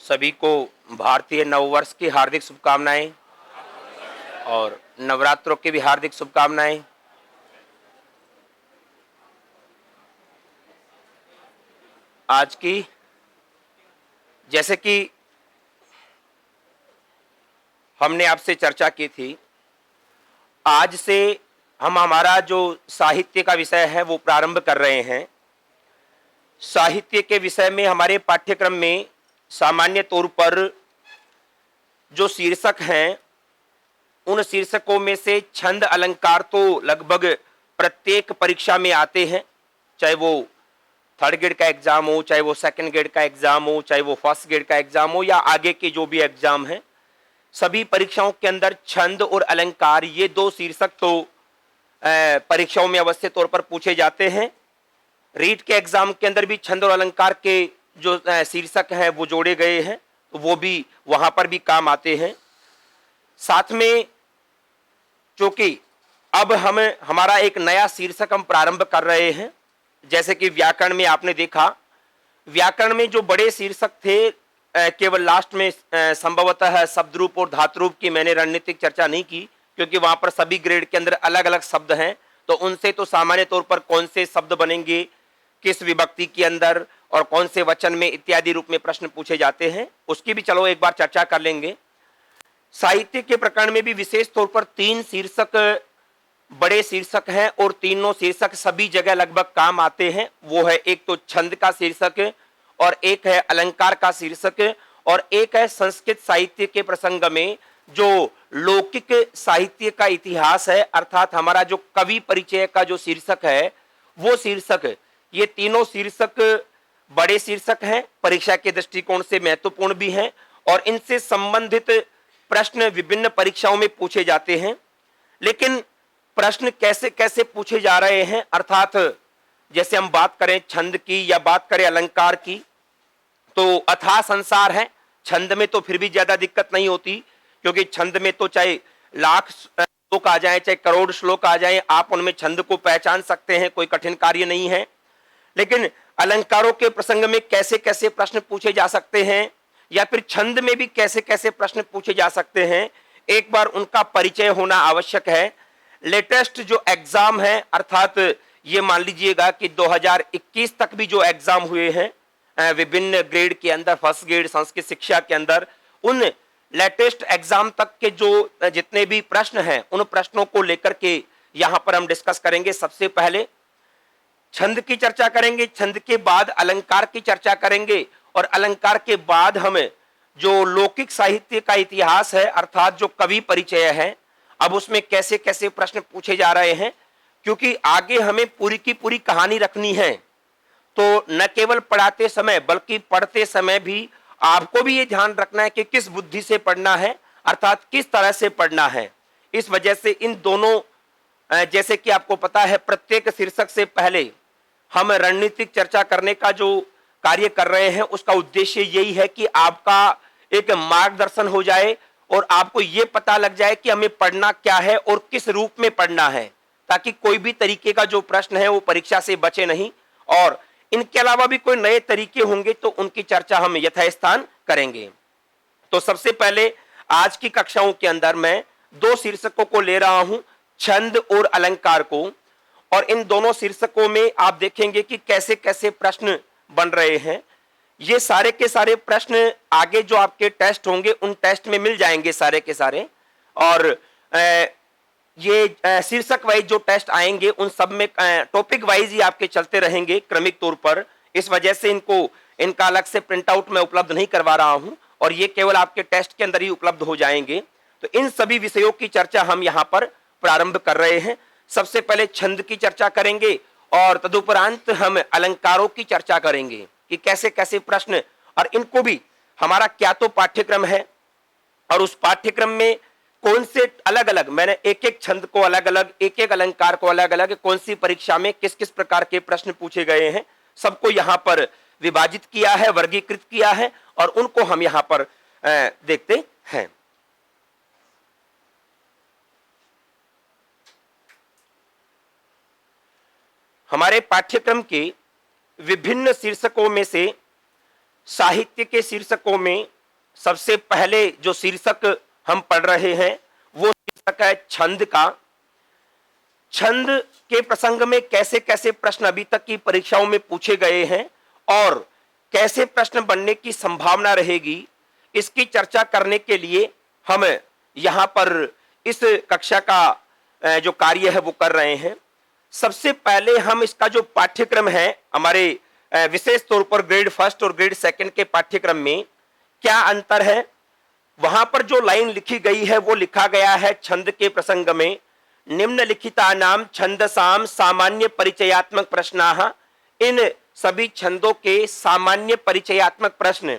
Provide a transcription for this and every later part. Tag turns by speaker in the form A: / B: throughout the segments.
A: सभी को भारतीय नववर्ष की हार्दिक शुभकामनाएं और नवरात्रों की भी हार्दिक शुभकामनाएं। आज की जैसे कि हमने आपसे चर्चा की थी, आज से हम हमारा जो साहित्य का विषय है वो प्रारंभ कर रहे हैं। साहित्य के विषय में हमारे पाठ्यक्रम में सामान्य तौर पर जो शीर्षक हैं, उन शीर्षकों में से छंद अलंकार तो लगभग प्रत्येक परीक्षा में आते हैं, चाहे वो थर्ड ग्रेड का एग्जाम हो, चाहे वो सेकंड ग्रेड का एग्जाम हो, चाहे वो फर्स्ट ग्रेड का एग्जाम हो या आगे के जो भी एग्जाम हैं, सभी परीक्षाओं के अंदर छंद और अलंकार ये दो शीर्षक तो परीक्षाओं में अवश्य तौर पर पूछे जाते हैं। रीट के एग्जाम के अंदर भी छंद और अलंकार के जो शीर्षक हैं वो जोड़े गए हैं, तो वो भी वहां पर भी काम आते हैं। साथ में चूंकि अब हम हमारा एक नया शीर्षक हम प्रारंभ कर रहे हैं, जैसे कि व्याकरण में आपने देखा, व्याकरण में जो बड़े शीर्षक थे केवल लास्ट में संभवतः शब्द रूप और धातु रूप की मैंने रणनीतिक चर्चा नहीं की, क्योंकि वहां पर सभी ग्रेड के अंदर अलग अलग शब्द हैं, तो उनसे तो सामान्य तौर पर कौन से शब्द बनेंगे, किस विभक्ति के अंदर और कौन से वचन में इत्यादि रूप में प्रश्न पूछे जाते हैं, उसकी भी चलो एक बार चर्चा कर लेंगे। साहित्य के प्रकरण में भी विशेष तौर पर तीन शीर्षक बड़े शीर्षक हैं और तीनों शीर्षक सभी जगह लगभग काम आते हैं। वो है एक तो छंद का शीर्षक, और एक है अलंकार का शीर्षक, और एक है संस्कृत साहित्य के प्रसंग में जो लौकिक साहित्य का इतिहास है, अर्थात हमारा जो कवि परिचय का जो शीर्षक है वो शीर्षक। ये तीनों शीर्षक बड़े शीर्षक हैं, परीक्षा के दृष्टिकोण से महत्वपूर्ण भी हैं, और इनसे संबंधित प्रश्न विभिन्न परीक्षाओं में पूछे जाते हैं। लेकिन प्रश्न कैसे कैसे पूछे जा रहे हैं, अर्थात जैसे हम बात करें छंद की या बात करें अलंकार की, तो अथाह संसार है। छंद में तो फिर भी ज्यादा दिक्कत नहीं होती, क्योंकि छंद में तो चाहे लाख श्लोक आ जाए, चाहे करोड़ श्लोक आ जाए, आप उनमें छंद को पहचान सकते हैं, कोई कठिन कार्य नहीं है। लेकिन अलंकारों के प्रसंग में कैसे कैसे प्रश्न पूछे जा सकते हैं, या फिर छंद में भी कैसे कैसे प्रश्न पूछे जा सकते हैं, एक बार उनका परिचय होना आवश्यक है। लेटेस्ट जो एग्जाम है, अर्थात ये मान लीजिएगा कि 2021 तक भी जो एग्जाम हुए हैं विभिन्न ग्रेड के अंदर, फर्स्ट ग्रेड संस्कृत शिक्षा के अंदर, उन लेटेस्ट एग्जाम तक के जो जितने भी प्रश्न हैं, उन प्रश्नों को लेकर के यहां पर हम डिस्कस करेंगे। सबसे पहले छंद की चर्चा करेंगे, छंद के बाद अलंकार की चर्चा करेंगे, और अलंकार के बाद हम जो लौकिक साहित्य का इतिहास है, अर्थात जो कवि परिचय है, अब उसमें कैसे कैसे प्रश्न पूछे जा रहे हैं, क्योंकि आगे हमें पूरी की पूरी कहानी रखनी है। तो न केवल पढ़ाते समय बल्कि पढ़ते समय भी आपको भी ये ध्यान रखना है कि किस बुद्धि से पढ़ना है, अर्थात किस तरह से पढ़ना है। इस वजह से इन दोनों जैसे कि आपको पता है, प्रत्येक शीर्षक से पहले हम रणनीतिक चर्चा करने का जो कार्य कर रहे हैं, उसका उद्देश्य यही है कि आपका एक मार्गदर्शन हो जाए और आपको ये पता लग जाए कि हमें पढ़ना क्या है और किस रूप में पढ़ना है, ताकि कोई भी तरीके का जो प्रश्न है वो परीक्षा से बचे नहीं, और इनके अलावा भी कोई नए तरीके होंगे तो उनकी चर्चा हम यथास्थान करेंगे। तो सबसे पहले आज की कक्षाओं के अंदर मैं दो शीर्षकों को ले रहा हूं, छंद और अलंकार को, और इन दोनों शीर्षकों में आप देखेंगे कि कैसे कैसे प्रश्न बन रहे हैं। ये सारे के सारे प्रश्न आगे जो आपके टेस्ट होंगे उन टेस्ट में मिल जाएंगे सारे के सारे, और ये शीर्षक वाइज जो टेस्ट आएंगे उन सब में टॉपिक वाइज ही आपके चलते रहेंगे क्रमिक तौर पर। इस वजह से इनका अलग से प्रिंट आउट मैं उपलब्ध नहीं करवा रहा हूं, और ये केवल आपके टेस्ट के अंदर ही उपलब्ध हो जाएंगे। तो इन सभी विषयों की चर्चा हम यहां पर प्रारंभ कर रहे हैं। सबसे पहले छंद की चर्चा करेंगे, और तदुपरांत हम अलंकारों की चर्चा करेंगे कि कैसे कैसे प्रश्न, और इनको भी हमारा क्या तो पाठ्यक्रम है, और उस पाठ्यक्रम में कौन से अलग अलग, मैंने एक एक छंद को अलग अलग, एक एक अलंकार को अलग अलग, कौन सी परीक्षा में किस किस प्रकार के प्रश्न पूछे गए हैं, सबको यहां पर विभाजित किया है, वर्गीकृत किया है, और उनको हम यहां पर देखते हैं। हमारे पाठ्यक्रम के विभिन्न शीर्षकों में से साहित्य के शीर्षकों में सबसे पहले जो शीर्षक हम पढ़ रहे हैं वो शीर्षक है छंद का। छंद के प्रसंग में कैसे कैसे प्रश्न अभी तक की परीक्षाओं में पूछे गए हैं और कैसे प्रश्न बनने की संभावना रहेगी, इसकी चर्चा करने के लिए हम यहाँ पर इस कक्षा का जो कार्य है वो कर रहे हैं। सबसे पहले हम इसका जो पाठ्यक्रम है हमारे विशेष तौर पर ग्रेड फर्स्ट और ग्रेड सेकंड के पाठ्यक्रम में क्या अंतर है, वहां पर जो लाइन लिखी गई है वो लिखा गया है छंद के प्रसंग में निम्नलिखितानाम छंदसाम सामान्य परिचयात्मक प्रश्नाः। इन सभी छंदों के सामान्य परिचयात्मक प्रश्न,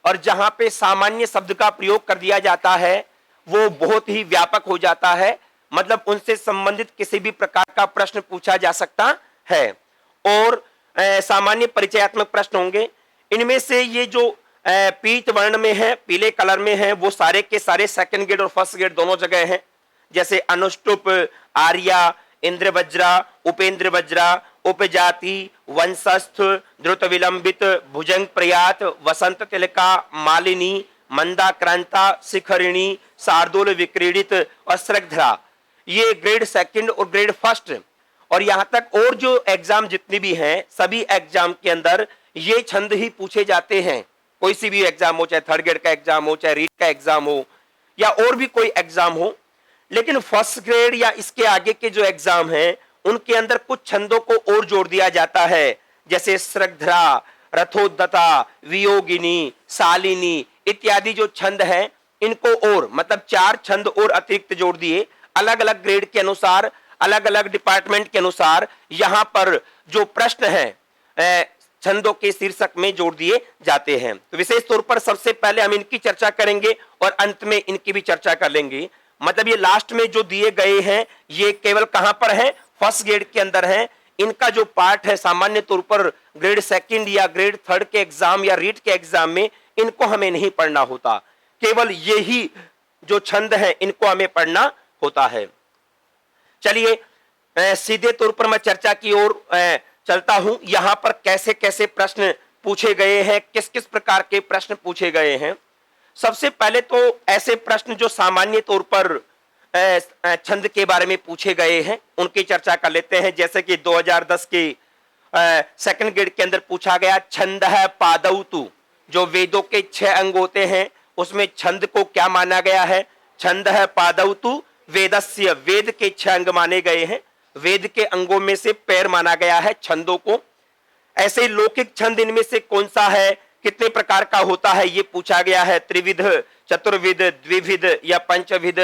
A: और जहां पे सामान्य शब्द का प्रयोग कर दिया जाता है वो बहुत ही व्यापक हो जाता है, मतलब उनसे संबंधित किसी भी प्रकार का प्रश्न पूछा जा सकता है और सामान्य परिचयात्मक प्रश्न होंगे। इनमें से ये जो पीत वर्ण में है, पीले कलर में है, वो सारे के सारे सेकंड ग्रेड और फर्स्ट ग्रेड दोनों जगह हैं। जैसे अनुष्टुप, आर्या, इंद्र वज्रा, उपेंद्र वज्रा, उपजाति, वंशस्थ, द्रुत विलंबित, भुजंग प्रयात, वसंत तिलका, मालिनी, मंदाक्रांता, शिखरिणी, शार्दूल विक्रीडित और श्रगधरा, ये ग्रेड सेकंड और ग्रेड फर्स्ट। और यहां तक और जो एग्जाम जितनी भी हैं सभी एग्जाम के अंदर ये छंद ही पूछे जाते हैं। कोई सी भी एग्जाम हो, चाहे थर्ड ग्रेड का एग्जाम हो, चाहे रीट का एग्जाम हो या और भी कोई एग्जाम हो, लेकिन फर्स्ट ग्रेड या इसके आगे के जो एग्जाम हैं उनके अंदर कुछ छंदों को और जोड़ दिया जाता है, जैसे श्रगधरा, रथोद्धता, वियोगिनी, शालिनी इत्यादि जो छंद हैं इनको और मतलब 4 छंद और अतिरिक्त जोड़ दिए। अलग अलग ग्रेड के अनुसार, अलग अलग डिपार्टमेंट के अनुसार यहां पर जो प्रश्न है छंदों के शीर्षक में जोड़ दिए जाते हैं। तो विशेष तौर पर सबसे पहले हम इनकी चर्चा करेंगे और अंत में इनकी भी चर्चा कर लेंगे। मतलब ये लास्ट में जो दिए गए हैं ये केवल कहां पर है, फर्स्ट ग्रेड के अंदर है। इनका जो पार्ट है सामान्य तौर पर ग्रेड सेकंड या ग्रेड थर्ड के एग्जाम या रीट के एग्जाम में इनको हमें नहीं पढ़ना होता, केवल यही जो छंद है इनको हमें पढ़ना होता है। चलिए सीधे तौर पर मैं चर्चा की ओर चलता हूं। यहां पर कैसे कैसे प्रश्न पूछे गए हैं, किस किस प्रकार के प्रश्न पूछे गए हैं। सबसे पहले तो ऐसे प्रश्न जो सामान्य तौर पर छंद के बारे में पूछे गए हैं उनकी चर्चा कर लेते हैं। जैसे कि 2010 के सेकंड ग्रेड के अंदर पूछा गया छंद है पादौतु, जो वेदों के 6 अंग होते हैं उसमें छंद को क्या माना गया है, छंद है पादौतु वेदस्य, वेद के 6 अंग माने गए हैं। वेद के अंगों में से पैर माना गया है छंदों को। ऐसे ही लौकिक छंद इनमें से कौन सा है, कितने प्रकार का होता है ये पूछा गया है। त्रिविध, चतुर्विध, द्विविध या पंचविध,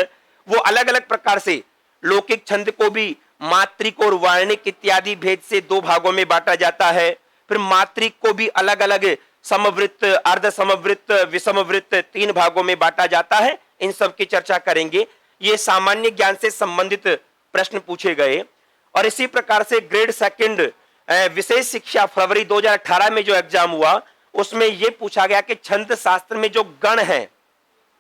A: वो अलग अलग प्रकार से लौकिक छंद को भी मात्रिक और वर्णिक इत्यादि भेद से 2 भागों में बांटा जाता है। फिर मात्रिक को भी अलग अलग समवृत्त, अर्ध समवृत्त, विषमवृत्त 3 भागों में बांटा जाता है। इन सब की चर्चा करेंगे। ये सामान्य ज्ञान से संबंधित प्रश्न पूछे गए। और इसी प्रकार से ग्रेड सेकंड विशेष शिक्षा फरवरी 2018 में जो एग्जाम हुआ उसमें यह पूछा गया कि छंद शास्त्र में जो गण हैं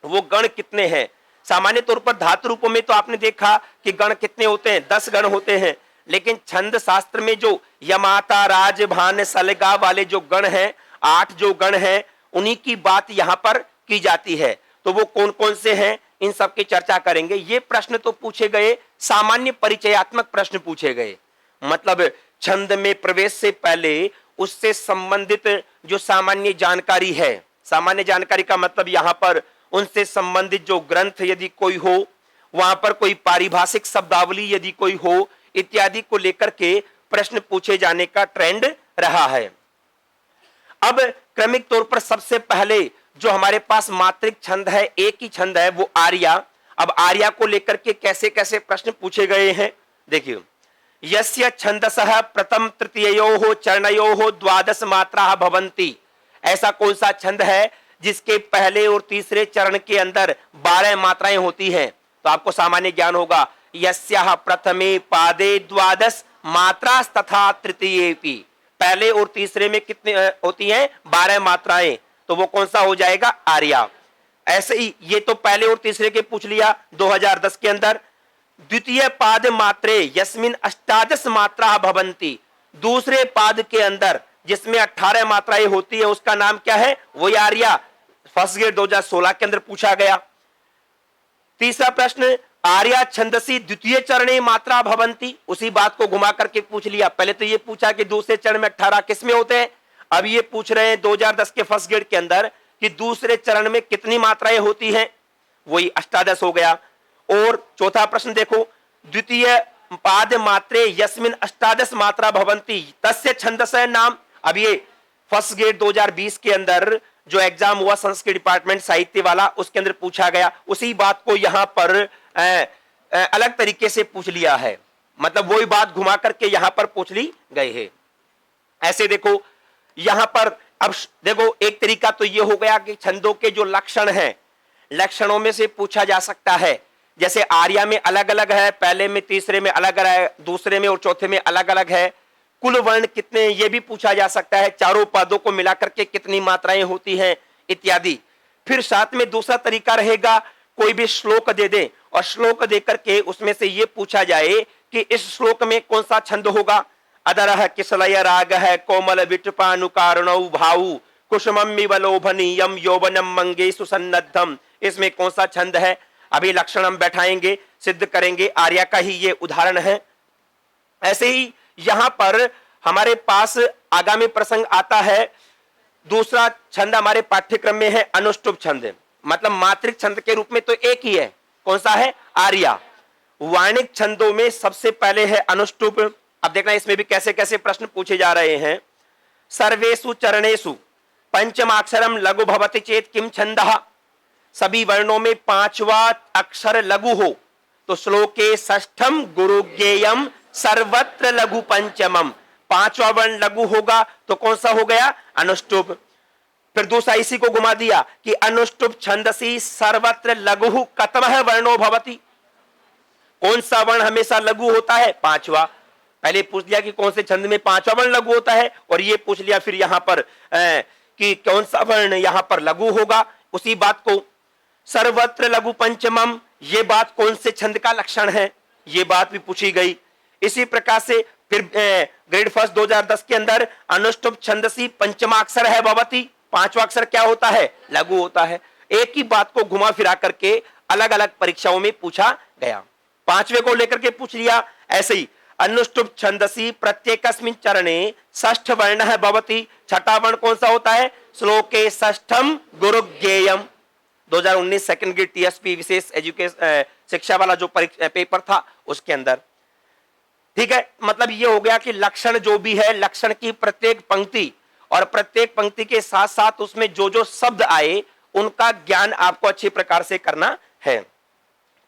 A: वो गण कितने हैं। सामान्य तौर पर धातु रूपों में तो आपने देखा कि गण कितने होते हैं, 10 गण होते हैं, लेकिन छंद शास्त्र में जो यमाता, राज, भान, सलगा वाले जो गण हैं, 8 जो गण हैं, उन्हीं की बात यहां पर की जाती है। तो वो कौन कौन से हैं इन सब की चर्चा करेंगे। ये प्रश्न तो पूछे गए, सामान्य परिचयात्मक प्रश्न पूछे गए, मतलब छंद में प्रवेश से पहले उससे संबंधित जो सामान्य जानकारी है। सामान्य जानकारी का मतलब यहां पर उनसे संबंधित जो ग्रंथ यदि कोई हो, वहां पर कोई पारिभाषिक शब्दावली यदि कोई हो इत्यादि को लेकर के प्रश्न पूछे जाने का ट्रेंड रहा है। अब क्रमिक तौर पर सबसे पहले जो हमारे पास मात्रिक छंद है, एक ही छंद है, वो आर्या। अब आर्या को लेकर के कैसे कैसे प्रश्न पूछे गए हैं देखिए। यस्य छंदसः प्रथम तृतीयोः चरणयोः 12 मात्राः भवन्ति, ऐसा कौन सा छंद है जिसके पहले और तीसरे चरण के अंदर 12 मात्राएं होती हैं। तो आपको सामान्य ज्ञान होगा, यस्याः प्रथमे पादे 12 मात्राः तथा तृतीयेपि, पहले और तीसरे में कितने होती हैं, 12 मात्राएं। तो वो कौन सा हो जाएगा, आर्या। ऐसे ही ये तो पहले और तीसरे के पूछ लिया 2010 के अंदर। द्वितीय पाद मात्रे यस्मिन 18 मात्रा भवंती, दूसरे पाद के अंदर जिसमें 18 मात्राएं होती है, उसका नाम क्या है? वही आर्या। फर्स्ट ग्रेड 2016 के अंदर पूछा गया। तीसरा प्रश्न, आर्या छंदसी द्वितीय चरणे मात्रा भवंती, उसी बात को घुमा करके पूछ लिया। पहले तो ये पूछा कि दूसरे चरण में 18 किसमें होते हैं, अब ये पूछ रहे हैं 2010 के फर्स्ट ग्रेड के अंदर कि दूसरे चरण में कितनी मात्राएं होती हैं, वही अष्टादश हो गया। और चौथा प्रश्न देखो, द्वितीय पाद मात्रे यस्मिन अष्टादश मात्रा भवंती तस्य छंदस्य नाम। अब ये फर्स्ट ग्रेड 2020 के अंदर जो एग्जाम हुआ संस्कृत डिपार्टमेंट साहित्य वाला, उसके अंदर पूछा गया। उसी बात को यहां पर अलग तरीके से पूछ लिया है, मतलब वही बात घुमा करके यहां पर पूछ ली गई है। ऐसे देखो यहां पर, अब देखो एक तरीका तो ये हो गया कि छंदों के जो लक्षण हैं, लक्षणों में से पूछा जा सकता है। जैसे आर्या में अलग अलग है, पहले में तीसरे में अलग अलग है, दूसरे में और चौथे में अलग अलग है। कुल वर्ण कितने, ये भी पूछा जा सकता है। चारों पदों को मिला करके कितनी मात्राएं होती हैं इत्यादि। फिर साथ में दूसरा तरीका रहेगा, कोई भी श्लोक दे दे और श्लोक दे करके उसमें से ये पूछा जाए कि इस श्लोक में कौन सा छंद होगा। अदरह किसलय राग है कोमल विटपानुकारणौ भाऊ कुसुममिव लोभनीयम यौवनम मंगेषु सन्नद्धम, इसमें कौन सा छंद है। अभी लक्षण हम बैठाएंगे, सिद्ध करेंगे। आर्या का ही ये उदाहरण है। ऐसे ही यहां पर हमारे पास आगामी प्रसंग आता है। दूसरा छंद हमारे पाठ्यक्रम में है अनुष्टुप छंद, मतलब मात्रिक छंद के रूप में तो एक ही है, कौन सा है? आर्या। वाणिक छंदों में सबसे पहले है अनुष्टुप। अब देखना इसमें भी कैसे कैसे प्रश्न पूछे जा रहे हैं। सर्वेषु चरणेषु पंचमाक्षरम लघु भवति चेत किम छंदः, सभी वर्णों में पांचवा अक्षर लघु हो तो श्लोके षष्ठम गुरुज्ञेयम सर्वत्र लघु पंचमम, पांचवा वर्ण लघु होगा तो कौन सा हो गया? अनुष्टुप। फिर दूसरा इसी को घुमा दिया कि अनुष्टुप छंदसी सर्वत्र लघु कतमः वर्णो भवति, कौन सा वर्ण हमेशा लघु होता है? पांचवा। पहले पूछ लिया कि कौन से छंद में पांचवा वर्ण लघु होता है, और ये पूछ लिया फिर यहां पर कि कौन सा वर्ण यहां पर लघु होगा। उसी बात को सर्वत्र लघु पंचमम, ये बात कौन से छंद का लक्षण है, ये बात भी पूछी गई। इसी प्रकार से फिर ग्रेड फर्स्ट 2010 के अंदर अनुष्टुप छंदसी पंचमाक्षर है भवति, पांचवा अक्षर क्या होता है? लघु होता है। एक ही बात को घुमा फिरा करके अलग अलग परीक्षाओं में पूछा गया। पांचवे को लेकर के पूछ लिया। ऐसे ही अनुष्टुप छंदसी प्रत्येकस्मिन् चरणे षष्ठ वर्ण है भवति, छठा वर्ण कौन सा होता है? श्लोके षष्ठम गुरुज्ञेयम। 2019 सेकंड ग्रेड टीएसपी विशेष एजुकेशन शिक्षा वाला जो पेपर था उसके अंदर। ठीक है, मतलब ये हो गया कि लक्षण जो भी है, लक्षण की प्रत्येक पंक्ति और प्रत्येक पंक्ति के साथ साथ उसमें जो जो शब्द आए उनका ज्ञान आपको अच्छे प्रकार से करना है।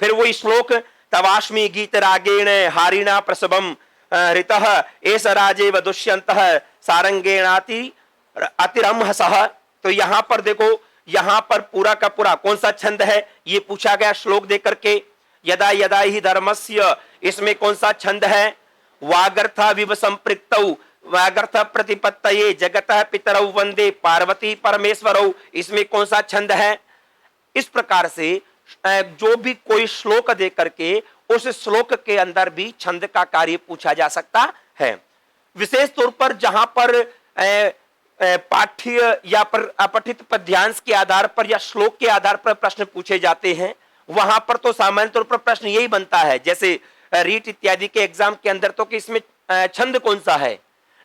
A: फिर वही श्लोक, तवाश्मी गीत रागेण हारिणा प्रसवम ऋतः एस राजेव दुष्यंतः सारंगेणाति अतिरमहसः। तो यहां पर देखो, यहां पर पूरा का पूरा कौन सा छंद है ये पूछा गया श्लोक देकर के। यदा यदा ही धर्मस्य, इसमें कौन सा छंद है? वागर्थ विव संपृक्तौ वागर्थ प्रतिपत्तये जगतः पितरौ वंदे पार्वती परमेश्वरौ, इसमें कौन सा छंद है? इस प्रकार से जो भी कोई श्लोक दे करके उस श्लोक के अंदर भी छंद का कार्य पूछा जा सकता है। विशेष तौर पर जहां पर पाठ्य या पर अपठित पद्यांश के आधार पर या श्लोक के आधार पर प्रश्न पूछे जाते हैं, वहां पर तो सामान्य तौर पर प्रश्न यही बनता है, जैसे रीट इत्यादि के एग्जाम के अंदर तो कि इसमें छंद कौन सा है।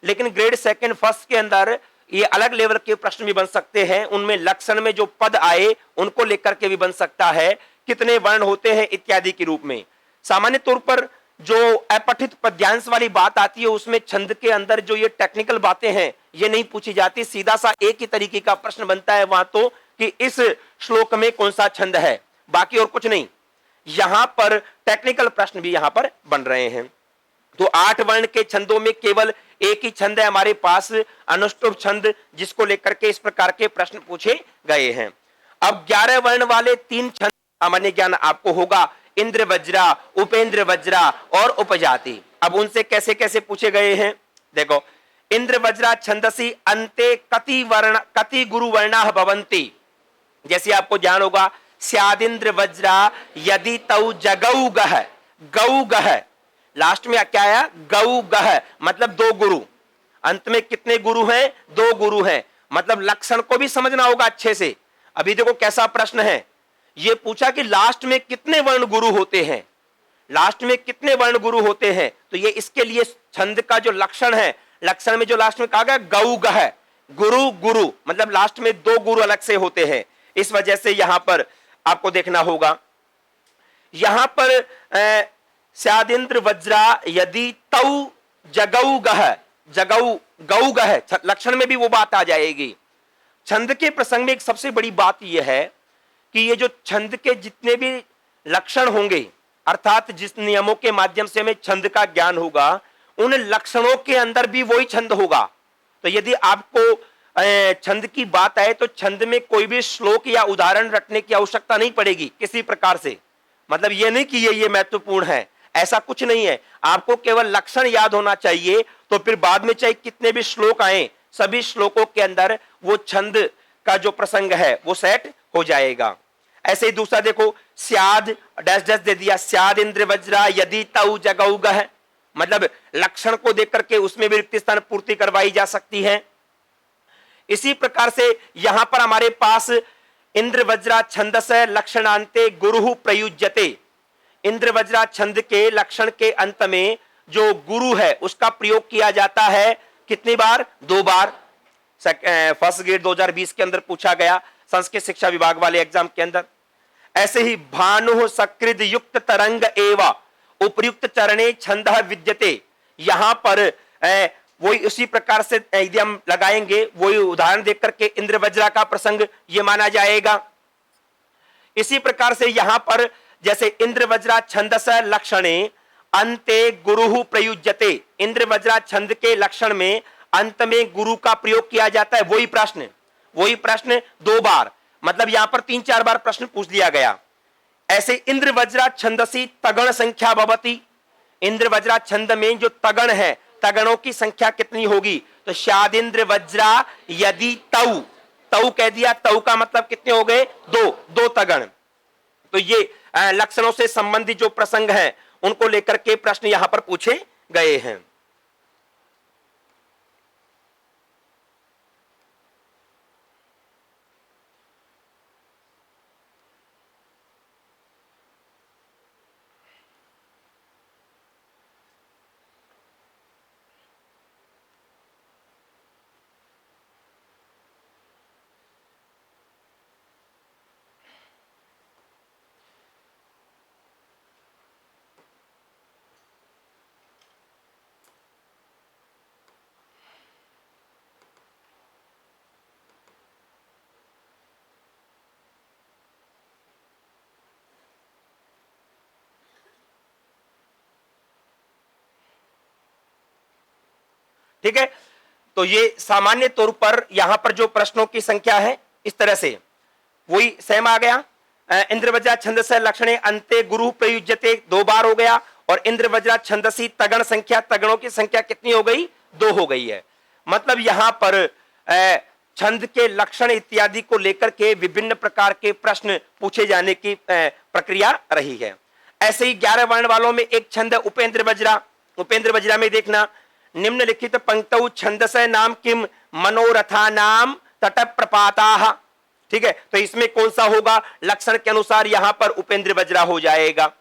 A: लेकिन ग्रेड सेकंड फर्स्ट के अंदर ये अलग लेवल के प्रश्न भी बन सकते हैं, उनमें लक्षण में जो पद आए उनको लेकर के भी बन सकता है, कितने वर्ण होते हैं इत्यादि के रूप में। सामान्य तौर पर जो अपठित पद्यांश वाली बात आती है उसमें छंद के अंदर जो ये टेक्निकल बातें हैं ये नहीं पूछी जाती, सीधा सा एक ही तरीके का प्रश्न बनता है वहां तो कि इस श्लोक में कौन सा छंद है, बाकी और कुछ नहीं। यहां पर टेक्निकल प्रश्न भी यहां पर बन रहे हैं। तो 8 वर्ण के छंदों में केवल एक ही छंद है हमारे पास, अनुष्टुप छंद, जिसको लेकर के इस प्रकार के प्रश्न पूछे गए हैं। अब 11 वर्ण वाले 3 छंद सामान्य ज्ञान आपको होगा, इंद्र वज्रा, उपेंद्र वज्रा और उपजाति। अब उनसे कैसे कैसे पूछे गए हैं देखो। इंद्र वज्रा छंदसी अंते कति गुरु वर्णा भवंती, जैसे आपको ज्ञान होगा स्यादिंद्र वज्रा यदि तौ जगौ गह, लास्ट में क्या आया? गौ गह, मतलब 2 गुरु। अंत में कितने गुरु हैं? 2 गुरु हैं। मतलब लक्षण को भी समझना होगा अच्छे से। अभी देखो कैसा प्रश्न है, ये पूछा कि लास्ट में कितने वर्ण गुरु होते हैं, लास्ट में कितने वर्ण गुरु होते हैं। तो ये इसके लिए छंद का जो लक्षण है, लक्षण में जो लास्ट में कहा गया गौ गह, गुरु गुरु, मतलब लास्ट में 2 गुरु अलग से होते हैं। इस वजह से यहां पर आपको देखना होगा, यहां पर स्यादिंद्र वज्रा यदि तौ जगौ गह, जगौ गौ गह, लक्षण में भी वो बात आ जाएगी। छंद के प्रसंग में एक सबसे बड़ी बात यह है कि ये जो छंद के जितने भी लक्षण होंगे, अर्थात जिस नियमों के माध्यम से हमें छंद का ज्ञान होगा, उन लक्षणों के अंदर भी वही छंद होगा। तो यदि आपको छंद की बात आए तो छंद में कोई भी श्लोक या उदाहरण रटने की आवश्यकता नहीं पड़ेगी किसी प्रकार से। मतलब ये नहीं कि ये महत्वपूर्ण है, ऐसा कुछ नहीं है। आपको केवल लक्षण याद होना चाहिए, तो फिर बाद में चाहे कितने भी श्लोक आए, सभी श्लोकों के अंदर वो छंद का जो प्रसंग है वो सेट हो जाएगा। ऐसे ही दूसरा देखो, स्याद डैश डैश दे दिया, स्याद इंद्र वज्रा यदि तौ जगौ गह, मतलब लक्षण को देख करके उसमें भी रिक्त स्थान पूर्ति करवाई जा सकती है। इसी प्रकार से यहां पर हमारे पास इंद्र वज्रा छंदस लक्षणांते गुरु प्रयुज्यते, इंद्र वज्रा छंद के लक्षण के अंत में जो गुरु है उसका प्रयोग किया जाता है। कितनी बार? 2 बार। फर्स्ट ग्रेड 2020 के अंदर पूछा गया, संस्कृत शिक्षा विभाग वाले एग्जाम के अंदर। ऐसे ही भानु सकृद युक्त तरंग एवं उपयुक्त चरणे छंद विद्यते, यहां पर वही उसी प्रकार से यदि हम लगाएंगे, वही उदाहरण देख करके इंद्र वज्रा का प्रसंग ये माना जाएगा। इसी प्रकार से यहां पर जैसे इंद्र वज्रा छंदस लक्षणे अंते गुरु प्रयुज्यते, इंद्र वज्रा छंद के लक्षण में अंत में गुरु का प्रयोग किया जाता है। वही प्रश्न 2 बार, मतलब यहां पर 3-4 बार प्रश्न पूछ लिया गया। ऐसे इंद्र वज्रा छंदसी तगण संख्या भवति, इंद्र वज्रा छंद में जो तगण है, तगणों की संख्या कितनी होगी? तो शादिंद्र वज्रा यदि तौ, तौ कह दिया, तौ का मतलब कितने हो गए? 2 तगण। तो ये लक्षणों से संबंधित जो प्रसंग हैं उनको लेकर के प्रश्न यहां पर पूछे गए हैं। ठीक है, तो ये सामान्य तौर पर यहां पर जो प्रश्नों की संख्या है इस तरह से वही सेम आ गया। इंद्र वज्रा छंदस लक्षणे अंते गुरु प्रयुज्यते 2 बार हो गया, और इंद्र वज्रा छंदसी तगण संख्या, तगणों की संख्या कितनी हो गई? 2 हो गई है। मतलब यहां पर छंद के लक्षण इत्यादि को लेकर के विभिन्न प्रकार के प्रश्न पूछे जाने की प्रक्रिया रही है। ऐसे ही 11 वर्ण वालों में एक छंद उपेंद्र वज्रा, उपेंद्र वज्रा में देखना, निम्नलिखित पंक्तौ छंदस नाम किम मनोरथा नाम तट प्रपाता। ठीक है, तो इसमें कौन सा होगा? लक्षण के अनुसार यहां पर उपेंद्र वज्रा हो जाएगा।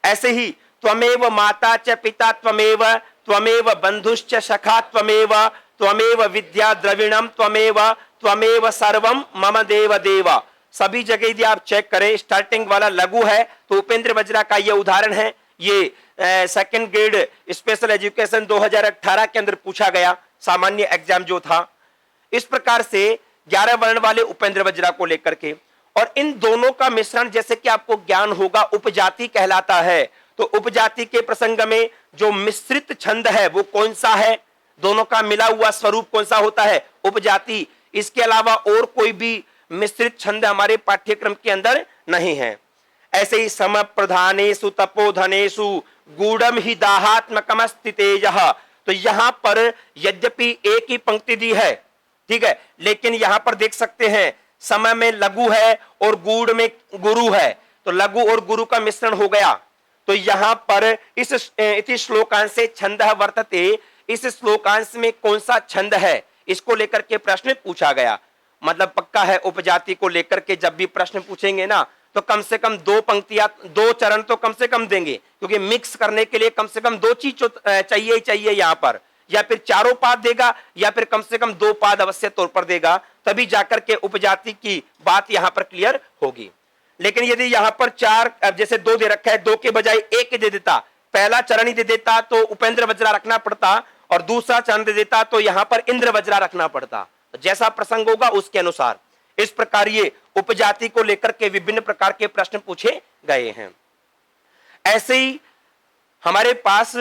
A: ऐसे ही त्वमेव माता च पिता त्वमेव, त्वमेव बंधुश्च सखा त्वमेव, त्वमेव विद्या द्रविणम त्वमेव, त्वमेव सर्वम मम देव देव। सभी जगह यदि आप चेक करें, स्टार्टिंग वाला लघु है तो उपेंद्र वज्रा का यह उदाहरण है। ये सेकंड ग्रेड स्पेशल एजुकेशन 2018 के अंदर पूछा गया, सामान्य एग्जाम जो था। इस प्रकार से 11 वर्ण वाले उपेंद्र वज्रा को लेकर के, और इन दोनों का मिश्रण जैसे कि आपको ज्ञान होगा उपजाति कहलाता है। तो उपजाति के प्रसंग में जो मिश्रित छंद है वो कौन सा है? दोनों का मिला हुआ स्वरूप कौन सा होता है? उपजाति। इसके अलावा और कोई भी मिश्रित छंद हमारे पाठ्यक्रम के अंदर नहीं है। ऐसे ही सम प्रधानेषु तपोधनेषु गूढ़म ही दाहात्मकम स्थितेजः, तो यहां पर यद्यपि एक ही पंक्ति दी है, ठीक है, लेकिन यहां पर देख सकते हैं समय में लघु है और गूढ़ में गुरु है, तो लघु और गुरु का मिश्रण हो गया। तो यहां पर इस श्लोकांश से छंदः वर्तते इस श्लोकांश में कौन सा छंद है, इसको लेकर के प्रश्न पूछा गया। मतलब पक्का है उपजाति को लेकर के जब भी प्रश्न पूछेंगे ना तो कम से कम 2 पंक्तियां 2 चरण तो कम से कम देंगे, क्योंकि मिक्स करने के लिए कम से कम 2 चीज चाहिए ही चाहिए यहां पर, या फिर चारों पाद देगा या फिर कम से कम 2 पाद अवश्य तौर पर देगा, तभी जाकर के उपजाति की बात यहां पर क्लियर होगी। लेकिन यदि यहां पर 4 जैसे 2 दे रखा है, 2 के बजाय 1 दे देता, पहला चरण ही दे देता तो उपेंद्र वज्रा रखना पड़ता, और दूसरा चरण दे देता तो यहां पर इंद्र वज्रा रखना पड़ता। जैसा प्रसंग होगा उसके अनुसार इस प्रकार ये उपजाति को लेकर के विभिन्न प्रकार के प्रश्न पूछे गए हैं। ऐसे ही हमारे पास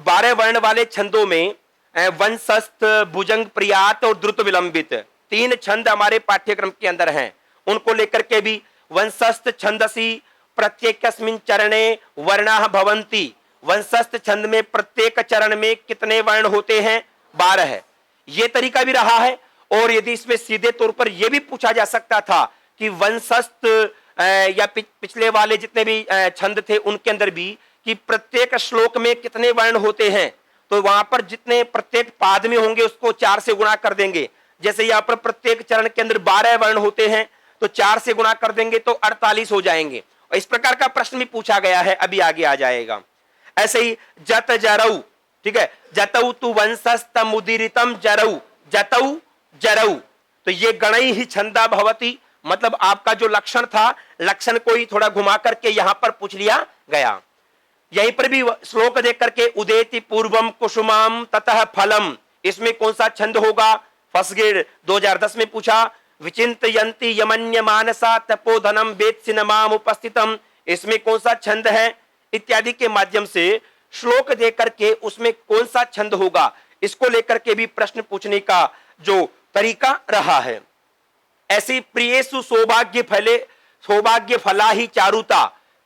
A: 12 वर्ण वाले छंदों में वंशस्थ, भुजंग प्रियात और द्रुत विलंबित 3 छंद हमारे पाठ्यक्रम के अंदर हैं। उनको लेकर के भी वंशस्थ छंदसी प्रत्येकस्मिन् चरणे वर्णाः भवन्ति। वंशस्थ छंद में प्रत्येक चरण में कितने वर्ण होते हैं? 12 है। ये तरीका भी रहा है। और यदि इसमें सीधे तौर पर यह भी पूछा जा सकता था कि वंशस्थ या पिछले वाले जितने भी छंद थे उनके अंदर भी कि प्रत्येक श्लोक में कितने वर्ण होते हैं, तो वहां पर जितने प्रत्येक पाद में होंगे उसको 4 से गुणा कर देंगे। जैसे यहाँ पर प्रत्येक चरण के अंदर 12 वर्ण होते हैं तो 4 से गुणा कर देंगे तो 48 हो जाएंगे। और इस प्रकार का प्रश्न भी पूछा गया है, अभी आगे आ जाएगा। ऐसे ही जत जरऊ, ठीक है, जतऊ तु वंशस्तम उदीरितम जरऊ, जतऊ जरऊ, तो ये गणई ही छंदा भवती, मतलब आपका जो लक्षण था लक्षण को ही थोड़ा घुमा करके यहां पर पूछ लिया गया। यहीं पर भी श्लोक देख करके उदेति पूर्वम कुसुमाम ततः फलम, इसमें कौन सा छंद होगा? फर्स्ट ग्रेड 2010 में पूछा। विचिंतयन्ति यमन्य मानसा तपोधनम वेत्सिनमाम उपस्थितम, इसमें कौन सा छंद है? इत्यादि के माध्यम से श्लोक देख करके उसमें कौन सा छंद होगा, इसको लेकर के भी प्रश्न पूछने का जो तरीका रहा है। ऐसी प्रियेषु सौभाग्य फले सौभाग्य फला ही चारुता,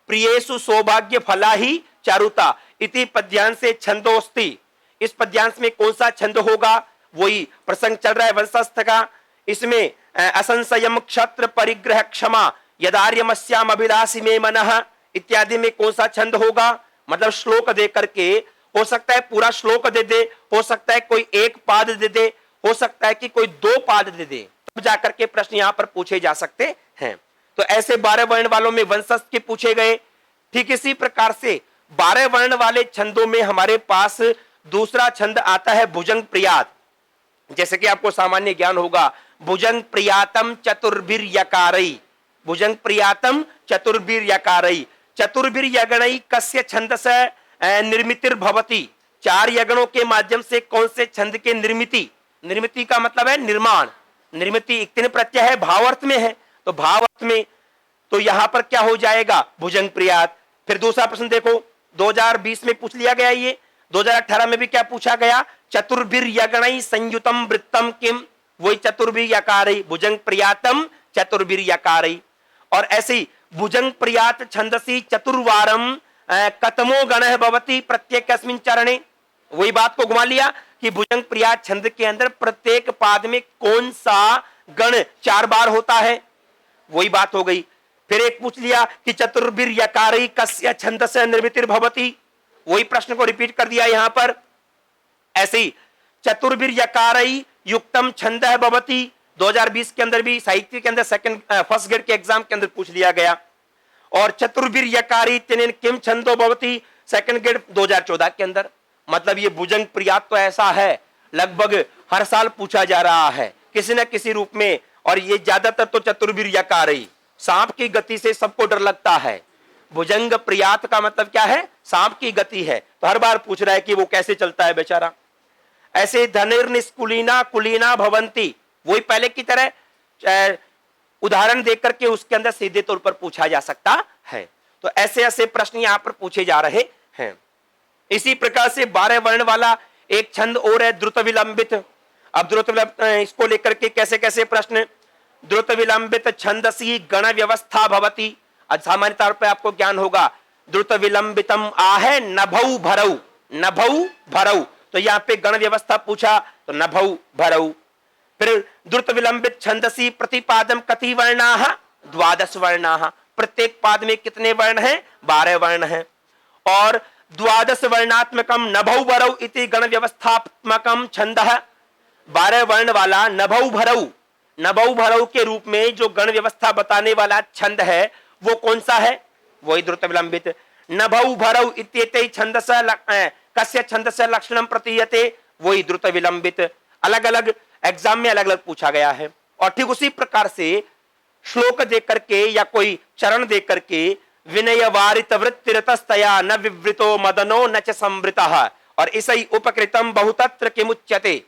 A: प्रियेषु सौभाग्य फला ही चारुता इति पद्यांश से छंदोस्ति, इस पद्यांश में कौन सा छंद होगा? वही प्रसंग चल रहा है वंशस्थ का। इसमें असंशयम क्षत्र परिग्रह क्षमा यदार्यमस्याम अभिलाषी में मनः इत्यादि में कौन सा छंद होगा? मतलब श्लोक दे करके हो सकता है पूरा श्लोक दे दे, हो सकता है कोई 1 पाद दे दे, हो सकता है कि कोई 2 पाद दे दे, तब जाकर के प्रश्न यहां पर पूछे जा सकते हैं। तो ऐसे 12 वर्ण वालों में वंशस्थ के पूछे गए। ठीक इसी प्रकार से 12 वर्ण वाले छंदों में हमारे पास दूसरा छंद आता है भुजंग प्रियात। जैसे कि आपको सामान्य ज्ञान होगा, भुजंग प्रियातम चतुर्भिर यकारई, भुजंग प्रियातम चतुर्भिर यकारई, चतुर्भिर यगणई कस्य छंदस निर्मितिर भवति, 4 यगणों के माध्यम से कौन से छंद के निर्मिति, निर्मिति का मतलब है निर्माण, निर्मिति एक 3 प्रत्यय है, भावार्थ में है, तो भावार्थ में तो यहां पर क्या हो जाएगा? भुजंग प्रियात। फिर दूसरा प्रश्न देखो 2020 में पूछ लिया गया, ये 2018 में भी क्या पूछा गया? चतुर्भिर यगणई संयुतम वृत्तम किम, वही चतुर्भिर यकारई, भुजंग प्रियातम चतुर्भिर यकारई। और ऐसे ही भुजंग प्रियात छंदसी चतुर्वारम कतमो गणः भवति प्रत्येकस्मिन् चरणे, वही बात को घुमा लिया कि भुजंग प्रियात छंद के अंदर प्रत्येक पाद में कौन सा गण 4 बार होता है, वही बात हो गई। फिर एक पूछ लिया कि चतुर्भिर यकारई कस्य छंदस्य निर्मितिर भवति, वही प्रश्न को रिपीट कर दिया यहां पर। ऐसे ही चतुर्भिर यकारई युक्तम छंदः भवति, 2020 के अंदर भी साहित्य के अंदर फर्स्ट ग्रेड के एग्जाम के अंदर पूछ लिया गया। और चतुर्भिर यकारी तेनेन किम छंदो भवति, सेकंड ग्रेड 2014 के अंदर। मतलब ये भुजंग प्रियात तो ऐसा है लगभग हर साल पूछा जा रहा है किसी न किसी रूप में, और ये ज्यादातर तो चतुर्भिर यकारई, सांप की गति से सबको डर लगता है। भुजंग प्रियात का मतलब क्या है? सांप की गति है, तो हर बार पूछ रहा है कि वो कैसे चलता है बेचारा। ऐसे धनिर्निष्कुलीना कुलीना भवंती, वही पहले की तरह उदाहरण देकर के उसके अंदर सीधे तौर पर पूछा जा सकता है। तो ऐसे ऐसे प्रश्न यहां पर पूछे जा रहे हैं। इसी प्रकार से 12 वर्ण वाला एक छंद और है द्रुत विलंबित। अब द्रुत विलंबित इसको लेकर के कैसे कैसे प्रश्न? द्रुत विलंबित छंदसी गण व्यवस्था भवति। आज सामान्य तौर पर आपको ज्ञान होगा, द्रुत विलंबितम आहे नभौ भरऊ, नभौ भरऊ, तो यहाँ पे गण व्यवस्था पूछा तो नभौ भरऊ। फिर द्रुत विलंबित छंदसी प्रतिपादम कति वर्णाः? 12 वर्णाः, प्रत्येक पाद में कितने वर्ण हैं? 12 वर्ण हैं। और द्वादश वर्णात्मकम नभौ भरौ इति गण व्यवस्थात्मकम छंदः। 12 वर्ण वाला नभौ भरौ के रूप में जो गण व्यवस्था बताने वाला छंद है वो कौन सा है? वही द्रुत विलंबित। नभौ भरौ इत्येते छंदस्य कस्य छंदस्य लक्षणम प्रतीयते, वही द्रुत विलंबित। अलग अलग एग्जाम में अलग अलग पूछा गया है। और ठीक उसी प्रकार से श्लोक देख करके या कोई चरण देख करके विनय वारित वृत्तिरतस्तया न विवृतो मदनो न च संवृतः और इसई उपकृतम बहुतत्र किमुच्यते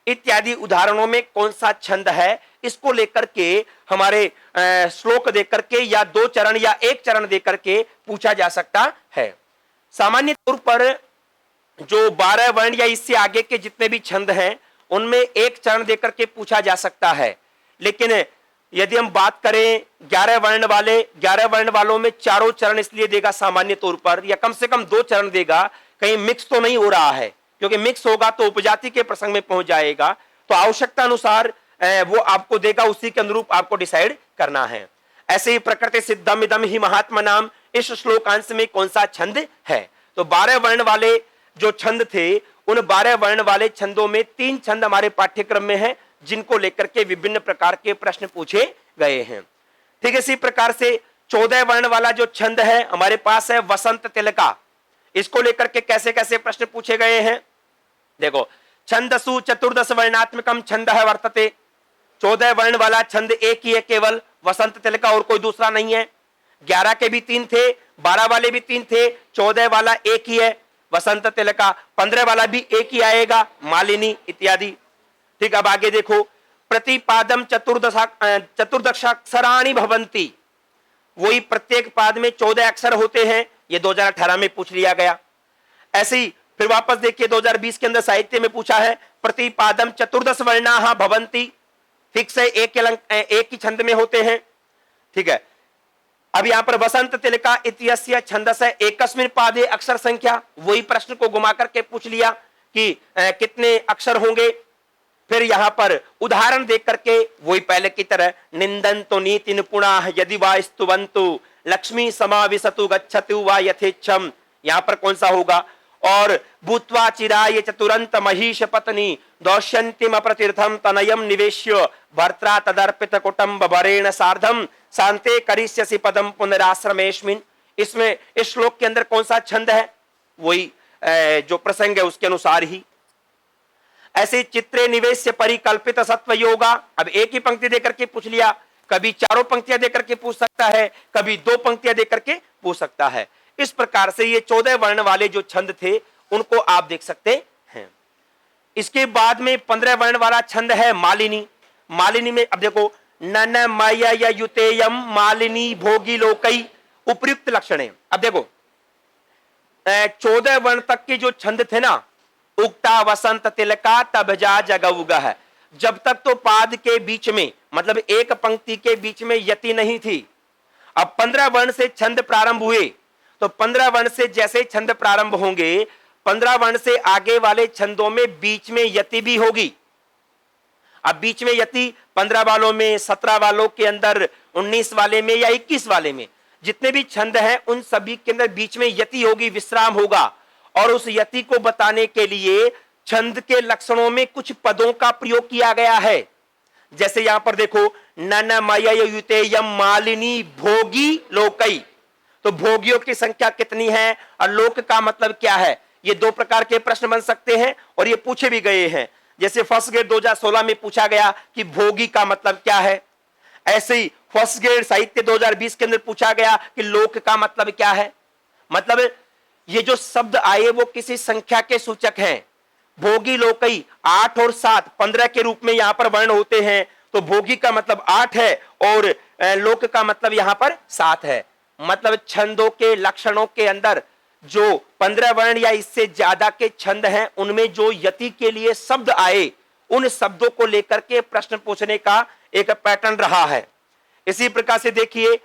A: इत्यादि उदाहरणों में कौन सा छंद है, इसको लेकर के हमारे श्लोक देख करके या 2 चरण या 1 चरण देख करके पूछा जा सकता है। सामान्य तौर पर जो 12 वर्ण या इससे आगे के जितने भी छंद हैं उनमें 1 चरण देकर के पूछा जा सकता है। लेकिन यदि हम बात करें 11 वर्ण वालों में चारों चरण इसलिए देगा सामान्य तौर पर, या कम से कम 2 चरण देगा, कहीं मिक्स तो नहीं हो रहा है, क्योंकि मिक्स होगा तो उपजाति के प्रसंग में पहुंच जाएगा। तो आवश्यकता अनुसार वो आपको देगा, उसी के अनुरूप आपको डिसाइड करना है। ऐसे ही प्रकृति सिद्धम इदम ही महात्मा नाम, इस श्लोकांश में कौन सा छंद है? तो 12 वर्ण वाले जो छंद थे उन 12 वर्ण वाले छंदों में 3 छंद हमारे पाठ्यक्रम में है जिनको लेकर के विभिन्न प्रकार के प्रश्न पूछे गए हैं। ठीक है, इसी प्रकार से 14 वर्ण वाला जो छंद है हमारे पास है वसंत तिलका। इसको लेकर के कैसे कैसे प्रश्न पूछे गए हैं देखो। छंदसु चतुर्दश वर्णात्मकम छंदः वर्तते। 14 वर्ण वाला छंद एक ही है, केवल वसंत तिलका, और कोई दूसरा नहीं है। 11 के भी 3 थे, 12 वाले भी 3 थे, 14 वाला एक ही है वसंत तिलका, 15 वाला भी एक ही आएगा मालिनी इत्यादि। ठीक, अब आगे देखो। प्रतिपादम चतुर्दशाक्षराणि भवन्ति, वही प्रत्येक पाद में 14 अक्षर होते हैं, ये 2018 में पूछ लिया गया। ऐसे ही फिर वापस देखिए 2020 के अंदर साहित्य में पूछा है प्रतिपादम चतुर्दश वर्णाः भवन्ति, ठीक से एक ही छंद में होते हैं। ठीक है, अब यहां पर वसंत तिलका इत्यस्य छंदस्य एकस्मिन् पादे अक्षर संख्या, वही प्रश्न को घुमा करके पूछ लिया कि कितने अक्षर होंगे। फिर यहां पर उदाहरण देख करके वही पहले की तरह निंदन्तु नीति निपुणाः यदि वा स्तुवन्तु लक्ष्मी समाविशतु गच्छतु वा यथेच्छम, यहां पर कौन सा होगा? और भूत्वा चिराय चतुरंत महिष पत्नी दौष्यन्तिम प्रतिर्थम तनयम निवेश्य भर्त्रा तदर्पित कुटुंब भरेण सार्धम शांते करिष्यसि पदम पुनराश्रमेस्मिन्। इसमें इस श्लोक के अंदर कौन सा छंद है? वही जो प्रसंग है उसके अनुसार ही। ऐसे चित्रे निवेश्य परिकल्पित सत्व योगा, अब एक ही पंक्ति देकर के पूछ लिया, कभी चारों पंक्तियां देकर के पूछ सकता है, कभी 2 पंक्तियां देकर के पूछ सकता है। इस प्रकार से ये 14 वर्ण वाले जो छंद थे उनको आप देख सकते हैं। इसके बाद में 15 वर्ण वाला छंद है मालिनी। मालिनी में अब देखो नन मय युतेयम मालिनी भोगी लोकई उपयुक्त लक्षण है। अब देखो 14 वर्ण तक के जो छंद थे ना, उक्ता वसंत तिलका तबजा जगउगह, जब तक तो पाद के बीच में मतलब एक पंक्ति के बीच में यति नहीं थी। अब 15 वर्ण से छंद प्रारंभ हुए, तो 15 वर्ण से जैसे छंद प्रारंभ होंगे 15 वर्ण से आगे वाले छंदों में बीच में यति भी होगी। अब बीच में यति 15 वालों में, 17 वालों के अंदर, 19 वाले में या 21 वाले में, जितने भी छंद हैं उन सभी के अंदर बीच में यति होगी, विश्राम होगा। और उस यति को बताने के लिए छंद के लक्षणों में कुछ पदों का प्रयोग किया गया है। जैसे यहां पर देखो ननमय युतेयम मालिनी भोगी लोकई, तो भोगियों की संख्या कितनी है और लोक का मतलब क्या है? ये 2 प्रकार के प्रश्न बन सकते हैं और ये पूछे भी गए हैं। जैसे फर्स्ट ग्रेड 2016 में पूछा गया कि भोगी का मतलब क्या है। ऐसे ही फर्स्ट ग्रेड साहित्य 2020 के अंदर पूछा गया कि लोक का मतलब क्या है। मतलब ये जो शब्द आए वो किसी संख्या के सूचक हैं। भोगी लोकई 8 और 7 15 के रूप में यहां पर वर्ण होते हैं, तो भोगी का मतलब 8 है और लोक का मतलब यहां पर 7 है। मतलब छंदों के लक्षणों के अंदर जो 15 वर्ण या इससे ज्यादा के छंद हैं उनमें जो यति के लिए शब्द आए उन शब्दों को लेकर के प्रश्न पूछने का एक पैटर्न रहा है। इसी प्रकार से देखिए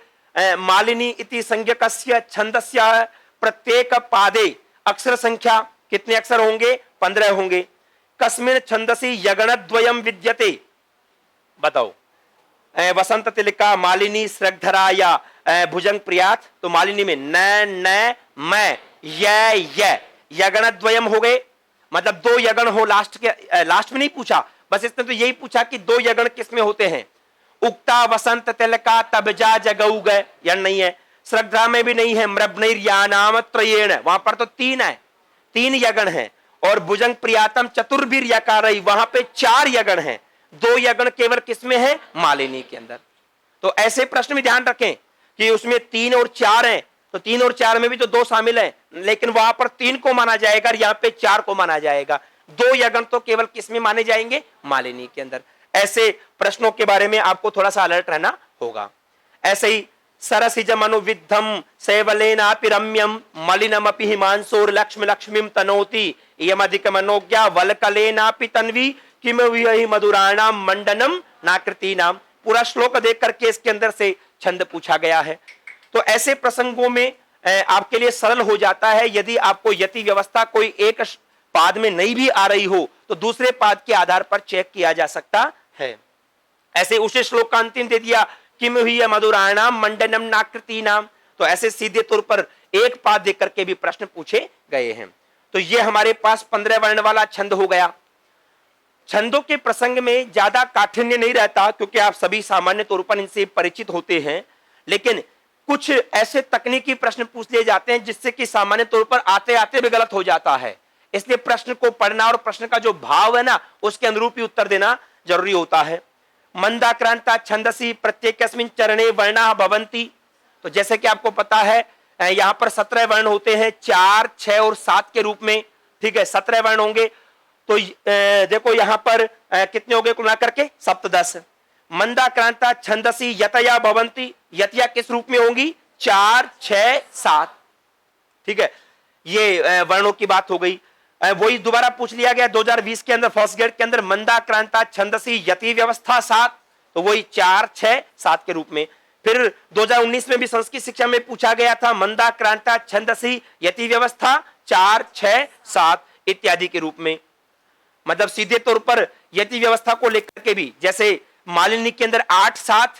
A: मालिनी इति संज्ञकस्य छंदस्य प्रत्येक पादे अक्षर संख्या कितने अक्षर होंगे? 15 होंगे। कस्मिन छंदसी यगणद्वयम विद्यते, बताओ। वसंत तिलका मालिनी श्रद्धरा या भुजंग प्रियात, तो मालिनी में न न मैं य यगण द्वयम हो गए, मतलब दो यगण हो, लास्ट में नहीं पूछा, बस इसने तो यही पूछा कि दो यगण किसमें होते हैं। उक्ता वसंत तिलका तब जा जगऊ गए, या नहीं है। श्रद्धा में भी नहीं है। मृबनैर्यानाम त्रयेण, वहां पर तो तीन है, तीन यगण है। और भुजंग प्रियातम चतुर्भीर यकारई, वहां पे चार यगण हैं, दो यगण केवल किसमें है, मालिनी के अंदर। तो ऐसे प्रश्न में ध्यान रखें कि उसमें तीन और चार हैं, तो तीन और चार में भी तो दो शामिल हैं, लेकिन वहां पर तीन को माना जाएगा और यहाँ पे चार को माना जाएगा। दो यगण तो केवल किसमें माने जाएंगे, मालिनी के अंदर। ऐसे प्रश्नों के बारे में आपको थोड़ा सा अलर्ट रहना होगा। ऐसे ही सरसिजमनुविद्धम सेवलेनापि रम्यम मलिनमपि हिमांशोर लक्ष्मी लक्ष्मीम तनोति यमधिक मनोज्ञा वलकलेनापि तन्वी किम विहि मधुराणाम मंडनम नाकृतीनाम। पूरा श्लोक देख करके इसके अंदर से छंद पूछा गया है। तो ऐसे प्रसंगों में आपके लिए सरल हो जाता है। यदि आपको यति व्यवस्था कोई एक पाद में नहीं भी आ रही हो तो दूसरे पाद के आधार पर चेक किया जा सकता है। ऐसे उसे श्लोक का अंतिम दे दिया, किम हुई मधुराणाम मंडनम नाकृति नाम, तो ऐसे सीधे तौर पर एक पाद देकर के भी प्रश्न पूछे गए हैं। तो ये हमारे पास 15 वर्ण वाला छंद हो गया। छंदों के प्रसंग में ज्यादा काठिन्य नहीं रहता क्योंकि आप सभी सामान्य तौर पर इनसे परिचित होते हैं, लेकिन कुछ ऐसे तकनीकी प्रश्न पूछ लिए जाते हैं जिससे कि सामान्य तौर पर आते आते भी गलत हो जाता है। इसलिए प्रश्न को पढ़ना और प्रश्न का जो भाव है ना उसके अनुरूप ही उत्तर देना जरूरी होता है। मंदाक्रांता छंदसी प्रत्येकस्मिन् चरणे वर्णा भवन्ति, तो जैसे कि आपको पता है यहां पर 17 वर्ण होते हैं, 4, 6 और 7 के रूप में। ठीक है, 17 वर्ण होंगे। तो देखो यहां पर कितने हो गए कुल मिलाकर के, सप्तदश। मंदाक्रांता छंदसी यतया भवन्ति, यतिया किस रूप में होंगी, 4, 6, 7। ठीक है, ये वर्णों की बात हो गई। वही दोबारा पूछ लिया गया 2020 के अंदर फर्स्ट ग्रेड के अंदर, मंदाक्रांता छंदसी यति व्यवस्था 7, तो वही 4, 6, 7 के रूप में। फिर 2019 में भी संस्कृत शिक्षा में पूछा गया था मंदाक्रांता छंदसी यति व्यवस्था 4, 6, 7 इत्यादि के रूप में। मतलब सीधे तौर पर यति व्यवस्था को लेकर के भी, जैसे मालिनी के अंदर 8, 7,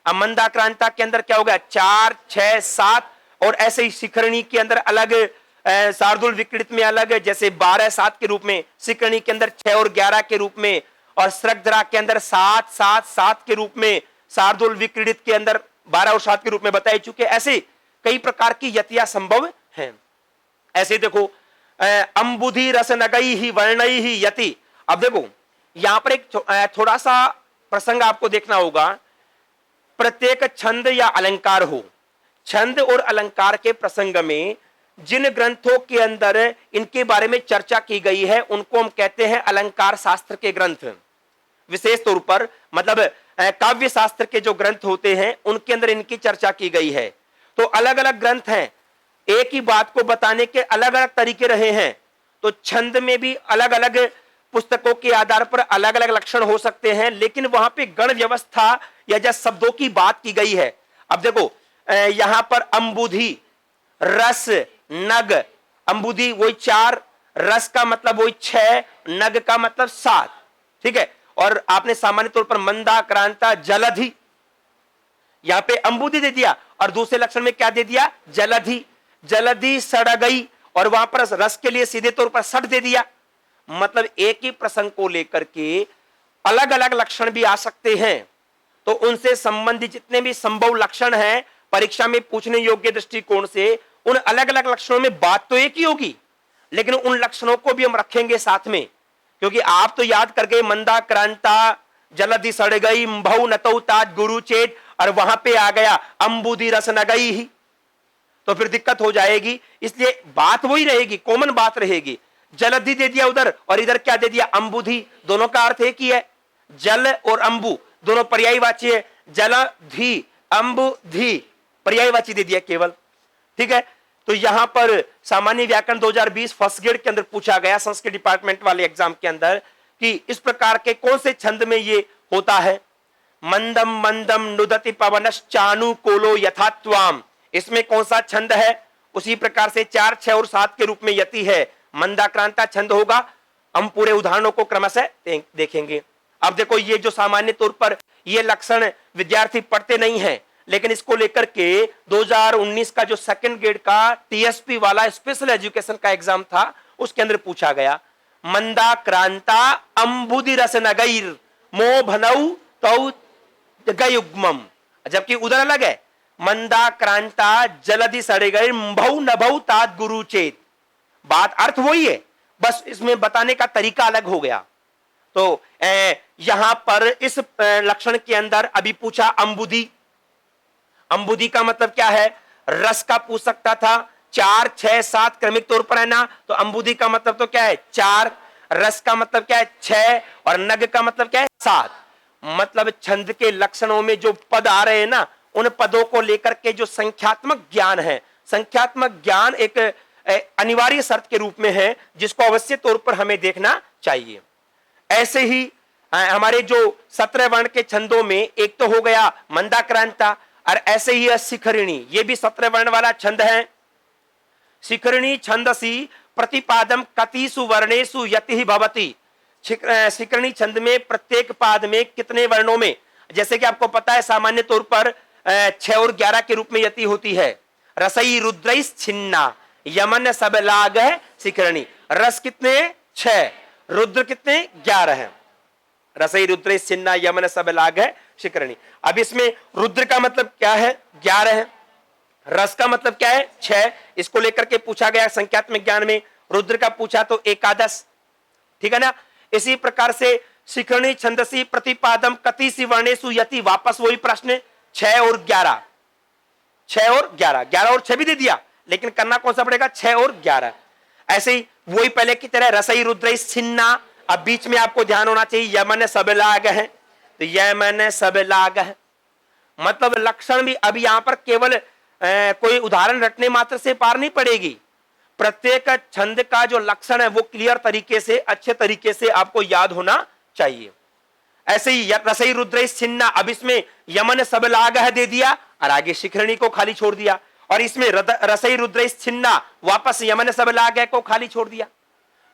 A: मंदाक्रांता के अंदर क्या होगा 4, 6, 7, और ऐसे ही शिखरणी के अंदर अलग, शार्दुल विकृत में अलग, जैसे 12, 7 के रूप में, शिखरणी के अंदर 6 और 11 के रूप में, और श्रद्धरा के अंदर 7, 7, 7 के रूप में, शार्दुल विकृत के अंदर 12 और 7 के रूप में बताए चुके। ऐसे कई प्रकार की यतियां संभव हैं। ऐसे देखो अंबुधि रस नगई ही वर्णई ही यति। अब देखो यहां पर एक थोड़ा सा प्रसंग आपको देखना होगा। प्रत्येक छंद या अलंकार हो, छंद और अलंकार के प्रसंग में जिन ग्रंथों के अंदर इनके बारे में चर्चा की गई है उनको हम कहते हैं अलंकार शास्त्र के ग्रंथ। विशेष तौर पर मतलब काव्य शास्त्र के जो ग्रंथ होते हैं उनके अंदर इनकी चर्चा की गई है। तो अलग अलग ग्रंथ हैं, एक ही बात को बताने के अलग अलग तरीके रहे हैं। तो छंद में भी अलग अलग पुस्तकों के आधार पर अलग अलग लक्षण हो सकते हैं, लेकिन वहां पे गण व्यवस्था या जब शब्दों की बात की गई है। अब देखो यहां पर अंबुधि, रस, नग, अंबुधि वही 4, रस का मतलब वही 6, नग का मतलब 7। ठीक है, और आपने सामान्य तौर पर मंदाक्रांता जलधि, यहां पे अंबुधि दे दिया और दूसरे लक्षण में क्या दे दिया, जलधि, जलधि सड़गई, और वहां पर रस के लिए सीधे तौर पर सट दे दिया। मतलब एक ही प्रसंग को लेकर के अलग अलग लक्षण भी आ सकते हैं। तो उनसे संबंधित जितने भी संभव लक्षण हैं परीक्षा में पूछने योग्य दृष्टिकोण से, उन अलग अलग लक्षणों में बात तो एक ही होगी, लेकिन उन लक्षणों को भी हम रखेंगे साथ में। क्योंकि आप तो याद कर गए मंदाक्रांता जलधि सड़ गई भौ नतौ तात गुरु चेत, और वहां पे आ गया अंबुधि रस न गई ही, तो फिर दिक्कत हो जाएगी। इसलिए बात वही रहेगी, कॉमन बात रहेगी। जलधि दे दिया उधर और इधर क्या दे दिया, अंबुधि, दोनों का अर्थ एक ही है। जल और अंबु दोनों पर्यायवाची है, जलधि अंबुधि पर्यायवाची दे दिया केवल। ठीक है, तो यहां पर सामान्य व्याकरण 2020 फर्स्ट ग्रेड के अंदर पूछा गया संस्कृत डिपार्टमेंट वाले एग्जाम के अंदर कि इस प्रकार के कौन से छंद में ये होता है। मंदम मंदम नुदति पवनश्चानु कोलो यथात्वाम, इसमें कौन सा छंद है। उसी प्रकार से 4, 6 और 7 के रूप में यति है, मंदाक्रांता छंद होगा। हम पूरे उदाहरणों को क्रमशः देखेंगे। अब देखो ये जो सामान्य तौर पर ये लक्षण विद्यार्थी पढ़ते नहीं है, लेकिन इसको लेकर के 2019 का जो सेकंड ग्रेड का टीएसपी वाला स्पेशल एजुकेशन का एग्जाम था, उसके अंदर पूछा गया मंदा क्रांता अंबुदि रस नगैर मो भनऊ तौ गयुग्मम, जबकि उधर अलग है मंदा क्रांता जलधि सड़े गए भौ नभौ तात गुरु चेत। बात अर्थ वही है, बस इसमें बताने का तरीका अलग हो गया। तो यहां पर इस लक्षण के अंदर अभी पूछा अंबुदि, अंबुदि का मतलब क्या है, रस का पूछ सकता था, 4 6 7 क्रमिक तौर पर है ना, तो अंबुदि का मतलब तो क्या है 4, रस का मतलब क्या है 6 और नग का मतलब क्या है 7। मतलब छंद के लक्षणों में जो पद आ रहे हैं ना, उन पदों को लेकर के जो संख्यात्मक ज्ञान है, संख्यात्मक ज्ञान एक अनिवार्य शर्त के रूप में है जिसको अवश्य तौर पर हमें देखना चाहिए। ऐसे ही हमारे जो 17 वर्ण के छंदों में एक तो हो गया मंदाक्रांता, और ऐसे ही है शिखरिणी, ये भी 17 वर्ण वाला छंद है। शिखरिणी छंदसी प्रतिपादम कतिसु वर्णेषु यति भवति, शिखरिणी छंद में प्रत्येक पाद में कितने वर्णों में, जैसे कि आपको पता है सामान्य तौर पर 6 और 11 के रूप में यति होती है। रसई रुद्रैस छिन्ना यमन सब लाग है शिखरिणी, रस कितने 6, रुद्र कितने 11 है। रसई रुद्रैस छिन्ना यमन सब लाग है शिखरिणी। अब इसमें रुद्र का मतलब क्या है 11 है, रस का मतलब क्या है 6, इसको लेकर के पूछा गया संख्यात्मक ज्ञान में। रुद्र का पूछा तो एकादश, ठीक है ना। इसी प्रकार से शिखरिणी छंदसी प्रतिपादम कतिसि वर्णेषु यति, वापस वही प्रश्न 6 और 11, 6 और 11, 11 और 6 भी दे दिया, लेकिन करना कौन सा पड़ेगा 6 और 11। ऐसे ही वही पहले की तरह रसई रुद्रैस छिन्ना, अब बीच में आपको ध्यान होना चाहिए यमन सब लाग है, तो यमन सब लाग है मतलब लक्षण भी अभी यहां पर केवल कोई उदाहरण रटने मात्र से पार नहीं पड़ेगी, प्रत्येक छंद का जो लक्षण है वो क्लियर तरीके से अच्छे तरीके से आपको याद होना चाहिए। ऐसे ही रसई रुद्रैस छिन्ना, अब इसमें यमन सब लाग है दे दिया और आगे शिखरिणी को खाली छोड़ दिया, और इसमें रसई रुद्रैस छिन्ना वापस यमन सब लाग है को खाली छोड़ दिया।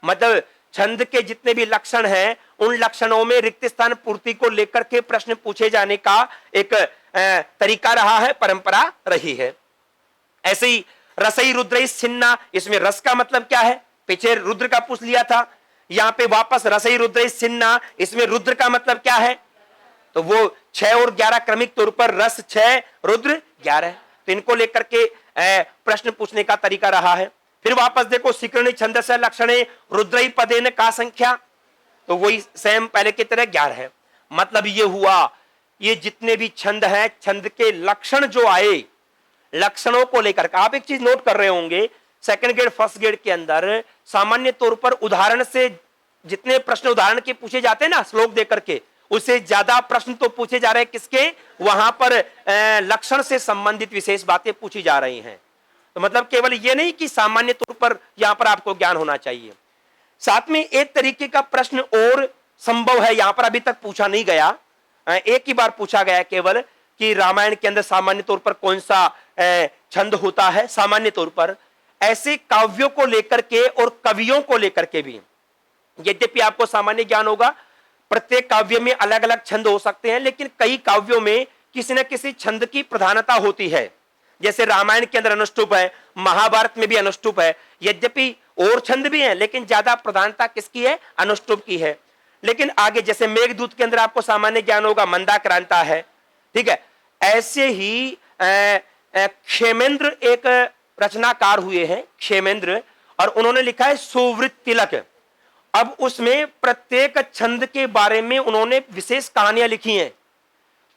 A: मतलब छंद के जितने भी लक्षण हैं उन लक्षणों में रिक्त स्थान पूर्ति को लेकर के प्रश्न पूछे जाने का एक तरीका रहा है, परंपरा रही है। ऐसे ही रसई रुद्रैस छिन्ना, इसमें रस का मतलब क्या है, पीछे रुद्र का पूछ लिया था, यहां पे वापस रसई रुद्रैस छिन्ना, इसमें रुद्र का मतलब क्या है, तो वो 6 और 11 क्रमिक तौर पर रस 6 रुद्र 11 है, तो इनको लेकर के प्रश्न पूछने का तरीका रहा है। फिर वापस देखो शिखरिणी छंदस लक्षणे रुद्रई पदेन का संख्या, तो वही सेम पहले की तरह 11 है। मतलब ये हुआ ये जितने भी छंद हैं, छंद के लक्षण जो आए, लक्षणों को लेकर आप एक चीज नोट कर रहे होंगे, सेकंड ग्रेड फर्स्ट ग्रेड के अंदर सामान्य तौर पर उदाहरण से जितने प्रश्न उदाहरण के पूछे जाते हैं ना श्लोक देकर के, उससे ज्यादा प्रश्न तो पूछे जा रहे हैं किसके, वहां पर लक्षण से संबंधित विशेष बातें पूछी जा रही हैं। तो मतलब केवल ये नहीं कि सामान्य तौर पर यहां पर आपको ज्ञान होना चाहिए, साथ में एक तरीके का प्रश्न और संभव है, यहां पर अभी तक पूछा नहीं गया, एक ही बार पूछा गया केवल कि रामायण के अंदर सामान्य तौर पर कौन सा छंद होता है। सामान्य तौर पर ऐसे काव्यों को लेकर के और कवियों को लेकर के भी, यद्यपि आपको सामान्य ज्ञान होगा, प्रत्येक काव्य में अलग अलग छंद हो सकते हैं, लेकिन कई काव्यों में किसी न किसी छंद की प्रधानता होती है। जैसे रामायण के अंदर अनुष्टुप है, महाभारत में भी अनुष्टुप है, यद्यपि और छंद भी हैं लेकिन ज्यादा प्रधानता किसकी है, अनुष्टुप की है। लेकिन आगे जैसे मेघदूत के अंदर आपको सामान्य ज्ञान होगा मंदाक्रांता है, ठीक है। ऐसे ही क्षेमेंद्र एक रचनाकार हुए हैं, क्षेमेंद्र, और उन्होंने लिखा है सुवृत तिलक। अब उसमें प्रत्येक छंद के बारे में उन्होंने विशेष कहानियां लिखी हैं,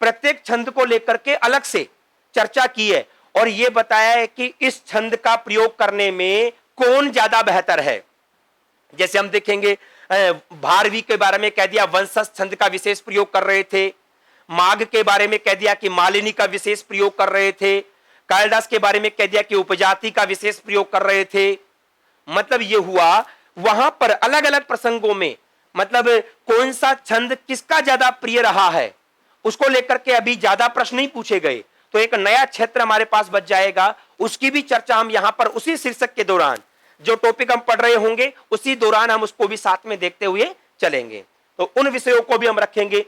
A: प्रत्येक छंद को लेकर के अलग से चर्चा की है और यह बताया है कि इस छंद का प्रयोग करने में कौन ज्यादा बेहतर है। जैसे हम देखेंगे भारवी के बारे में कह दिया वंशज छंद का विशेष प्रयोग कर रहे थे, माघ के बारे में कह दिया कि मालिनी का विशेष प्रयोग कर रहे थे, कालिदास के बारे में कह दिया कि उपजाति का विशेष प्रयोग कर रहे थे। मतलब यह हुआ वहां पर अलग अलग प्रसंगों में मतलब कौन सा छंद किसका ज्यादा प्रिय रहा है उसको लेकर के अभी ज्यादा प्रश्न नहीं पूछे गए, तो एक नया क्षेत्र हमारे पास बच जाएगा, उसकी भी चर्चा हम यहां पर उसी शीर्षक के दौरान जो टॉपिक हम पढ़ रहे होंगे उसी दौरान हम उसको भी साथ में देखते हुए चलेंगे, तो उन विषयों को भी हम रखेंगे।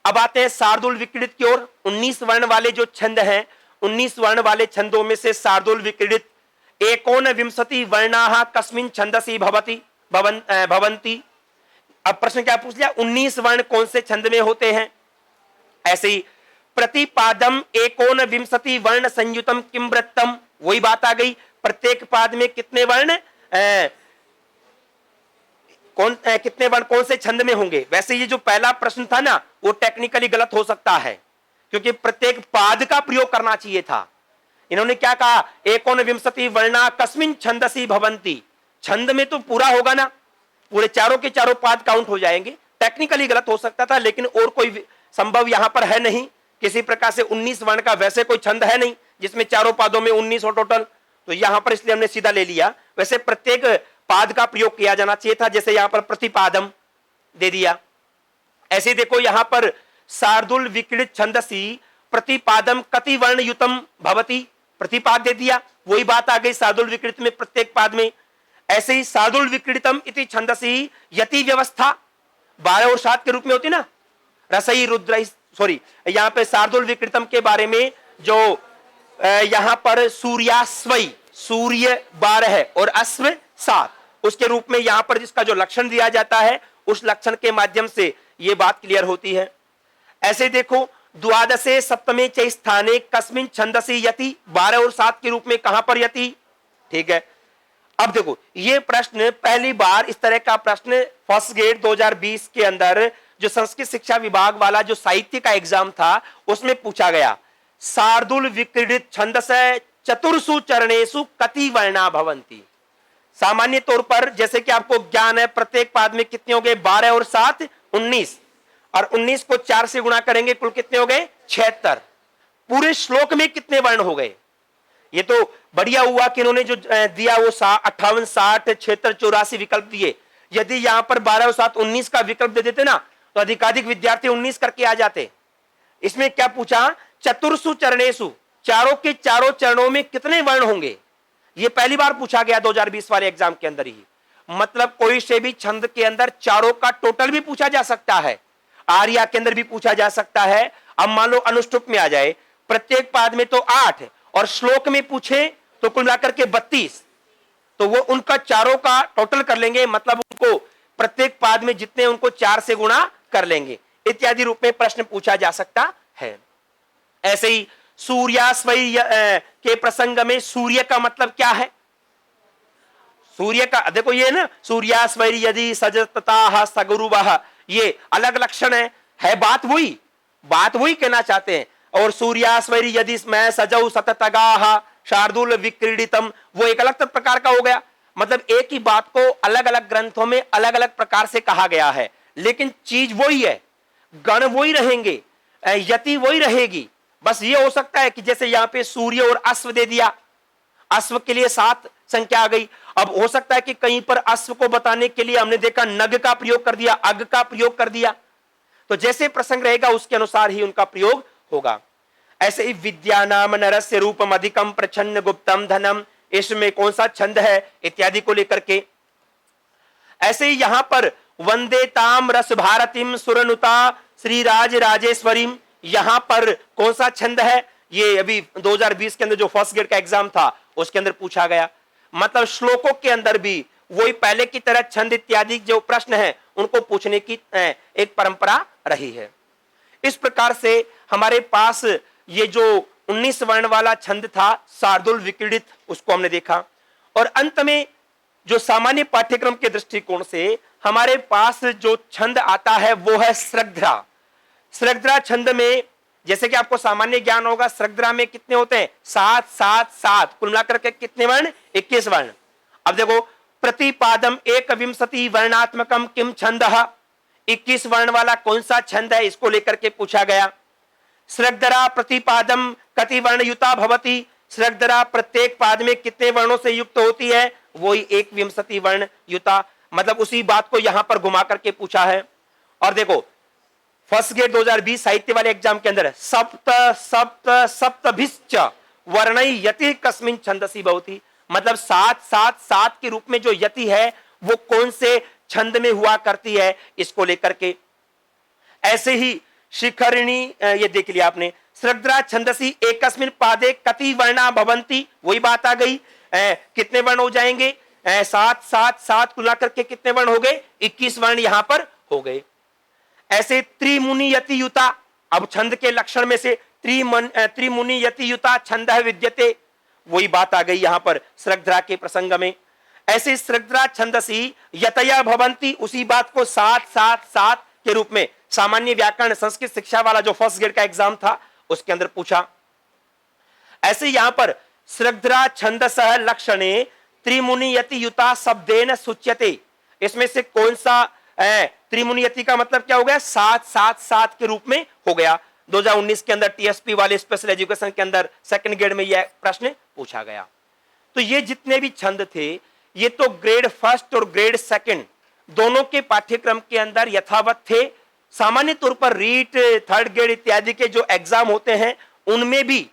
A: अब आते हैं शार्दूल विक्रीडित की ओर। 19 वर्ण वाले जो छंद हैं, 19 वर्ण वाले छंदों में से शार्दूल विक्रीडित एकोनविंशति वर्णाः कस्मिन् छंदसि भवन्ति। अब प्रश्न क्या पूछ लिया, 19 वर्ण कौन से छंद में होते हैं। ऐसे ही प्रतिपादम एकोनविंशति वर्ण संयुतम किम वृत्तम, वही बात आ गई, प्रत्येक पाद में कितने वर्ण कितने वर्ण कौन से छंद में होंगे। वैसे ये जो पहला प्रश्न था ना, वो टेक्निकली गलत हो सकता है, क्योंकि प्रत्येक पाद का प्रयोग करना चाहिए था। इन्होंने क्या कहा, एकोनविंशति वर्णा कस्मिन् छंदसि भवन्ति। छंद में तो पूरा होगा ना, पूरे चारों के चारों पाद काउंट हो जाएंगे। टेक्निकली गलत हो सकता था, लेकिन और कोई संभव यहां पर है नहीं। किसी प्रकार से 19 वर्ण का वैसे कोई छंद है नहीं जिसमें चारों पादों में 19 हो टोटल, तो यहां पर इसलिए हमने सीधा ले लिया। वैसे प्रत्येक पाद का प्रयोग किया जाना चाहिए था, जैसे यहां पर प्रतिपादम दे दिया। ऐसे देखो यहां पर शार्दूल विक्रीडित छंदसि प्रतिपादम कति वर्ण युतम भवति, प्रतिपाद दे दिया, वही बात आ गई शार्दूल विक्रीडित में प्रत्येक पाद में। ऐसे ही शार्दूल विक्रीडितम इति छंदसि यति व्यवस्था 12 और 7 के रूप में होती ना, रसई रुद्र, सॉरी यहां पे शार्दूल विक्रीडितम के बारे में जो यहां पर सूर्यास्वई, सूर्य 12 है और अश्व 7, उसके रूप में यहां पर जिसका जो लक्षण दिया जाता है, उस लक्षण के माध्यम से यह बात क्लियर होती है। ऐसे देखो द्वादशे सप्तमे च स्थाने कस्मिन् छंदसि यति, 12 और 7 के रूप में कहां पर यति। ठीक है, अब देखो ये प्रश्न पहली बार इस तरह का प्रश्न फर्स्ट ग्रेड 2020 के अंदर जो संस्कृत शिक्षा विभाग वाला जो साहित्य का एग्जाम था उसमें पूछा गया। शार्दूल विक्रीडित छंदस्य चतुर्षु चरणेषु कति वर्णा भवन्ति। सामान्य तौर पर जैसे कि आपको ज्ञान है, प्रत्येक पाद में कितने हो गए, 12 और 7 19, और 19 को 4 से गुणा करेंगे कुल कितने हो गए 76। पूरे श्लोक में कितने वर्ण हो गए। ये तो बढ़िया हुआ कि इन्होंने जो दिया वो 58, 60, 76, 84 विकल्प दिए। यदि यहां पर 12 और 7 19 का विकल्प दे देते ना, तो अधिकाधिक विद्यार्थी 19 करके आ जाते। इसमें क्या पूछा, चतुर्षु चरणेषु, चारों के चारों चरणों में कितने वर्ण होंगे। ये पहली बार पूछा गया 2020 वाले एग्जाम के अंदर ही। मतलब कोई से भी छंद के अंदर चारों का टोटल भी पूछा जा सकता है, आर्या के अंदर भी पूछा जा सकता है। अब मान लो अनुष्टुप में आ जाए, प्रत्येक पाद में तो 8 और श्लोक में पूछे तो कुल मिलाकर के 32, तो वो उनका चारों का टोटल कर लेंगे, मतलब उनको प्रत्येक पाद में जितने उनको 4 से गुणा कर लेंगे, इत्यादि रूप में प्रश्न पूछा जा सकता है। ऐसे ही सूर्यास्वई के प्रसंग में सूर्य का मतलब क्या है। सूर्य का देखो ये ना, सूर्यास्वई यदि सजतता सगुरुवः, ये अलग लक्षण है बात वही कहना चाहते हैं। और सूर्यास्वई यदि मैं सजौ सततगाः शार्दूल विक्रीडितम, वो एक अलग प्रकार का हो गया। मतलब एक ही बात को अलग अलग ग्रंथों में अलग अलग प्रकार से कहा गया है, लेकिन चीज वही है, गण वही रहेंगे, यति वही रहेगी। बस ये हो सकता है कि जैसे यहां पे सूर्य और अश्व दे दिया, अश्व के लिए 7 संख्या आ गई। अब हो सकता है कि कहीं पर अश्व को बताने के लिए हमने देखा नग का प्रयोग कर दिया, अग का प्रयोग कर दिया। तो जैसे प्रसंग रहेगा उसके अनुसार ही उनका प्रयोग होगा। ऐसे ही विद्या नाम नरस्य रूपम अधिकम प्रच्छन्न गुप्तम धनम, इसमें कौन सा छंद है इत्यादि को लेकर के। ऐसे ही यहां पर वंदे ताम रस भारतीम सुरनुता श्रीराज राजेश्वरीम, यहां पर कौन सा छंद है। ये अभी 2020 के अंदर जो फर्स्ट ग्रेड का एग्जाम था उसके अंदर पूछा गया। मतलब श्लोकों के अंदर भी वही पहले की तरह छंद इत्यादि जो प्रश्न है उनको पूछने की एक परंपरा रही है। इस प्रकार से हमारे पास ये जो 19 वर्ण वाला छंद था शार्दूल विक्रीडित, उसको हमने देखा। और अंत में जो सामान्य पाठ्यक्रम के दृष्टिकोण से हमारे पास जो छंद आता है वो है सृग्ध्रा। सृग्ध्रा छंद में जैसे कि आपको सामान्य ज्ञान होगा, सृग्ध्रा में कितने होते हैं 7 7 7, कुल मिलाकर के कितने वर्ण 21 वर्ण। अब देखो प्रतिपादम एकविंशति वर्णात्मकम किम छंदः, 21 वर्ण वाला कौन सा छंद है, इसको लेकर के पूछा गया। सृग्धरा प्रतिपादम कति वर्ण युता भवति, सृग्धरा प्रत्येक पाद में कितने वर्णों से युक्त होती है, वही 21 वर्ण युता। मतलब उसी बात को यहां पर घुमा करके पूछा है। और देखो फर्स्ट ग्रेड 2020 साहित्य वाले एग्जाम के अंदर सप्त सप्त सप्तभिश्च वर्णई यति कस्मिन् छंदसि भवति, मतलब 7 7 7 के रूप में जो यति है वो कौन से छंद में हुआ करती है, इसको लेकर के। ऐसे ही शिखरिणी, ये देख लिया आपने। सृग्ध्रा छंदसी एकस्मिन् पादे कति वर्णा भवन्ति, वही बात आ गई। कितने वर्ण हो जाएंगे? 7 7 7 कुल करके कितने वर्ण हो गए? 21 वर्ण यहां पर हो गए। ऐसे त्रिमुनि यति युता, अब छंद के लक्षण में से त्रिमुनि यति युता छंद विद्यते, वही बात आ गई यहां पर सृग्ध्रा के प्रसंग में। ऐसे सृग्ध्रा छंदसी यतया भवन्ति, उसी बात को 7 7 7 के रूप में सामान्य व्याकरण संस्कृत शिक्षा वाला जो फर्स्ट ग्रेड का एग्जाम था उसके अंदर पूछा। ऐसे यहां पर सृग्ध्रा छंदसः लक्षणे त्रिमुनि यति युता शब्देन सूच्यते, इसमें से कौन सा त्रिमुनि यति का मतलब क्या हो गया? 7 7 7 के रूप में हो गया। 2019 के अंदर टीएसपी वाले स्पेशल एजुकेशन के अंदर सेकंड ग्रेड में यह प्रश्न पूछा गया। तो ये जितने भी छंद थे ये तो ग्रेड फर्स्ट और ग्रेड सेकंड दोनों के पाठ्यक्रम के अंदर यथावत थे। सामान्य तौर पर रीट, थर्ड ग्रेड इत्यादि के जो एग्जाम होते हैं उनमें भी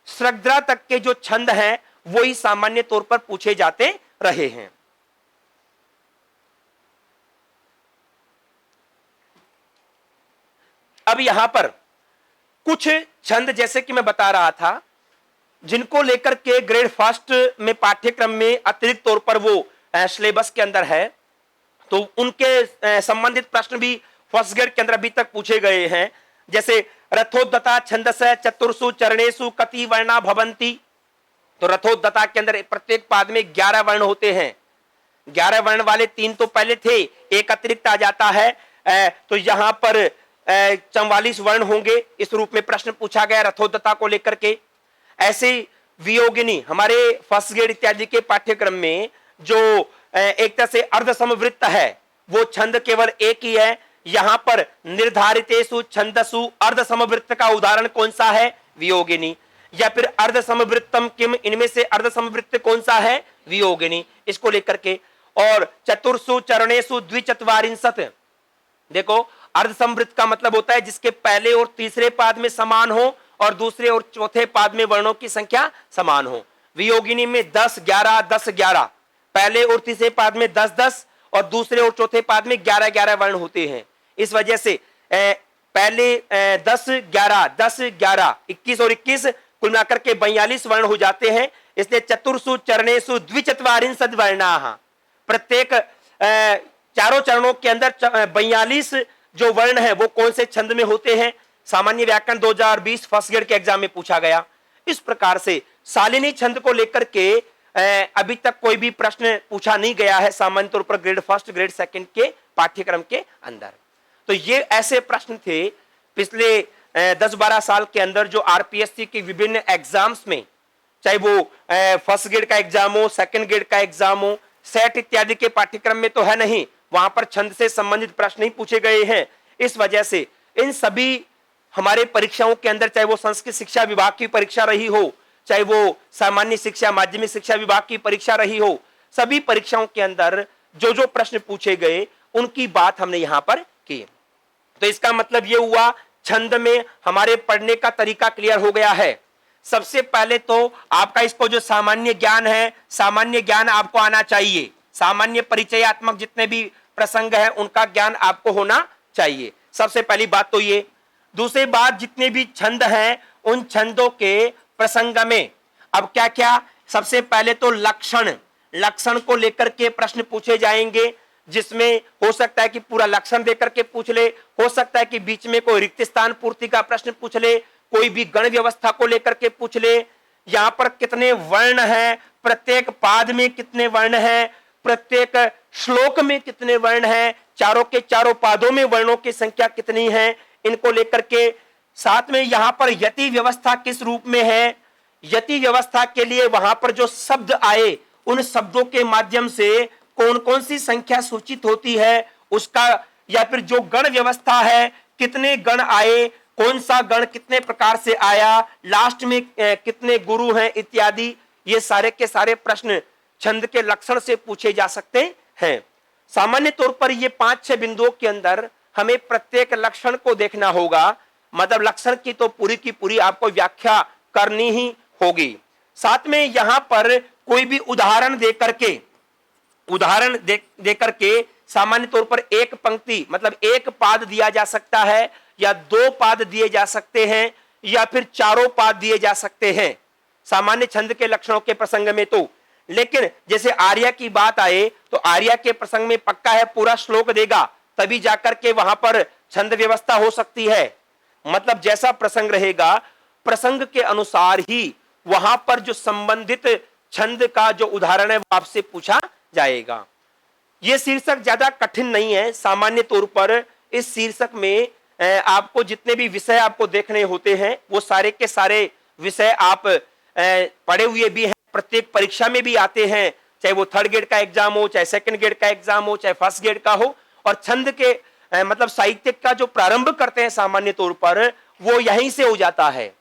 A: सृग्ध्रा तक के जो छंद हैं वही सामान्य तौर पर पूछे जाते रहे हैं। अब यहां पर कुछ छंद जैसे कि मैं बता रहा था जिनको लेकर के ग्रेड फर्स्ट में पाठ्यक्रम में अतिरिक्त तौर पर वो सिलेबस के अंदर है, तो उनके संबंधित प्रश्न भी फर्स्ट ग्रेड के अंदर अभी तक पूछे गए हैं। जैसे रथोद्दता छंदस्य चतुर्षु चरणेषु कति वर्णा भवन्ति, तो रथोद्दता के अंदर प्रत्येक पाद में 11 वर्ण होते हैं। 11 वर्ण वाले 3 तो पहले थे, एक अतिरिक्त आ जाता है, तो यहां पर 44 वर्ण होंगे। इस रूप में प्रश्न पूछा गया रथोद्दता को लेकर के। ऐसे वियोगिनी हमारे फर्स्ट ग्रेड इत्यादि के पाठ्यक्रम में जो एक तरह से अर्ध समवृत्त है वो छंद केवल एक ही है। यहां पर निर्धारितेषु छंदसु अर्ध समवृत्त का उदाहरण कौन सा है? वियोगिनी। या फिर अर्ध समवृत्तम किम, इनमें से अर्ध समवृत्त कौन सा है? वियोगिनी। इसको लेकर के। और चतुर्षु चरणेषु द्विचत्वारिंशत्, देखो अर्ध समवृत्त का मतलब होता है जिसके पहले और तीसरे पाद में समान हो और दूसरे और चौथे पाद में वर्णों की संख्या समान हो। वियोगिनी में 10 11 10 11, पहले और तीसरे पाद में 10 10 और दूसरे और चौथे पाद में 11 11 वर्ण होते हैं। इस वजह से पहले 10 11 10 11 21 और 21 कुल मिलाकर के 42 वर्ण हो जाते हैं। इसलिए चतुर्षु चरणेषु द्विचत्वारिंशत् वर्णाः, प्रत्येक चारों चरणों के अंदर 42 जो वर्ण है वो कौन से छंद में होते हैं? सामान्य व्याकरण 2020 फर्स्ट ग्रेड के एग्जाम में पूछा गया। इस प्रकार से शालिनी छंद को लेकर के अभी तक कोई भी प्रश्न पूछा नहीं गया है सामान्य तौर पर ग्रेड फर्स्ट ग्रेड सेकंड के पाठ्यक्रम के अंदर। तो ये ऐसे प्रश्न थे पिछले 10-12 साल के अंदर जो आरपीएससी के विभिन्न एग्जाम्स में, चाहे वो फर्स्ट ग्रेड का एग्जाम हो, सेकंड ग्रेड का एग्जाम हो, सेट इत्यादि के पाठ्यक्रम में तो है नहीं, वहां पर छंद से संबंधित प्रश्न ही पूछे गए हैं। इस वजह से इन सभी हमारे परीक्षाओं के अंदर, चाहे वो संस्कृत शिक्षा विभाग की परीक्षा रही हो, चाहे वो सामान्य शिक्षा माध्यमिक शिक्षा विभाग की परीक्षा रही हो, सभी परीक्षाओं के अंदर जो जो प्रश्न पूछे गए उनकी बात हमने यहां पर की। तो इसका मतलब यह हुआ छंद में हमारे पढ़ने का तरीका क्लियर हो गया है। सबसे पहले तो आपका इसको जो सामान्य ज्ञान है, सामान्य ज्ञान आपको आना चाहिए। सामान्य परिचयात्मक जितने भी प्रसंग है उनका ज्ञान आपको होना चाहिए, सबसे पहली बात तो ये। दूसरी बात, जितने भी छंद हैं उन छंदों के प्रसंग में अब क्या क्या, सबसे पहले तो लक्षण, लक्षण को लेकर के प्रश्न पूछे जाएंगे, जिसमें हो सकता है कि पूरा लक्षण देकर के पूछ ले, हो सकता है कि बीच में कोई रिक्त स्थान पूर्ति का प्रश्न पूछ ले, कोई भी गण व्यवस्था को लेकर के पूछ ले, यहां पर कितने वर्ण हैं, प्रत्येक पाद में कितने वर्ण हैं, प्रत्येक श्लोक में कितने वर्ण हैं, चारों के चारों पादों में वर्णों की संख्या कितनी है, इनको लेकर के। साथ में यहां पर यति व्यवस्था किस रूप में है, यति व्यवस्था के लिए वहां पर जो शब्द आए उन शब्दों के माध्यम से कौन कौन सी संख्या सूचित होती है उसका, या फिर जो गण व्यवस्था है कितने गण आए, कौन सा गण कितने प्रकार से आया, लास्ट में कितने गुरु हैं इत्यादि, ये सारे के सारे प्रश्न छंद के लक्षण से पूछे जा सकते हैं। सामान्य तौर पर ये 5-6 बिंदुओं के अंदर हमें प्रत्येक लक्षण को देखना होगा, मतलब लक्षण की तो पूरी की पूरी आपको व्याख्या करनी ही होगी। साथ में यहां पर कोई भी उदाहरण दे करके सामान्य तौर पर एक पंक्ति मतलब एक पाद दिया जा सकता है, या 2 पाद दिए जा सकते हैं या फिर चारों पाद दिए जा सकते हैं सामान्य छंद के लक्षणों के प्रसंग में। तो लेकिन जैसे आर्या की बात आए तो आर्या के प्रसंग में पक्का है पूरा श्लोक देगा, तभी जाकर के वहां पर छंद व्यवस्था हो सकती है। मतलब जैसा प्रसंग रहेगा प्रसंग के अनुसार ही वहां पर जो संबंधित छंद का जो उदाहरण है वो आपसे पूछा जाएगा। यह शीर्षक ज्यादा कठिन नहीं है। सामान्य तौर पर इस शीर्षक में आपको जितने भी विषय आपको देखने होते हैं वो सारे के सारे विषय आप पढ़े हुए भी हैं, प्रत्येक परीक्षा में भी आते हैं, चाहे वो 3rd ग्रेड का एग्जाम हो, चाहे 2nd ग्रेड का एग्जाम हो, चाहे 1st ग्रेड का हो। और छंद के मतलब साहित्य का जो प्रारंभ करते हैं सामान्य तौर पर वो यहीं से हो जाता है।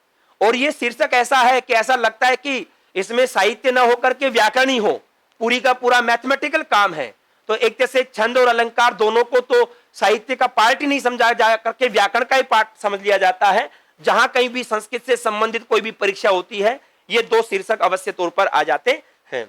A: और ये शीर्षक ऐसा है कि ऐसा लगता है कि इसमें साहित्य न होकर के व्याकरण ही हो, पूरी का पूरा मैथमेटिकल काम है। तो एक तरह से छंद और अलंकार दोनों को तो साहित्य का पार्ट ही नहीं समझा जा करके व्याकरण का ही पार्ट समझ लिया जाता है। जहां कहीं भी संस्कृत से संबंधित कोई भी परीक्षा होती है ये 2 शीर्षक अवश्य तौर पर आ जाते हैं।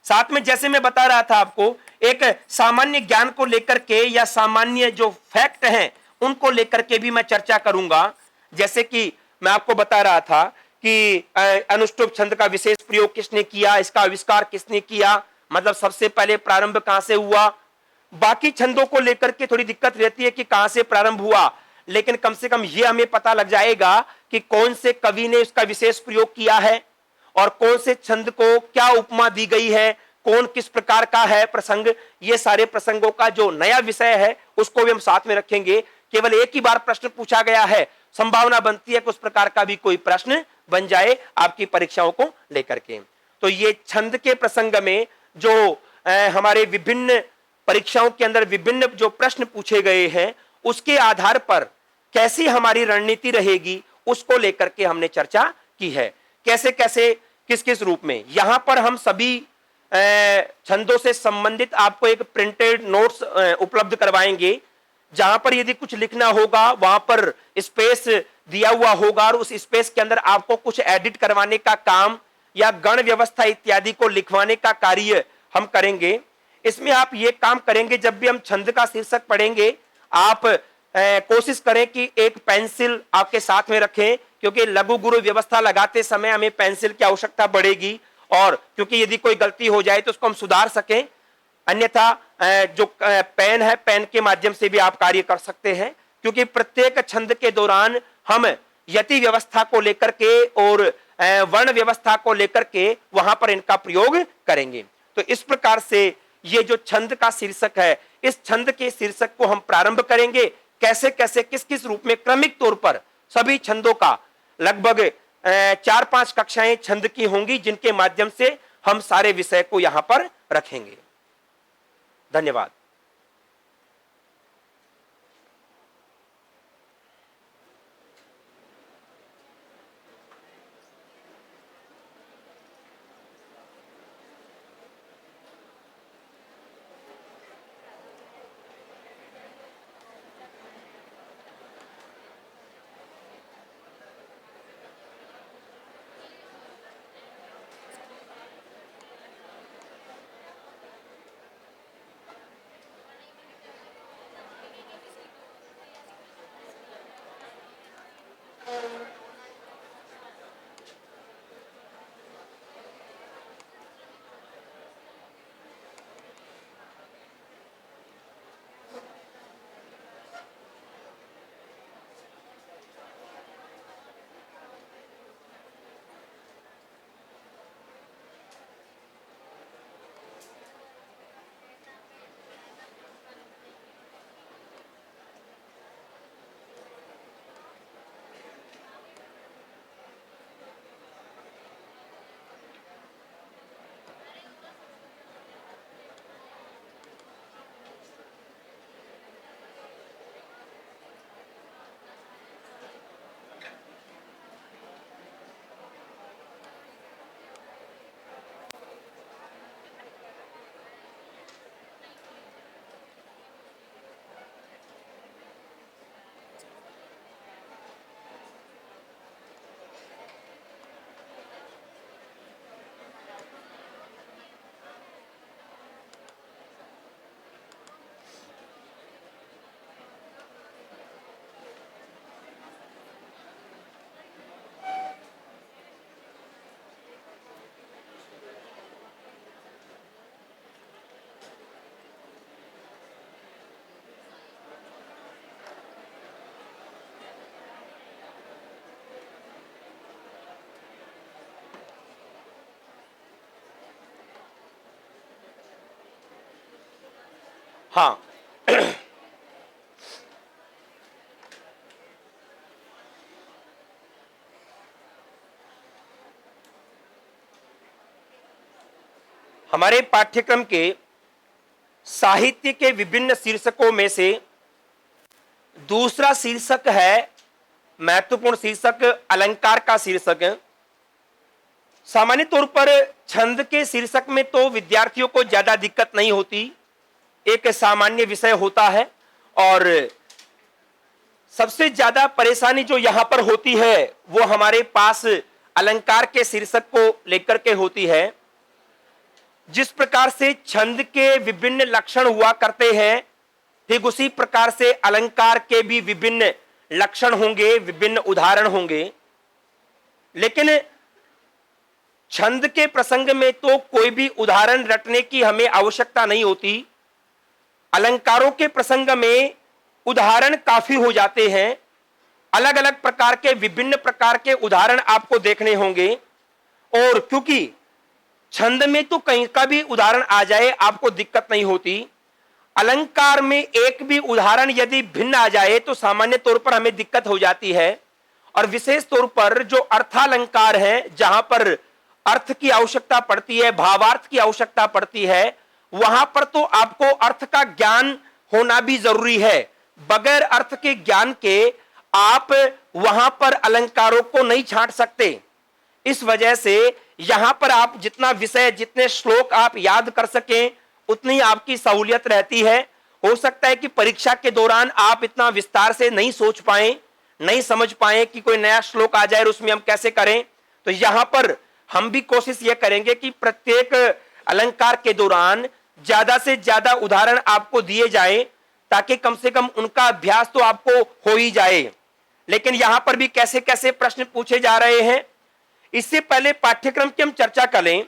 A: साथ में जैसे मैं बता रहा था आपको एक सामान्य ज्ञान को लेकर के या सामान्य जो फैक्ट हैं उनको लेकर के भी मैं चर्चा करूंगा। जैसे कि मैं आपको बता रहा था कि अनुष्टुप छंद का विशेष प्रयोग किसने किया, इसका आविष्कार किसने किया, मतलब सबसे पहले प्रारंभ कहां से हुआ। बाकी छंदों को लेकर के थोड़ी दिक्कत रहती है कि कहां से प्रारंभ हुआ, लेकिन कम से कम यह हमें पता लग जाएगा कि कौन से कवि ने इसका विशेष प्रयोग किया है और कौन से छंद को क्या उपमा दी गई है, कौन किस प्रकार का है प्रसंग। ये सारे प्रसंगों का जो नया विषय है उसको भी हम साथ में रखेंगे। केवल एक ही बार प्रश्न पूछा गया है, संभावना बनती है कि उस प्रकार का भी कोई प्रश्न बन जाए आपकी परीक्षाओं को लेकर के। तो ये छंद के प्रसंग में जो हमारे विभिन्न परीक्षाओं के अंदर विभिन्न जो प्रश्न पूछे गए हैं उसके आधार पर कैसी हमारी रणनीति रहेगी उसको लेकर के हमने चर्चा की है। कैसे कैसे किस किस रूप में यहां पर हम सभी छंदों से संबंधित आपको एक प्रिंटेड नोट्स उपलब्ध करवाएंगे, जहां पर यदि कुछ लिखना होगा वहां पर स्पेस दिया हुआ होगा और उस स्पेस के अंदर आपको कुछ एडिट करवाने का काम या गण व्यवस्था इत्यादि को लिखवाने का कार्य हम करेंगे। इसमें आप ये काम करेंगे जब भी हम छंद का शीर्षक पढ़ेंगे आप कोशिश करें कि एक पेंसिल आपके साथ में रखें, क्योंकि लघु गुरु व्यवस्था लगाते समय हमें पेंसिल की आवश्यकता बढ़ेगी और क्योंकि यदि कोई गलती हो जाए तो उसको हम सुधार सकें। अन्यथा जो पेन है पेन के माध्यम से भी आप कार्य कर सकते हैं, क्योंकि प्रत्येक छंद के दौरान हम यति व्यवस्था को लेकर के और वर्ण व्यवस्था को लेकर के वहां पर इनका प्रयोग करेंगे। तो इस प्रकार से ये जो छंद का शीर्षक है इस छंद के शीर्षक को हम प्रारंभ करेंगे कैसे कैसे किस किस रूप में। क्रमिक तौर पर सभी छंदों का लगभग 4-5 कक्षाएं छंद की होंगी जिनके माध्यम से हम सारे विषय को यहां पर रखेंगे। धन्यवाद। हाँ, हमारे पाठ्यक्रम के साहित्य के विभिन्न शीर्षकों में से दूसरा शीर्षक है, महत्वपूर्ण शीर्षक अलंकार का शीर्षक है। सामान्य तौर पर छंद के शीर्षक में तो विद्यार्थियों को ज्यादा दिक्कत नहीं होती, एक सामान्य विषय होता है, और सबसे ज्यादा परेशानी जो यहां पर होती है वो हमारे पास अलंकार के शीर्षक को लेकर के होती है। जिस प्रकार से छंद के विभिन्न लक्षण हुआ करते हैं, ठीक उसी प्रकार से अलंकार के भी विभिन्न लक्षण होंगे, विभिन्न उदाहरण होंगे। लेकिन छंद के प्रसंग में तो कोई भी उदाहरण रटने की हमें आवश्यकता नहीं होती। अलंकारों के प्रसंग में उदाहरण काफी हो जाते हैं। अलग अलग प्रकार के, विभिन्न प्रकार के उदाहरण आपको देखने होंगे, और क्योंकि छंद में तो कहीं का भी उदाहरण आ जाए आपको दिक्कत नहीं होती, अलंकार में एक भी उदाहरण यदि भिन्न आ जाए तो सामान्य तौर पर हमें दिक्कत हो जाती है। और विशेष तौर पर जो अर्थालंकार है, जहां पर अर्थ की आवश्यकता पड़ती है, भावार्थ की आवश्यकता पड़ती है, वहां पर तो आपको अर्थ का ज्ञान होना भी जरूरी है। बगैर अर्थ के ज्ञान के आप वहां पर अलंकारों को नहीं छांट सकते। इस वजह से यहां पर आप जितना विषय, जितने श्लोक आप याद कर सकें उतनी आपकी सहूलियत रहती है। हो सकता है कि परीक्षा के दौरान आप इतना विस्तार से नहीं सोच पाए, नहीं समझ पाए कि कोई नया श्लोक आ जाए और उसमें हम कैसे करें। तो यहां पर हम भी कोशिश यह करेंगे कि प्रत्येक अलंकार के दौरान ज्यादा से ज्यादा उदाहरण आपको दिए जाए, ताकि कम से कम उनका अभ्यास तो आपको हो ही जाए। लेकिन यहां पर भी कैसे कैसे प्रश्न पूछे जा रहे हैं, इससे पहले पाठ्यक्रम की हम चर्चा करें।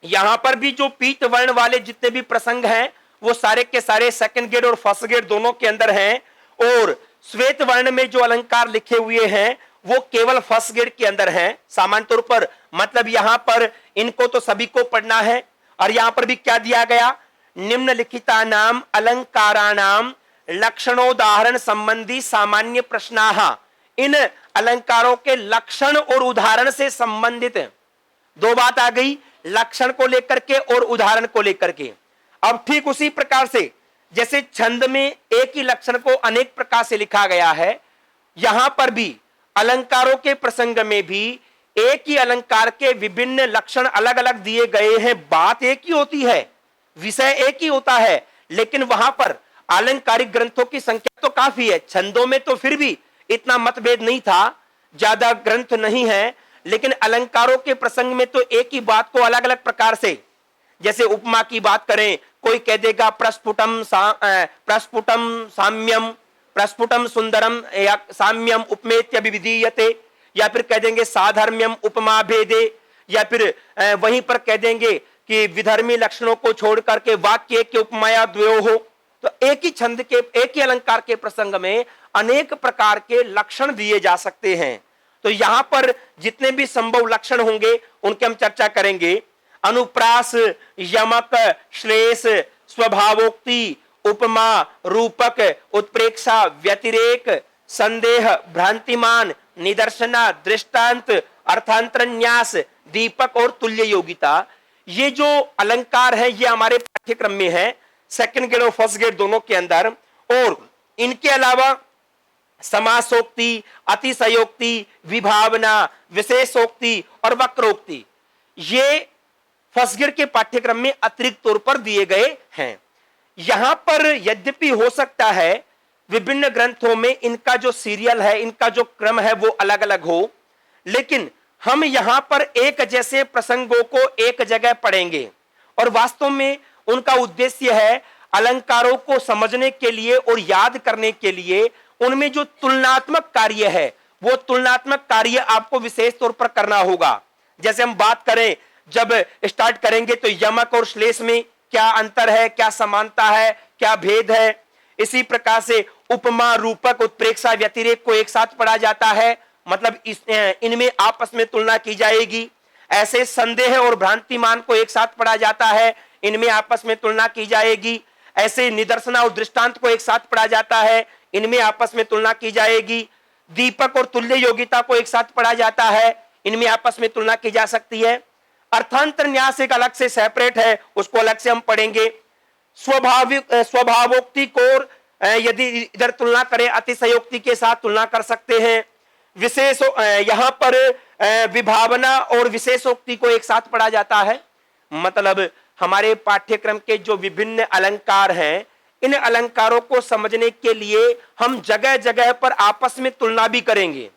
A: यहां पर भी जो पीत वर्ण वाले जितने भी प्रसंग हैं वो सारे के सारे सेकंड ग्रेड और फर्स्ट ग्रेड दोनों के अंदर हैं, और श्वेत वर्ण में जो अलंकार लिखे हुए हैं वो केवल फर्स्ट ग्रेड के अंदर हैं। सामान्य तौर पर मतलब यहां पर इनको तो सभी को पढ़ना है। और यहां पर भी क्या दिया गया, निम्नलिखिता नाम अलंकाराणाम लक्षणोदाहरण संबंधी सामान्य प्रश्नाः। इन अलंकारों के लक्षण और उदाहरण से संबंधित दो बात आ गई, लक्षण को लेकर के और उदाहरण को लेकर के। अब ठीक उसी प्रकार से जैसे छंद में एक ही लक्षण को अनेक प्रकार से लिखा गया है, यहां पर भी अलंकारों के प्रसंग में भी एक ही अलंकार के विभिन्न लक्षण अलग अलग दिए गए हैं। बात एक ही होती है, विषय एक ही होता है, लेकिन वहां पर अलंकारिक ग्रंथों की संख्या तो काफी है। छंदों में तो फिर भी इतना मतभेद नहीं था, ज्यादा ग्रंथ नहीं है, लेकिन अलंकारों के प्रसंग में तो एक ही बात को अलग अलग प्रकार से, जैसे उपमा की बात करें, कोई कह देगा प्रस्फुटम साम्यम, प्रस्फुटम सुंदरम, या साम्यम उपमेत्य विविधीयते, या फिर कह देंगे साधर्म्यम उपमा भेदे, या फिर वहीं पर कह देंगे कि विधर्मी लक्षणों को छोड़ करके वाक्य के उपमाया द्वयो हो। तो एक ही छंद के, एक ही अलंकार के प्रसंग में अनेक प्रकार के लक्षण दिए जा सकते हैं। तो यहां पर जितने भी संभव लक्षण होंगे उनकी हम चर्चा करेंगे। अनुप्रास, यमक, श्लेष, स्वभावोक्ति, उपमा, रूपक, उत्प्रेक्षा, व्यतिरेक, संदेह, भ्रांतिमान, निदर्शना, दृष्टांत, अर्थांतरन्यास, दीपक और तुल्य योगिता, ये जो अलंकार है ये हमारे पाठ्यक्रम में है, सेकंड ग्रेड और फर्स्ट ग्रेड दोनों के अंदर। और इनके अलावा समासोक्ति, अतिशयोक्ति, विभावना, विशेषोक्ति और वक्रोक्ति, ये फर्स्ट ग्रेड के पाठ्यक्रम में अतिरिक्त तौर पर दिए गए हैं। यहां पर यद्यपि हो सकता है विभिन्न ग्रंथों में इनका जो सीरियल है, इनका जो क्रम है वो अलग अलग हो, लेकिन हम यहां पर एक जैसे प्रसंगों को एक जगह पढ़ेंगे। और वास्तव में उनका उद्देश्य है अलंकारों को समझने के लिए और याद करने के लिए उनमें जो तुलनात्मक कार्य है वो तुलनात्मक कार्य आपको विशेष तौर पर करना होगा। जैसे हम बात करें, जब स्टार्ट करेंगे तो यमक और श्लेष में क्या अंतर है, क्या समानता है, क्या भेद है। इसी प्रकार से उपमा, रूपक, उत्प्रेक्षा, व्यतिरेक को एक साथ पढ़ा जाता है, मतलब इनमें आपस में तुलना की जाएगी। ऐसे संदेह और भ्रांतिमान को एक साथ पढ़ा जाता है, इनमें आपस में तुलना की जाएगी। ऐसे निदर्शना और दृष्टांत को एक साथ पढ़ा जाता है, इनमें आपस में तुलना की जाएगी। दीपक और तुल्य योगिता को एक साथ पढ़ा जाता है, इनमें आपस में तुलना की जा सकती है। अर्थांतर न्यास एक अलग से सेपरेट है, उसको अलग से हम पढ़ेंगे। स्वभावोक्ति को यदि इधर तुलना करें अतिशयोक्ति के साथ तुलना कर सकते हैं। विशेष यहां पर विभावना और विशेषोक्ति को एक साथ पढ़ा जाता है। मतलब हमारे पाठ्यक्रम के जो विभिन्न अलंकार हैं, इन अलंकारों को समझने के लिए हम जगह जगह पर आपस में तुलना भी करेंगे।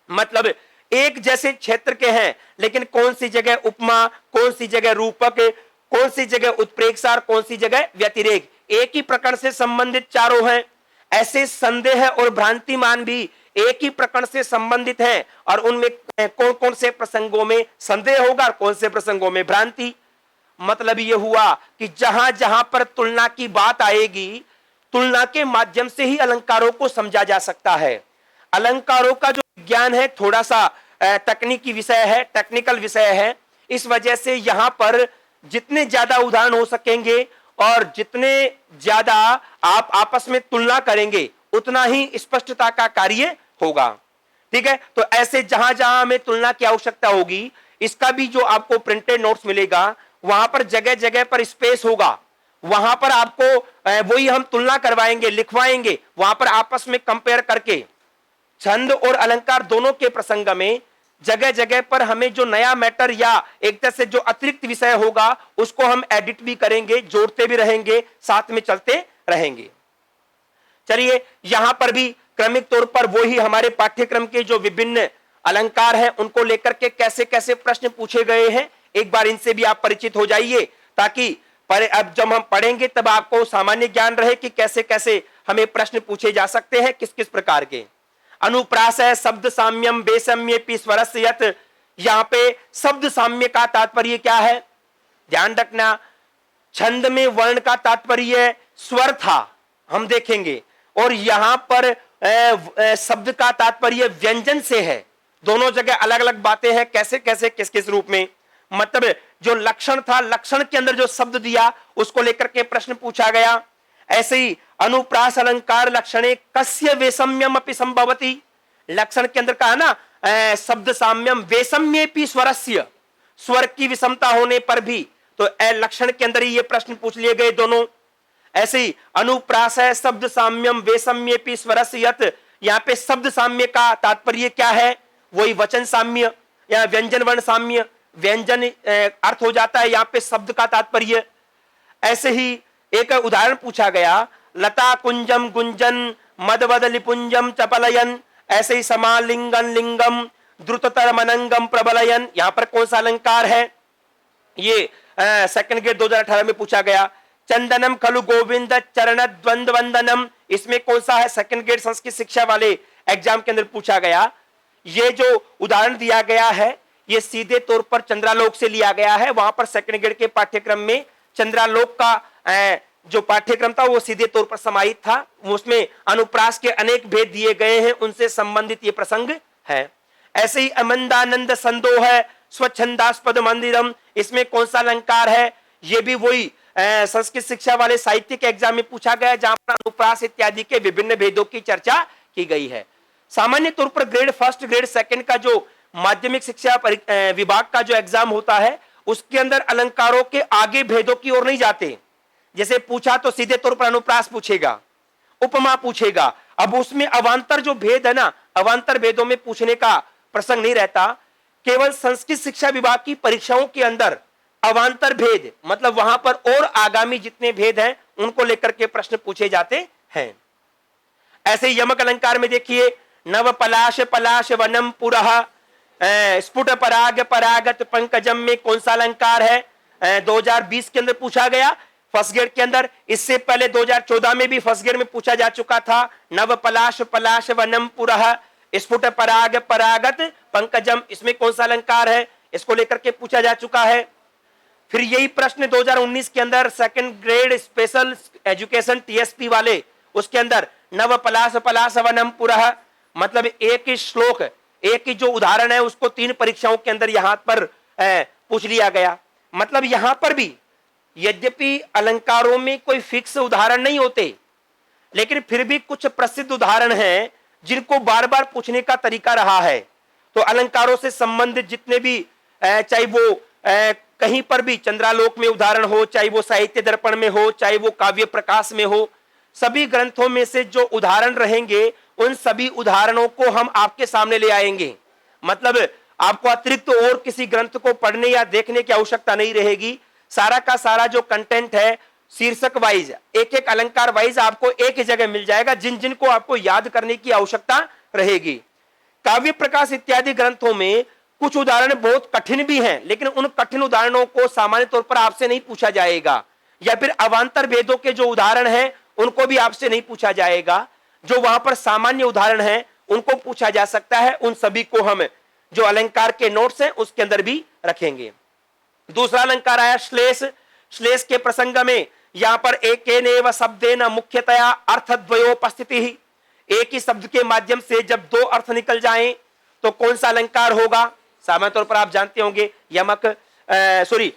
A: मतलब एक जैसे क्षेत्र के हैं, लेकिन कौन सी जगह उपमा, कौन सी जगह रूपक, कौन सी जगह उत्प्रेक्षार, कौन सी जगह व्यतिरेक, एक ही प्रकरण से संबंधित चारों हैं। ऐसे संदेह और भ्रांतिमान भी एक ही प्रकरण से संबंधित हैं, और उनमें कौन कौन से प्रसंगों में संदेह होगा और कौन से प्रसंगों में भ्रांति। मतलब यह हुआ कि जहां जहां पर तुलना की बात आएगी, तुलना के माध्यम से ही अलंकारों को समझा जा सकता है। अलंकारों का जो ज्ञान है थोड़ा सा तकनीकी विषय है, टेक्निकल विषय है। इस वजह से यहां पर जितने ज्यादा उदाहरण हो सकेंगे और जितने ज्यादा आप आपस में तुलना करेंगे, उतना ही स्पष्टता का कार्य होगा। ठीक है, तो ऐसे जहां जहां हमें तुलना की आवश्यकता होगी, इसका भी जो आपको प्रिंटेड नोट्स मिलेगा, वहां पर जगह जगह पर स्पेस होगा, वहां पर आपको वही हम तुलना करवाएंगे, लिखवाएंगे, वहां पर आपस में कंपेयर करके छंद और अलंकार दोनों के प्रसंग में जगह जगह पर हमें जो नया मैटर या एक तरह से जो अतिरिक्त विषय होगा, उसको हम एडिट भी करेंगे, जोड़ते भी रहेंगे, साथ में चलते रहेंगे। चलिए, यहां पर भी क्रमिक तौर पर वही हमारे पाठ्यक्रम के जो विभिन्न अलंकार हैं, उनको लेकर के कैसे कैसे प्रश्न पूछे गए हैं, एक बार इनसे भी आप परिचित हो जाइए, ताकि अब जब हम पढ़ेंगे तब आपको सामान्य ज्ञान रहे कि कैसे कैसे हमें प्रश्न पूछे जा सकते हैं, किस किस प्रकार के। अनुप्रास है शब्द साम्यम बेसम्येपि स्वरस्य यत्, यहां पे शब्द साम्य का तात्पर्य क्या है, ध्यान रखना। छंद में वर्ण का तात्पर्य स्वर था, हम देखेंगे, और यहां पर शब्द का तात्पर्य व्यंजन से है। दोनों जगह अलग अलग बातें हैं, कैसे कैसे किस किस रूप में। मतलब जो लक्षण था, लक्षण के अंदर जो शब्द दिया, उसको लेकर के प्रश्न पूछा गया। ऐसे ही अनुप्रास अलंकार लक्षणे कस्य वैषम्यम अपि संभवति, लक्षण के अंदर कहा ना शब्द साम्यम वैषम्येपि स्वरस्य, स्वर की विषमता होने पर भी, तो लक्षण के अंदर ही ये प्रश्न पूछ लिए गए दोनों। ऐसे ही अनुप्रास है शब्द साम्यम वैषम्येपि स्वरस्य यत्, यहाँ पे शब्द साम्य का तात्पर्य क्या है, वही वचन साम्य या व्यंजन वर्ण साम्य, व्यंजन अर्थ हो जाता है यहाँ पे शब्द का तात्पर्य। ऐसे ही एक उदाहरण पूछा गया, लता कुंजम गुंजन मदवद लिपुंजम चपलयन, ऐसे ही समालिंगन लिंगम द्रुततर मनंगम प्रबलयन, यहां पर कौन सा अलंकार है, ये सेकंड ग्रेड 2018 में पूछा गया। चंदनम खलु गोविंद चरण द्वंद वंदनम, इसमें कौन सा है, सेकंड ग्रेड संस्कृत शिक्षा वाले एग्जाम के अंदर पूछा गया। ये जो उदाहरण दिया गया है, ये सीधे तौर पर चंद्रालोक से लिया गया है। वहां पर सेकंड ग्रेड के पाठ्यक्रम में चंद्रालोक का जो पाठ्यक्रम था वो सीधे तौर पर समाहित था, उसमें अनुप्रास के अनेक भेद दिए गए हैं, उनसे संबंधित ये प्रसंग है। ऐसे ही अमंदानंद संदोह है स्वच्छंदास्पद मंदिरम, इसमें कौन सा अलंकार है, ये भी वही संस्कृत शिक्षा वाले साहित्य के एग्जाम में पूछा गया, जहां पर अनुप्रास इत्यादि के विभिन्न भेदों की चर्चा की गई है। सामान्य तौर पर ग्रेड फर्स्ट ग्रेड सेकंड का जो माध्यमिक शिक्षा विभाग का जो एग्जाम होता है, उसके अंदर अलंकारों के आगे भेदों की ओर नहीं जाते। जैसे पूछा तो सीधे तौर पर अनुप्रास पूछेगा, उपमा पूछेगा। अब उसमें अवांतर जो भेद है ना, अवांतर भेदों में पूछने का प्रसंग नहीं रहता। केवल संस्कृत शिक्षा विभाग की परीक्षाओं के अंदर अवांतर भेद, मतलब वहां पर और आगामी जितने भेद हैं उनको लेकर के प्रश्न पूछे जाते हैं। ऐसे यमक अलंकार में देखिए, नव पलाश पलाश वनम पुरः, स्फुट पराग परागत पंकजम में कौन सा अलंकार है, 2020 के अंदर पूछा गया फर्स्ट ग्रेड के अंदर। इससे पहले 2014 में भी फर्स्ट ग्रेड में पूछा जा चुका था, नव पलाश पलाश वनम पुरः स्फुट पराग परागत पंकजम, इसमें कौन सा अलंकार है, इसको लेकर के पूछा जा चुका है। फिर यही प्रश्न 2019 के अंदर second grade special education TSP वाले, उसके अंदर नव पलाश पलाश वनम पुरः, मतलब एक ही श्लोक, एक ही जो उदाहरण है उसको 3 परीक्षाओं के अंदर यहां पर पूछ लिया गया। मतलब यहां पर भी यद्यपि अलंकारों में कोई फिक्स उदाहरण नहीं होते, लेकिन फिर भी कुछ प्रसिद्ध उदाहरण हैं जिनको बार बार पूछने का तरीका रहा है। तो अलंकारों से संबंधित जितने भी चाहे वो कहीं पर भी चंद्रालोक में उदाहरण हो, चाहे वो साहित्य दर्पण में हो, चाहे वो काव्य प्रकाश में हो, सभी ग्रंथों में से जो उदाहरण रहेंगे उन सभी उदाहरणों को हम आपके सामने ले आएंगे। मतलब आपको अतिरिक्त और किसी ग्रंथ को पढ़ने या देखने की आवश्यकता नहीं रहेगी। सारा का सारा जो कंटेंट है शीर्षक वाइज, एक एक अलंकार वाइज आपको एक ही जगह मिल जाएगा, जिन जिन को आपको याद करने की आवश्यकता रहेगी। काव्य प्रकाश इत्यादि ग्रंथों में कुछ उदाहरण बहुत कठिन भी हैं, लेकिन उन कठिन उदाहरणों को सामान्य तौर पर आपसे नहीं पूछा जाएगा, या फिर अवान्तर भेदों के जो उदाहरण हैं उनको भी आपसे नहीं पूछा जाएगा। जो वहां पर सामान्य उदाहरण हैं उनको पूछा जा सकता है। उन सभी को हम जो अलंकार के नोट्स हैं उसके अंदर भी रखेंगे। दूसरा अलंकार आया श्लेष। श्लेष के प्रसंग में यहां पर एकेनेव शब्देन मुख्यतया अर्थद्वयोपस्थिति ही, एक ही शब्द के माध्यम से जब दो अर्थ निकल जाएं तो कौन सा अलंकार होगा? सामान्य तौर पर आप जानते होंगे यमक,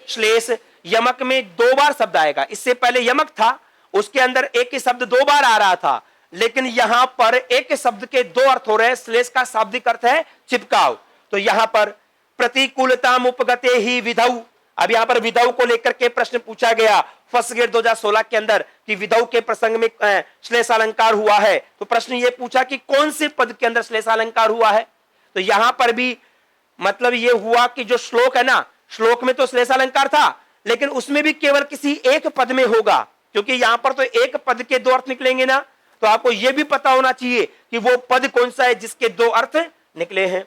A: श्लेष। यमक में दो बार शब्द आएगा। इससे पहले यमक था, उसके अंदर एक ही शब्द दो बार आ रहा था, लेकिन यहां पर एक शब्द के दो अर्थ हो रहे हैं। श्लेष का शाब्दिक अर्थ है चिपकाव। तो यहां पर प्रतिकूलता उपगते ही विधौ, अब यहां पर विधौ को लेकर के प्रश्न पूछा गया फर्स्ट ग्रेड 2016 के अंदर कि विधौ के प्रसंग में श्लेष अलंकार हुआ है। तो प्रश्न ये पूछा कि कौन से पद के अंदर श्लेष अलंकार हुआ है। तो यहां पर भी मतलब ये हुआ कि जो श्लोक है ना, श्लोक में तो श्लेष अलंकार था, लेकिन उसमें भी केवल किसी एक पद में होगा, क्योंकि यहां पर तो एक पद के दो अर्थ निकलेंगे ना, तो आपको यह भी पता होना चाहिए कि वो पद कौन सा है जिसके दो अर्थ निकले हैं।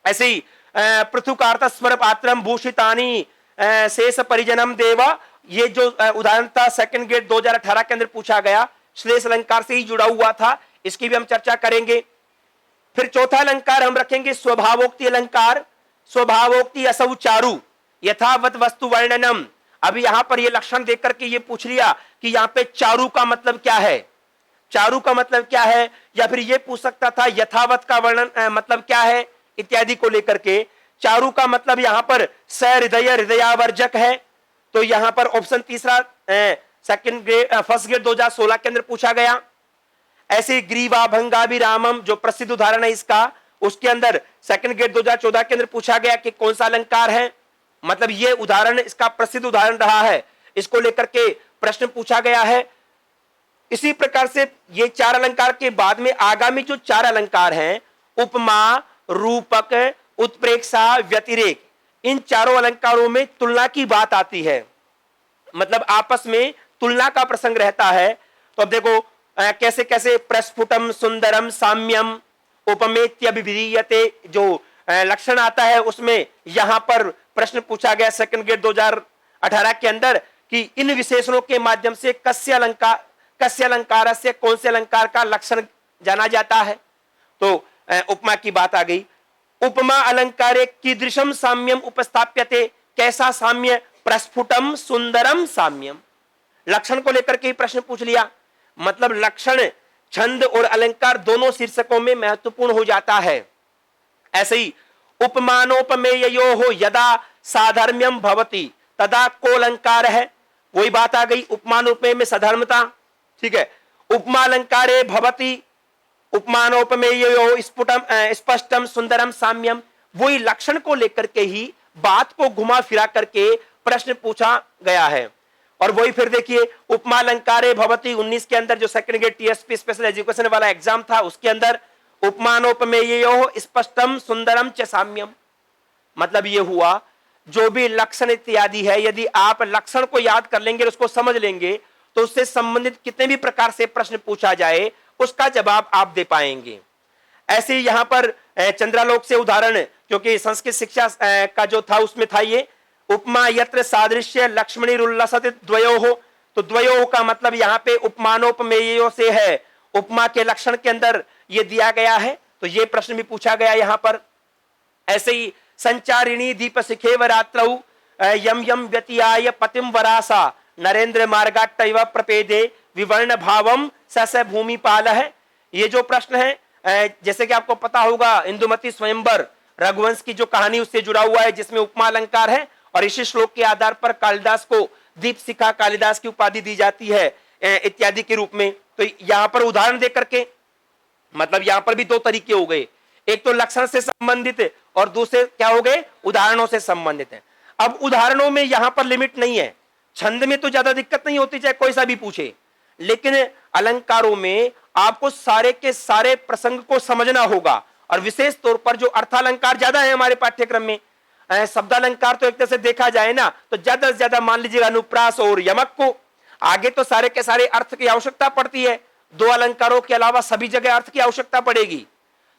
A: ऐसे ही पृथुकार्थ स्वर पात्रम भूषितानी शेष परिजनम देवा, ये जो उदाहरण था सेकंड ग्रेड 2018 के अंदर पूछा गया, श्लेष अलंकार से ही जुड़ा हुआ था, इसकी भी हम चर्चा करेंगे। फिर चौथा अलंकार हम रखेंगे स्वभावोक्ति अलंकार। स्वभावोक्ति असौ चारु यथावत वस्तु वर्णनम। अब यहां पर ये लक्षण देख करके ये पूछ लिया कि यहां पे चारु का मतलब क्या है, चारु का मतलब क्या है, या फिर ये पूछ सकता था यथावत का वर्णन मतलब क्या है इत्यादि को लेकर के। चारु का मतलब यहां पर सहृदय हृदयावर्जक है, तो यहां पर ऑप्शन तीसरा फर्स्ट ग्रेड 2016 के अंदर पूछा गया। ऐसे ग्रीवा भंगाभिरामम जो प्रसिद्ध उदाहरण है इसका, उसके अंदर सेकंड ग्रेड 2014 के अंदर पूछा गया कि कौन सा अलंकार है। मतलब ये उदाहरण इसका प्रसिद्ध उदाहरण रहा है, इसको लेकर के प्रश्न पूछा गया है। इसी प्रकार से ये चार अलंकार के बाद में आगामी जो चार अलंकार हैं, उपमा, रूपक, उत्प्रेक्षा, व्यतिरेक, इन चारों अलंकारों में तुलना की बात आती है, मतलब आपस में तुलना का प्रसंग रहता है। तो अब देखो कैसे कैसे प्रस्फुटम सुंदरम साम्यम उपमेत्यभिधीयते जो लक्षण आता है, उसमें यहां पर प्रश्न पूछा गया सेकंड ग्रेड 2018 के अंदर कि इन विशेषणों के माध्यम से कस्य अलंकार से कौन से अलंकार का लक्षण जाना जाता है। तो उपमा की बात आ गई। उपमा अलंकारे कीदृशम साम्यम उपस्थाप्यते, कैसा साम्य? प्रस्फुटम सुंदरम साम्यम। लक्षण को लेकर के ही प्रश्न पूछ लिया, मतलब लक्षण छंद और अलंकार दोनों शीर्षकों में महत्वपूर्ण हो जाता है। ऐसे ही उपमानोपमेयो यदा साधर्म्यम भवति तदा को अलंकार है, वही बात आ गई। उपमानोपमेय में साधर्मता, ठीक है। उपमा अलंकारे भवति उपमानोपमेयो स्पष्टम सुंदरम साम्यम, वही लक्षण को लेकर के ही बात को घुमा फिरा करके प्रश्न पूछा गया है। और वही फिर देखिए उपमा अलंकारे भवति 19 के अंदर जो second grade TSP special education वाला एग्जाम था, उसके अंदर उपमानोपमेयो स्पष्टम सुंदरम च साम्यम। मतलब ये हुआ जो भी लक्षण इत्यादि है, यदि आप लक्षण को याद कर लेंगे, उसको समझ लेंगे, तो उससे संबंधित कितने भी प्रकार से प्रश्न पूछा जाए उसका जवाब आप दे पाएंगे। ऐसे ही यहां पर चंद्रालोक से उदाहरण, क्योंकि संस्कृत शिक्षा का जो था उसमें था ये उपमा यत्र सादृश्य लक्ष्मणीरुल्लसति द्वयोः, तो द्वयोः का मतलब यहाँ पे उपमानोपमेयो से है, उपमा के लक्षण के अंदर ये दिया गया है, तो ये प्रश्न भी पूछा गया यहाँ पर। ऐसे ही संचारिणी दीप शिखेव रात्रौ यम यम व्यतियाय पतिम वरासा नरेंद्र मार्गाट्टैव प्रपेदे विवर्ण भावम स भूमिपाल है। ये जो प्रश्न है, जैसे कि आपको पता होगा इंदुमती स्वयंवर रघुवंश की जो कहानी उससे जुड़ा हुआ है, जिसमें उपमा अलंकार है, और इसी श्लोक के आधार पर कालिदास को दीपशिखा कालिदास की उपाधि दी जाती है इत्यादि के रूप में। तो यहां पर उदाहरण देकर के, मतलब यहां पर भी दो तरीके हो गए, एक तो लक्षण से संबंधित और दूसरे क्या हो गए, उदाहरणों से संबंधित है। अब उदाहरणों में यहां पर लिमिट नहीं है, छंद में तो ज्यादा दिक्कत नहीं होती, चाहे कोई सा भी पूछे, लेकिन अलंकारों में आपको सारे के सारे प्रसंग को समझना होगा। और विशेष तौर पर जो अर्थालंकार ज्यादा है हमारे पाठ्यक्रम में, शब्दालंकार तो एक तरह से देखा जाए ना तो ज्यादा से ज्यादा मान लीजिएगा अनुप्रास और यमक को, आगे तो सारे के सारे अर्थ की आवश्यकता पड़ती है, दो अलंकारों के अलावा सभी जगह अर्थ की आवश्यकता पड़ेगी।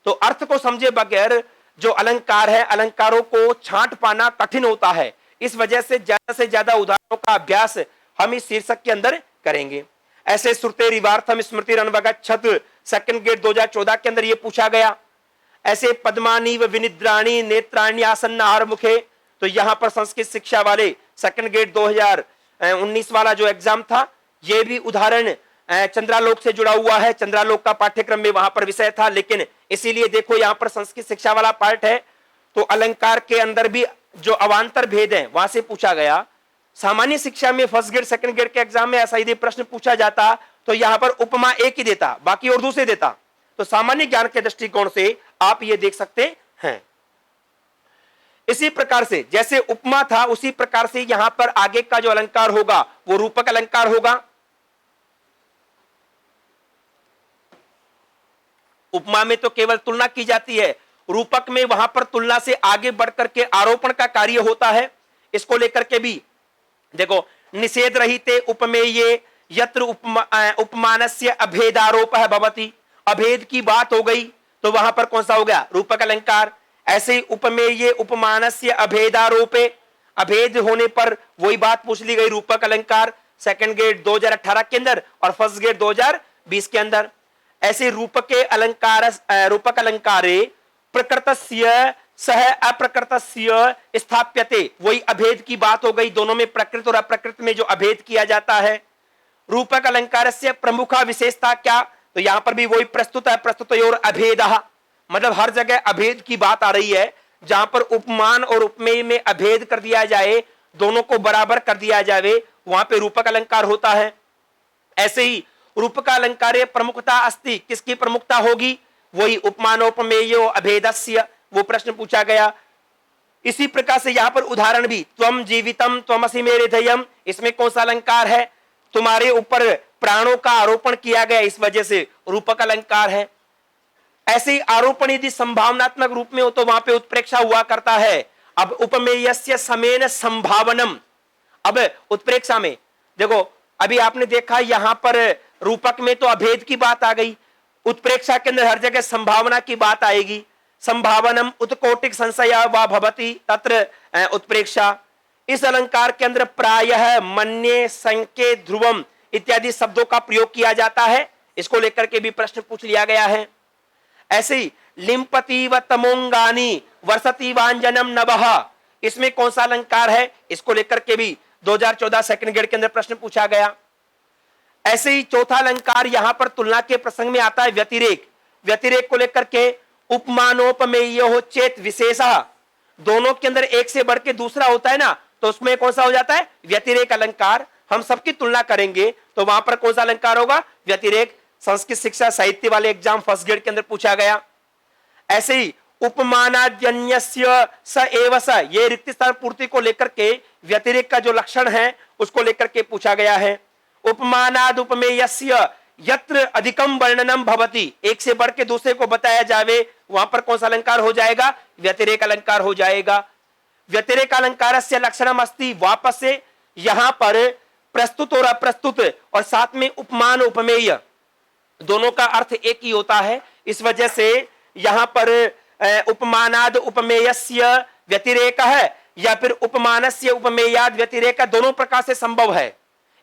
A: तो अर्थ को समझे बगैर जो अलंकार है, अलंकारों को छांट पाना कठिन होता है। इस वजह से ज्यादा उदाहरणों का अभ्यास हम इस शीर्षक के अंदर करेंगे। ऐसे श्रुते रिवार्थम स्मृति अनवगच्छत, सेकंड ग्रेड 2014 के अंदर यह पूछा गया। ऐसे पद्मानी व विनिद्राणी नेत्राणी आसन्न आहार मुखे, तो यहां पर संस्कृत शिक्षा वाले सेकंड ग्रेड 2019 वाला जो एग्जाम था, यह भी उदाहरण चंद्रालोक से जुड़ा हुआ है। चंद्रालोक का पाठ्यक्रम में वहां पर विषय था, लेकिन इसीलिए देखो यहां पर संस्कृत शिक्षा वाला पार्ट है, तो अलंकार के अंदर भी जो अवान्तर भेद है वहां से पूछा गया। सामान्य शिक्षा में फर्स्ट ग्रेड सेकंड ग्रेड के एग्जाम में ऐसा यदि प्रश्न पूछा जाता तो यहां पर उपमा एक ही देता, बाकी और दूसरे देता। तो सामान्य ज्ञान के दृष्टिकोण से आप ये देख सकते हैं। इसी प्रकार से जैसे उपमा था, उसी प्रकार से यहां पर आगे का जो अलंकार होगा वो रूपक अलंकार होगा। उपमा में तो केवल तुलना की जाती है, रूपक में वहां पर तुलना से आगे बढ़कर के आरोपण का कार्य होता है। इसको लेकर के भी देखो, निषेध रहिते उपमेये यत्र उपमानस्य अभेदारोपः भवति, अभेद की बात हो गई तो वहां पर कौन सा हो गया, रूपक अलंकार। ऐसे ही उपमेये उपमानस्य अभेदारोपे, अभेद होने पर वही बात पूछ ली गई, रूपक अलंकार, सेकंड ग्रेड 2018 के अंदर और फर्स्ट ग्रेड 2020 के अंदर। ऐसे रूपके अलंकार रूपक अलंकारे प्रकृतस्य सह अप्रकृतस्य स्थाप्यते, वही अभेद की बात हो गई, दोनों में प्रकृत और अप्रकृत में जो अभेद किया जाता है। रूपक अलंकारस्य प्रमुखा विशेषता क्या, तो यहां पर भी वही प्रस्तुत है, प्रस्तुतयोर अभेदः, मतलब हर जगह अभेद की बात आ रही है। जहां पर उपमान और उपमेय में अभेद कर दिया जाए, दोनों को बराबर कर दिया जाए, वहां पे रूपक अलंकार होता है। ऐसे ही रूपक अलंकारे प्रमुखता अस्ति, किसकी प्रमुखता होगी, वही उपमानोपमेयो अभेदस्य, वो प्रश्न पूछा गया। इसी प्रकार से यहां पर उदाहरण भी, त्वम जीवितम त्वमसि मेरे धैर्यम, इसमें कौन सा अलंकार है, तुम्हारे ऊपर प्राणों का आरोपण किया गया, इस वजह से रूपक अलंकार है। ऐसे ही आरोपण यदि संभावनात्मक रूप में हो तो वहां पे उत्प्रेक्षा हुआ करता है। अब उपमेयस्य समेन संभावनम, अब उत्प्रेक्षा में देखो, अभी आपने देखा यहां पर रूपक में तो अभेद की बात आ गई, उत्प्रेक्षा के अंदर हर जगह संभावना की बात आएगी। संभावनम उत्कोटिक संशय वा भवति तत्र उत्प्रेक्षा। इस अलंकार के अंदर प्रायः मन्ये संके ध्रुवम इत्यादि शब्दों का प्रयोग किया जाता है, इसको लेकर के भी प्रश्न पूछ लिया गया है। ऐसे ही लिम्पति व तमोंगानी वर्षति वांजनम नभः, इसमें कौन सा अलंकार है, इसको लेकर के भी 2014 सेकंड ग्रेड के अंदर प्रश्न पूछा गया। ऐसे ही चौथा अलंकार यहां पर तुलना के प्रसंग में आता है व्यतिरेक, व्यतिरेक को लेकर के उपमानोपमेयो चेत विशेषः, दोनों के अंदर एक से बढ़ के दूसरा होता है ना, तो उसमें कौन सा हो जाता है, व्यतिरेक अलंकार। हम सबकी तुलना करेंगे तो वहां पर कौन सा अलंकार होगा, व्यतिरेक। संस्कृत शिक्षा साहित्य वाले एग्जाम फर्स्ट ग्रेड के अंदर पूछा गया। ऐसे ही उपमानाद्यन्यस्य स एव स, ये रिक्त स्थान पूर्ति को लेकर के व्यतिरेक का जो लक्षण है उसको लेकर के पूछा गया है। उपमानाद उपमेयस्य यत्र अधिकम वर्णनम भवति, एक से बढ़ के दूसरे को बताया जावे, वहां पर कौन सा अलंकार हो जाएगा, व्यतिरेक अलंकार हो जाएगा। व्यतिरेक अलंकारस्य लक्षणम अस्ति, वापस से यहां पर प्रस्तुत और अप्रस्तुत और साथ में उपमान उपमेय दोनों का अर्थ एक ही होता है। इस वजह से यहां पर उपमानाद उपमेयस्य व्यतिरेक है या फिर उपमानस्य उपमेयाद व्यतिरेक, दोनों प्रकार से संभव है,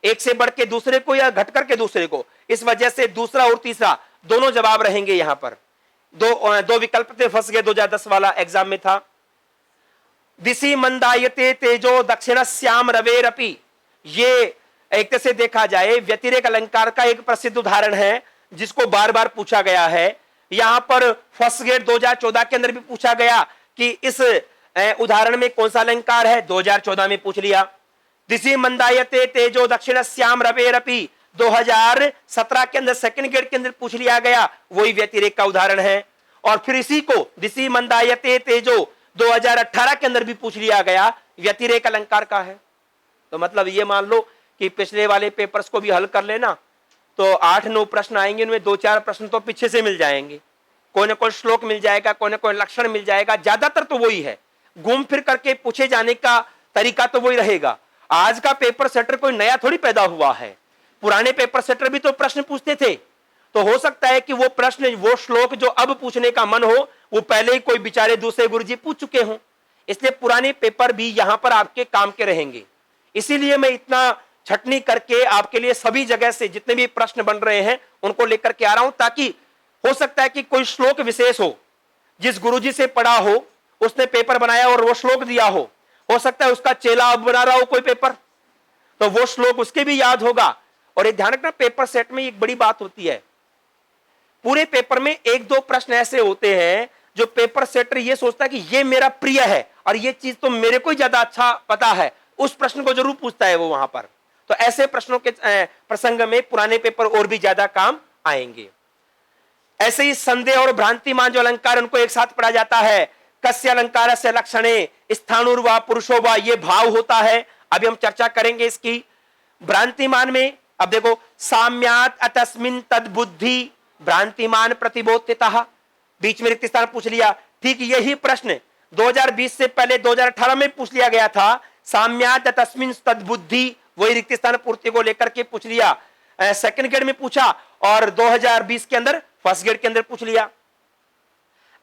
A: एक से बढ़ के दूसरे को या घट करके दूसरे को। इस वजह से दूसरा और तीसरा दोनों जवाब रहेंगे। यहां पर दो विकल्प थे, फंस गए 2010 वाला एग्जाम में था। दिशि मंदायते तेजो दक्षिणस्याम रवेरपि, ये एक तरह से देखा जाए व्यतिरेक अलंकार का एक प्रसिद्ध उदाहरण है जिसको बार बार पूछा गया है। यहां पर फर्स्ट ग्रेड 2014 के अंदर भी पूछा गया कि इस उदाहरण में कौन सा अलंकार है, 2014 में पूछ लिया। दिशि मंदायते तेजो दक्षिणस्याम रवेरपि 2017 के अंदर सेकंड ग्रेड के अंदर पूछ लिया गया, वही व्यतिरेक का उदाहरण है। और फिर इसी को दिशि मंदायते तेजो 2018 के अंदर भी पूछ लिया गया, व्यतिरेक अलंकार का है। तो मतलब ये मान लो कि पिछले वाले पेपर्स को भी हल कर लेना तो 8-9 प्रश्न आएंगे, उनमें 2-4 प्रश्न तो पीछे से मिल जाएंगे, कोई ना कोई श्लोक मिल जाएगा, कोई ना कोई लक्षण मिल जाएगा, ज्यादातर तो वही है, घूम फिर करके पूछे जाने का तरीका तो वही रहेगा। आज का पेपर सेटर कोई नया थोड़ी पैदा हुआ है, पुराने पेपर सेटर भी तो प्रश्न पूछते थे। तो हो सकता है कि वो प्रश्न, वो श्लोक जो अब पूछने का मन हो, वो पहले ही कोई बेचारे दूसरे गुरुजी पूछ चुके हों, इसलिए पुराने पेपर भी यहां पर आपके काम के रहेंगे। इसीलिए मैं इतना छटनी करके आपके लिए सभी जगह से जितने भी प्रश्न बन रहे हैं उनको लेकर के आ रहा हूं, ताकि हो सकता है कि कोई श्लोक विशेष हो, जिस गुरुजी से पढ़ा हो, उसने पेपर बनाया और वो श्लोक दिया हो सकता है उसका चेला अब बना रहा हो कोई पेपर, तो वो श्लोक उसके भी याद होगा। और एक ध्यान रखना, पेपर सेट में एक बड़ी बात होती है, पूरे पेपर में 1-2 प्रश्न ऐसे होते हैं जो पेपर सेटर ये सोचता है कि ये मेरा प्रिय है और ये चीज तो मेरे को ज्यादा अच्छा पता है, उस प्रश्न को जरूर पूछता है वो वहां पर। तो ऐसे प्रश्नों के प्रसंग में पुराने पेपर और भी ज्यादा काम आएंगे। ऐसे ही संदेह और भ्रांतिमान जो अलंकार, उनको एक साथ पढ़ा जाता है। कस्य अलंकार से लक्षणे स्थानुर्वा पुरुषो वा, ये भाव होता है, अभी हम चर्चा करेंगे इसकी। भ्रांतिमान में अब देखो, साम्यात अतस्मिन तद बुद्धि भ्रांतिमान प्रतिबोधितः, बीच में रिक्त स्थान पूछ लिया। ठीक यही प्रश्न 2020 से पहले 2018 में पूछ लिया गया था, साम्यात तस्मिन तद बुद्धि, वही रिक्त स्थान पूर्ति को लेकर के पूछ लिया, सेकंड ग्रेड में पूछा, और 2020 के अंदर फर्स्ट ग्रेड के अंदर पूछ लिया।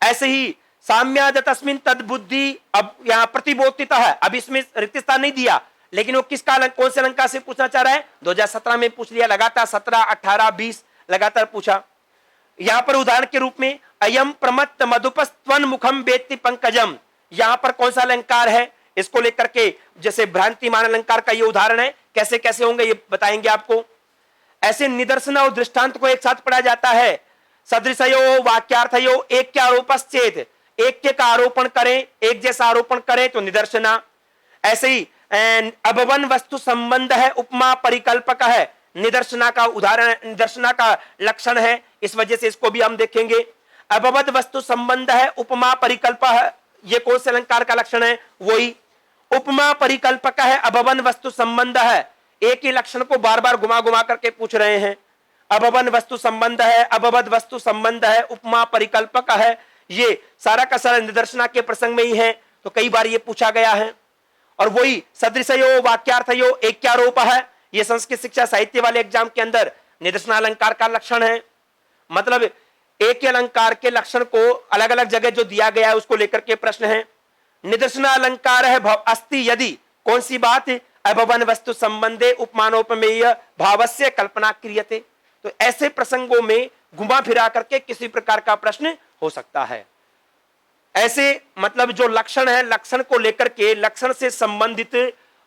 A: ऐसे ही साम्यात तस्मिन तद बुद्धि, अब यहां प्रतिबोधितः है, अब इसमें रिक्त स्थान नहीं दिया, लेकिन वो किसका कौन से अलंकार से पूछना चाह रहा है, 2017 में पूछ लिया, लगातार 17, 18, 20 लगातार पूछा। यहां पर उदाहरण के रूप में अयम प्रमत्त मधुपस्त्वन मुखम वेत्ति पंकजम, यहां पर कौन सा अलंकार है, इसको लेकर के जैसे भ्रांतिमान अलंकार का ये उदाहरण है, कैसे कैसे होंगे ये बताएंगे आपको। ऐसे निदर्शन और दृष्टांत को एक साथ पढ़ा जाता है। सदृशयो वाक्यार्थयो एक के आरोपश्चेत, एक के का आरोपण करें, एक जैसा आरोपण करें तो निदर्शना। ऐसे ही अभवन वस्तु संबंध है, उपमा परिकल्पक है, निदर्शना का उदाहरण, निदर्शना का लक्षण है, इस वजह से इसको भी हम देखेंगे। अभवद वस्तु संबंध है, उपमा परिकल्प है, ये कौन से अलंकार का लक्षण है, वही उपमा परिकल्पक है, अभवन वस्तु संबंध है, एक ही लक्षण को बार बार घुमा घुमा करके पूछ रहे हैं। अभवन वस्तु संबंध है, अभवद वस्तु संबंध है, उपमा परिकल्पक है, ये सारा का सारा निदर्शना के प्रसंग में ही है, तो कई बार ये पूछा गया है। और वही सदृशयो वाक्यार्थयो एक्यारोप है, ये संस्कृत शिक्षा साहित्य वाले एग्जाम के अंदर निदर्शनालंकार का लक्षण है। मतलब एक ही अलंकार के लक्षण को अलग अलग जगह जो दिया गया है उसको लेकर के प्रश्न है। निदर्शनालंकार है अस्ति यदि, कौन सी बात, अभवन वस्तु संबंधे उपमानोपमेय भावस्य कल्पना क्रियते, तो ऐसे प्रसंगों में घुमा फिरा करके किसी प्रकार का प्रश्न हो सकता है। ऐसे मतलब जो लक्षण है, लक्षण को लेकर के लक्षण से संबंधित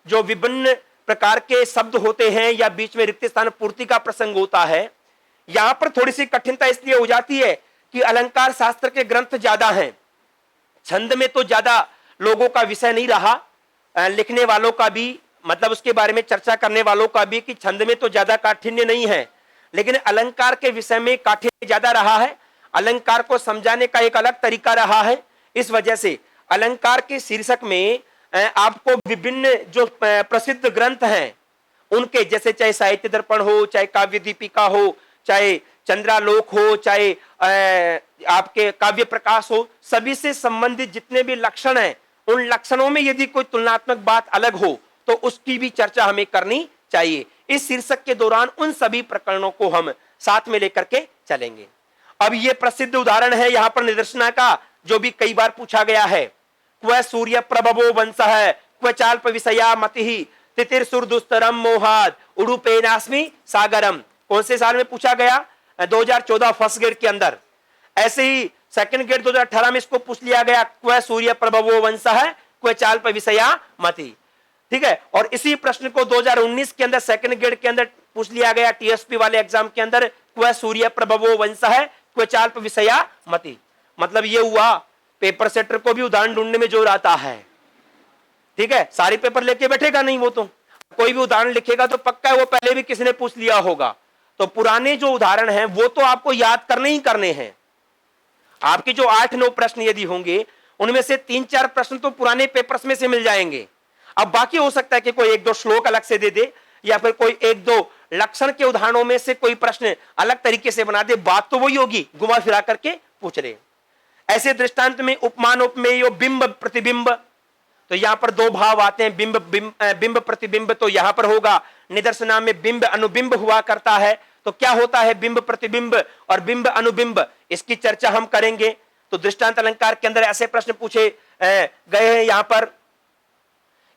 A: जो विभिन्न प्रकार के शब्द होते हैं या बीच में रिक्त स्थान पूर्ति का प्रसंग होता है, यहां पर थोड़ी सी कठिनता इसलिए हो जाती है कि अलंकार शास्त्र के ग्रंथ ज्यादा हैं, छंद में तो ज्यादा लोगों का विषय नहीं रहा, लिखने वालों का भी, मतलब उसके बारे में चर्चा करने वालों का भी, कि छंद में तो ज्यादा काठिन्य नहीं है, लेकिन अलंकार के विषय में काठिन्य ज्यादा रहा है, अलंकार को समझाने का एक अलग तरीका रहा है। इस वजह से अलंकार के शीर्षक में आपको विभिन्न जो प्रसिद्ध ग्रंथ हैं उनके, जैसे चाहे साहित्य दर्पण हो, चाहे काव्य दीपिका हो, चाहे चंद्रालोक हो, चाहे आपके काव्य प्रकाश हो, सभी से संबंधित जितने भी लक्षण हैं, उन लक्षणों में यदि कोई तुलनात्मक बात अलग हो तो उसकी भी चर्चा हमें करनी चाहिए। इस शीर्षक के दौरान उन सभी प्रकरणों को हम साथ में लेकर के चलेंगे। अब ये प्रसिद्ध उदाहरण है यहाँ पर निदर्शना का, जो भी कई बार पूछा गया है। क्व सूर्य प्रभवो वंश है, क्व चाल्प विषया मति, तितिर्सुर दुस्तरम मोहाद, उड़ुपेनास्मि सागरम, कौन से साल में पूछा गया, 2014 फर्स्ट ग्रेड के अंदर। ऐसे ही सेकंड ग्रेड 2018 में इसको पूछ लिया गया, क्व सूर्य प्रभवो वंश है, क्व चाल्प विषया मति, ठीक है। और इसी प्रश्न को 2019 के अंदर सेकंड ग्रेड के अंदर पूछ लिया गया टीएसपी वाले एग्जाम के अंदर, क्व सूर्य प्रभवो वंश है, क्व चाल्प विषया मति। मतलब ये हुआ पेपर सेटर को भी उदाहरण ढूंढने में जोर आता है, ठीक है। सारे पेपर लेके बैठेगा नहीं वो तो, कोई भी उदाहरण लिखेगा तो पक्का है वो पहले भी किसी ने पूछ लिया होगा। तो पुराने जो उदाहरण हैं वो तो आपको याद करने ही करने हैं। आपके जो 8-9 प्रश्न यदि होंगे उनमें से 3-4 प्रश्न तो पुराने पेपर्स में से मिल जाएंगे। अब बाकी हो सकता है कि कोई 1-2 श्लोक अलग से दे दे, या फिर कोई 1-2 लक्षण के उदाहरणों में से कोई प्रश्न अलग तरीके से बना दे। बात तो वही होगी, घुमा फिरा करके पूछ रहे। ऐसे दृष्टांत में उपमान उपमेय बिंब प्रतिबिंब, तो यहां पर 2 भाव आते हैं, बिंब प्रतिबिंब। तो यहां पर होगा निदर्शना में बिंब अनुबिंब हुआ करता है। तो क्या होता है बिंब प्रतिबिंब और बिंब अनुबिंब, इसकी चर्चा हम करेंगे। तो दृष्टांत अलंकार के अंदर ऐसे प्रश्न पूछे गए हैं यहां पर।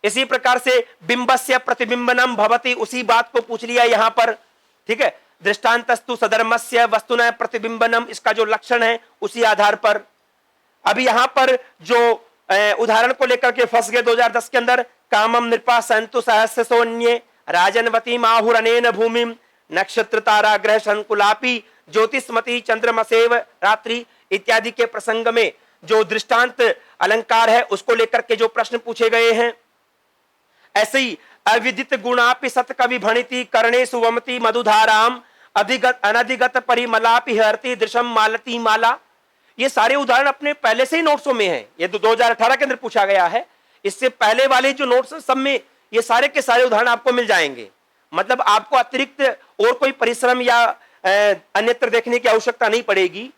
A: इसी प्रकार से बिंबस्य प्रतिबिंबनम भवति, उसी बात को पूछ लिया यहां पर, ठीक है। दृष्टांतस्तु सधर्मस्य वस्तुना प्रतिबिंबनम, इसका जो लक्षण है उसी आधार पर। अभी यहां पर जो उदाहरण को लेकर के फंस गए 2010 के अंदर, कामम नृपा संतु सहस्र सोन्ये राजनवती माहुरनेन भूमिम नक्षत्र तारा ग्रह संकुलापी ज्योतिषमती चंद्रमसेव रात्रि इत्यादि के प्रसंग में जो दृष्टांत अलंकार है उसको लेकर के जो प्रश्न पूछे गए हैं। ऐसे ही अविदित गुणापि सत कवि भणिति कर्णे सुवमति मधुधाराम अधिगत अनधिगत परिमलापि हरति दृशम मालती माला। ये सारे उदाहरण अपने पहले से ही नोट्सों में हैं। ये 2018 के अंदर पूछा गया है। इससे पहले वाले जो नोट्स सब में ये सारे के सारे उदाहरण आपको मिल जाएंगे। मतलब आपको अतिरिक्त और कोई परिश्रम या अन्यत्र देखने की आवश्यकता नहीं पड़ेगी।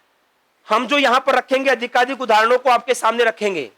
A: हम जो यहां पर रखेंगे अधिकाधिक उदाहरणों को आपके सामने रखेंगे।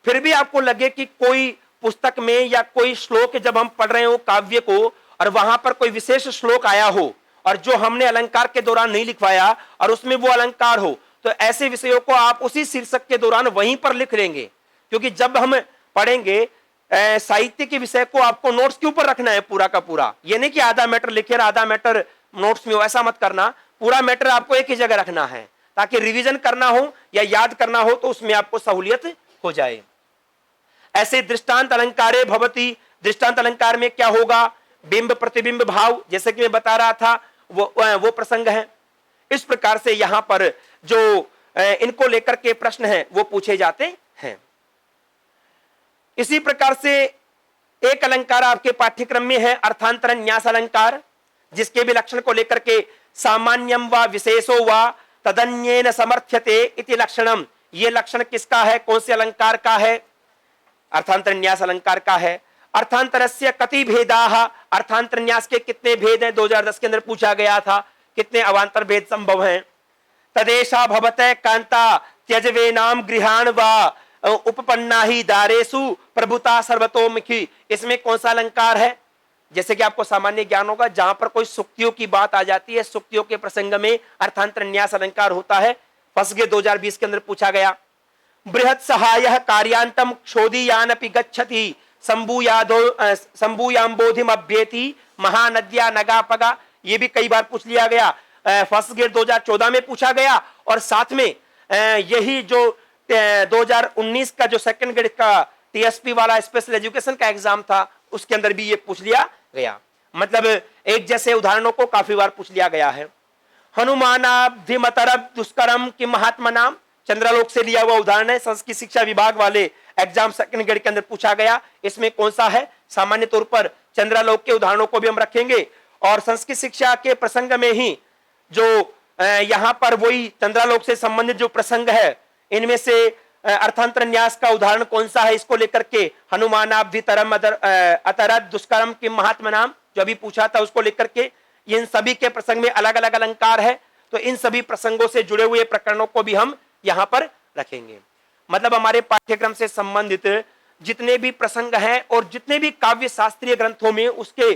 A: फिर भी आपको लगे कि कोई पुस्तक में या कोई श्लोक जब हम पढ़ रहे हो काव्य को और वहां पर कोई विशेष श्लोक आया हो और जो हमने अलंकार के दौरान नहीं लिखवाया और उसमें वो अलंकार हो, तो ऐसे विषयों को आप उसी शीर्षक के दौरान वहीं पर लिख लेंगे। क्योंकि जब हम पढ़ेंगे साहित्य के विषय को आपको नोट्स के ऊपर रखना है पूरा का पूरा। ये नहीं कि आधा मैटर लिखे और आधा मैटर नोट्स में हो, ऐसा मत करना। पूरा मैटर आपको एक ही जगह रखना है ताकि रिवीजन करना हो या याद करना हो तो उसमें आपको सहूलियत हो जाए। ऐसे दृष्टांत अलंकारे भवति, दृष्टांत अलंकार में क्या होगा, बिंब प्रतिबिंब भाव, जैसे कि मैं बता रहा था वो प्रसंग है। इस प्रकार से यहां पर जो इनको लेकर के प्रश्न हैं वो पूछे जाते हैं। इसी प्रकार से एक अलंकार आपके पाठ्यक्रम में है अर्थांतर न्यास अलंकार, जिसके भी लक्षण को लेकर के सामान्यम व विशेषो व तदन्येन समर्थ्यते इति लक्षणम। ये लक्षण किसका है, कौन से अलंकार का है, अर्थांतर न्यास अलंकार का है। अर्थांतरस्य कति भेदाः, अर्थांतर न्यास के कितने भेद हैं 2010 के अंदर पूछा गया था, कितने अवांतर भेद संभव हैं। तदेशा भवते कांता त्यजवेनाम गृहाण व उपपन्ना ही दारेसु प्रभुता सर्वतोमुखी, इसमें कौन सा अलंकार है। जैसे कि आपको सामान्य ज्ञान होगा, जहां पर कोई सुक्तियों की बात आ जाती है, सुक्तियों के प्रसंग में अर्थांतर न्यास अलंकार होता है। फसगे 2020 के अंदर पूछा गया। बृहत् सहायः कार्यांतम क्षोदियानपि गच्छति संभूयाम्बोधिमभ्येति महानद्या नगापगा, ये भी कई बार पूछ लिया गया। फर्स्ट ग्रेड 2014 में पूछा गया और साथ में यही जो 2019 का जो सेकंड ग्रेड का टीएसपी वाला स्पेशल एजुकेशन का एग्जाम था उसके अंदर भी ये पूछ लिया गया। मतलब एक जैसे उदाहरणों को काफी बार पूछ लिया गया है। हनुमानाब्धिमतरब दुष्करम कि महात्मा नाम, चंद्रालोक से लिया हुआ उदाहरण है, संस्कृत शिक्षा विभाग वाले एग्जाम सेकंड ग्रेड के अंदर पूछा गया। इसमें कौन सा है, सामान्य तौर पर चंद्रालोक के उदाहरणों को भी हम रखेंगे और संस्कृत शिक्षा के प्रसंग में ही जो यहां पर वही चंद्रालोक से संबंधित जो प्रसंग है इनमें से अर्थांतर न्यास का उदाहरण कौन सा है, इसको लेकर के हनुमानाब्धि तरम अतरद दुष्कर्म किम महात्मा नाम जो अभी पूछा था उसको लेकर के इन सभी के प्रसंग में अलग अलग अलंकार है। तो इन सभी प्रसंगों से जुड़े हुए प्रकरणों को भी हम यहां पर रखेंगे। मतलब हमारे पाठ्यक्रम से संबंधित जितने भी प्रसंग हैं और जितने भी काव्य शास्त्रीय ग्रंथों में उसके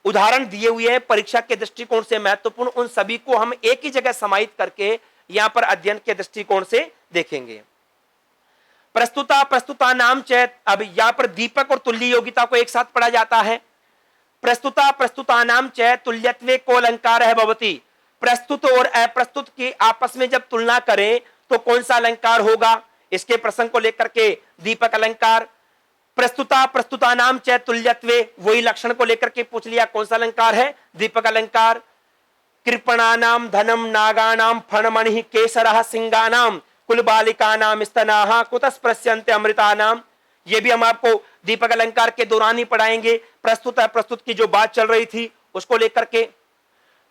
A: उदाहरण दिए हुए हैं परीक्षा के दृष्टिकोण से महत्वपूर्ण, उन सभी को हम एक ही जगह समाहित करके यहां पर अध्ययन के दृष्टिकोण से देखेंगे। प्रस्तुता नाम चैत, अब यहां पर दीपक और तुल्य योगिता को एक साथ पढ़ा जाता है। प्रस्तुता नाम चैत तुल्यत्वे को अलंकार है भवती, प्रस्तुत और अप्रस्तुत की आपस में जब तुलना करें तो कौन सा अलंकार होगा, इसके प्रसंग को लेकर के दीपक अलंकार। प्रस्तुता नाम चैत तुल्यत्वे, वही लक्षण को लेकर के पूछ लिया कौन सा अलंकार है, दीपक अलंकार। कृपणानाम धनम नागानाम फणमणि केसरः सिंगानाम कुल बालिकानाम स्तनाः कुतः स्पृश्यन्ते अमृतानाम, ये भी हम आपको दीपक अलंकार के दौरान ही पढ़ाएंगे। प्रस्तुत है, प्रस्तुत की जो बात चल रही थी उसको लेकर के।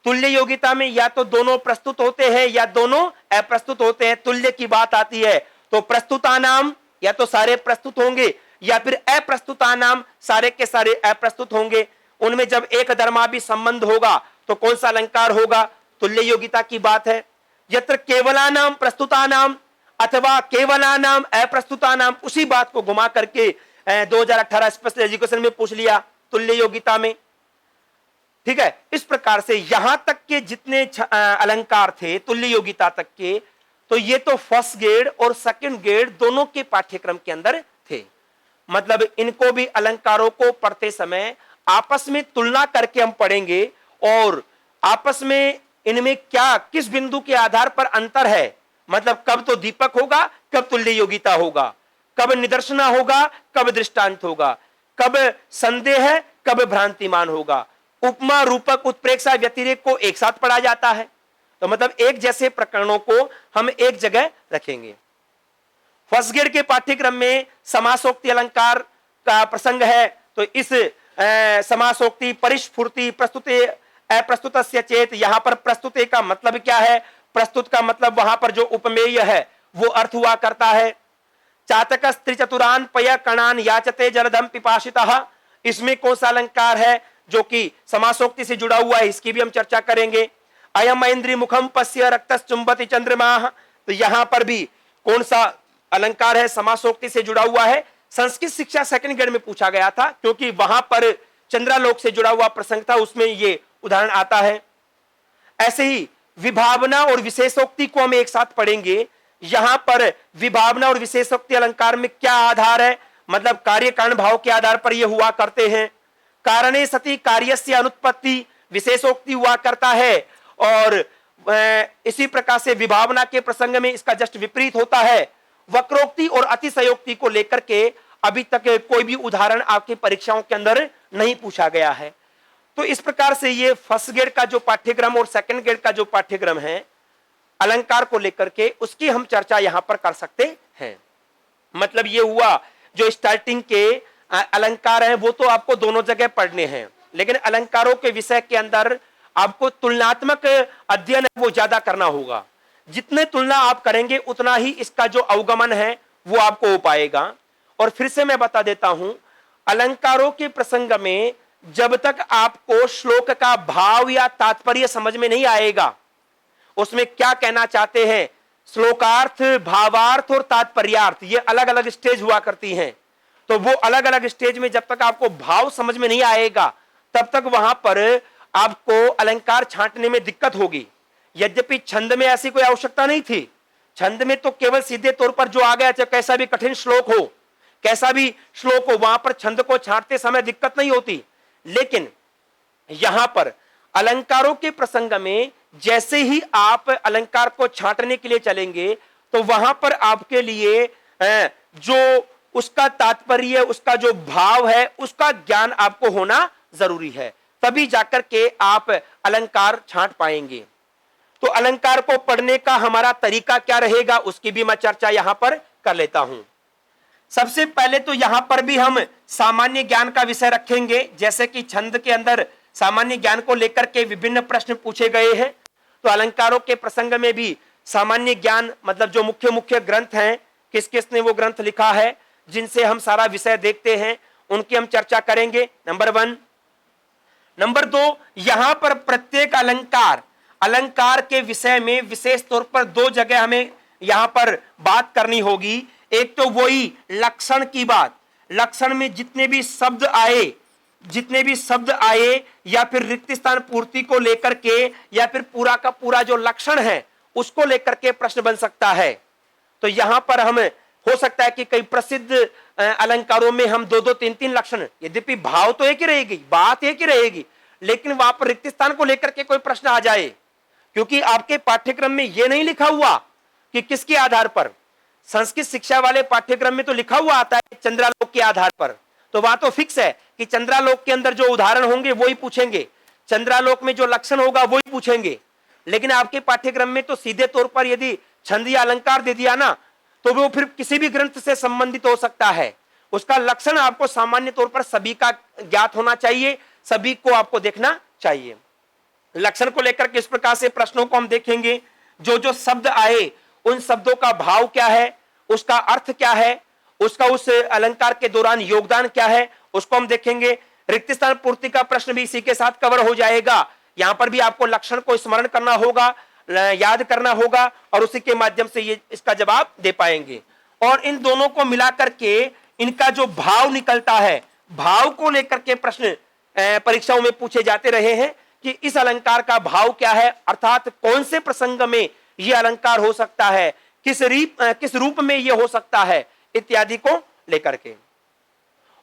A: तुल्य योगिता में या तो दोनों प्रस्तुत होते हैं या दोनों अप्रस्तुत होते हैं। तुल्य की बात आती है तो प्रस्तुता नाम या तो सारे प्रस्तुत होंगे या फिर अप्रस्तुता नाम सारे के सारे अप्रस्तुत होंगे। उनमें जब एक धर्माभि संबंध होगा तो कौन सा अलंकार होगा, तुल्य योगिता की बात है। यत्र केवला नाम प्रस्तुता नाम अथवा केवला नाम अप्रस्तुता नाम, उसी बात को घुमा करके 2018 स्पेशल एजुकेशन में पूछ लिया तुल्य योगिता में। ठीक है, इस प्रकार से यहां तक के जितने अलंकार थे तुल्य योगिता तक के, तो ये तो फर्स्ट ग्रेड और सेकंड ग्रेड दोनों के पाठ्यक्रम के अंदर थे। मतलब इनको भी अलंकारों को पढ़ते समय आपस में तुलना करके हम पढ़ेंगे और आपस में इनमें क्या किस बिंदु के आधार पर अंतर है। मतलब कब तो दीपक होगा, कब तुल्य योगिता होगा, कब निदर्शना होगा, कब दृष्टांत होगा, कब संदेह है, कब भ्रांतिमान होगा। उपमा, रूपक, उत्प्रेक्षा, व्यतिरेक को एक साथ पढ़ा जाता है। तो मतलब एक जैसे प्रकरणों को हम एक जगह रखेंगे। फर्स्ट ग्रेड के पाठ्यक्रम में समासोक्ति अलंकार का प्रसंग है, तो इस समासोक्ति परिस्फुर्ति प्रस्तुते अप्रस्तुतस्य चेत, यहां पर प्रस्तुते का मतलब क्या है, प्रस्तुत का मतलब वहां पर जो उपमेय है वो अर्थ हुआ करता है। चातक त्रिचतुरान पय कणान याचते जलधम पिपासितः, इसमें कौन सा अलंकार है जो कि समासोक्ति से जुड़ा हुआ है, इसकी भी हम चर्चा करेंगे। अयम इंद्रि मुखम पश्य रक्तस चुंबति चंद्रमा, तो यहां पर भी कौन सा अलंकार है समासोक्ति से जुड़ा हुआ है। संस्कृत शिक्षा सेकंड ग्रेड में पूछा गया था क्योंकि वहां पर चंद्रालोक से जुड़ा हुआ प्रसंग था, उसमें ये उदाहरण आता है। ऐसे ही विभावना और विशेषोक्ति को हम एक साथ पढ़ेंगे। यहां पर विभावना और विशेषोक्ति अलंकार में क्या आधार है, मतलब कार्य कारण भाव के आधार पर ये हुआ करते हैं। कारणे सति कार्यस्य अनुत्पत्ति विशेषोक्ति हुआ करता है और इसी प्रकार से विभावना के प्रसंग में इसका जस्ट विपरीत होता है। वक्रोक्ति और अतिशयोक्ति को लेकर के अभी तक कोई भी उदाहरण आपकी परीक्षाओं के अंदर नहीं पूछा गया है। तो इस प्रकार से ये फर्स्ट ग्रेड का जो पाठ्यक्रम और सेकंड ग्रेड का जो पाठ्यक्रम है अलंकार को लेकर के, उसकी हम चर्चा यहां पर कर सकते हैं। मतलब ये हुआ जो स्टार्टिंग के अलंकार हैं वो तो आपको दोनों जगह पढ़ने हैं, लेकिन अलंकारों के विषय के अंदर आपको तुलनात्मक अध्ययन है वो ज्यादा करना होगा। जितने तुलना आप करेंगे उतना ही इसका जो अवगमन है वो आपको हो पाएगा। और फिर से मैं बता देता हूं, अलंकारों के प्रसंग में जब तक आपको श्लोक का भाव या तात्पर्य समझ में नहीं आएगा, उसमें क्या कहना चाहते हैं, श्लोकार्थ, भावार्थ और तात्पर्यार्थ, ये अलग अलग स्टेज हुआ करती हैं। तो वो अलग अलग स्टेज में जब तक आपको भाव समझ में नहीं आएगा तब तक वहां पर आपको अलंकार छांटने में दिक्कत होगी। यद्यपि छंद में ऐसी कोई आवश्यकता नहीं थी, छंद में तो केवल सीधे तौर पर जो आ गया, चाहे कैसा भी कठिन श्लोक हो, कैसा भी श्लोक हो, वहां पर छंद को छांटते समय दिक्कत नहीं होती। लेकिन यहां पर अलंकारों के प्रसंग में जैसे ही आप अलंकार को छांटने के लिए चलेंगे तो वहां पर आपके लिए जो उसका तात्पर्य, उसका जो भाव है, उसका ज्ञान आपको होना जरूरी है, तभी जाकर के आप अलंकार छांट पाएंगे। तो अलंकार को पढ़ने का हमारा तरीका क्या रहेगा उसकी भी मैं चर्चा यहां पर कर लेता हूं। सबसे पहले तो यहां पर भी हम सामान्य ज्ञान का विषय रखेंगे, जैसे कि छंद के अंदर सामान्य ज्ञान को लेकर के विभिन्न प्रश्न पूछे गए हैं, तो अलंकारों के प्रसंग में भी सामान्य ज्ञान, मतलब जो मुख्य मुख्य ग्रंथ हैं, किस किस ने वो ग्रंथ लिखा है, जिनसे हम सारा विषय देखते हैं, उनकी हम चर्चा करेंगे, नंबर 1। नंबर 2, यहां पर प्रत्येक अलंकार के विषय में विशेष तौर पर 2 जगह हमें यहां पर बात करनी होगी। एक तो वही लक्षण की बात, लक्षण में जितने भी शब्द आए या फिर रिक्त स्थान पूर्ति को लेकर के या फिर पूरा का पूरा जो लक्षण है उसको लेकर के प्रश्न बन सकता है। तो यहां पर हम हो सकता है कि कई प्रसिद्ध अलंकारों में हम 2-2, 3-3 लक्षण, यद्यपि भाव तो एक ही रहेगी, बात एक ही रहेगी, लेकिन वहां पर रिक्त स्थान को लेकर के कोई प्रश्न आ जाए, क्योंकि आपके पाठ्यक्रम में यह नहीं लिखा हुआ कि किसके आधार पर। संस्कृत शिक्षा वाले पाठ्यक्रम में तो लिखा हुआ आता है चंद्रालोक के आधार पर, तो वहां तो फिक्स है कि चंद्रालोक के अंदर जो उदाहरण होंगे वही पूछेंगे, चंद्रालोक में जो लक्षण होगा वही पूछेंगे। लेकिन आपके पाठ्यक्रम में तो सीधे तौर पर यदि छंद या अलंकार दे दिया ना, तो वो फिर किसी भी ग्रंथ से संबंधित हो सकता है, उसका लक्षण आपको सामान्य तौर पर सभी का ज्ञात होना चाहिए, सभी को आपको देखना चाहिए। लक्षण को लेकर किस प्रकार से प्रश्नों को हम देखेंगे, जो जो शब्द आए उन शब्दों का भाव क्या है, उसका अर्थ क्या है, उसका उस अलंकार के दौरान योगदान क्या है, उसको हम देखेंगे। रिक्त स्थान पूर्ति का प्रश्न भी इसी के साथ कवर हो जाएगा। यहां पर भी आपको लक्षण को स्मरण करना होगा, याद करना होगा और उसी के माध्यम से ये इसका जवाब दे पाएंगे। और इन दोनों को मिलाकर के इनका जो भाव निकलता है, भाव को लेकर के प्रश्न परीक्षाओं में पूछे जाते रहे हैं कि इस अलंकार का भाव क्या है, अर्थात कौन से प्रसंग में यह अलंकार हो सकता है, किस रूप में यह हो सकता है, इत्यादि को लेकर के।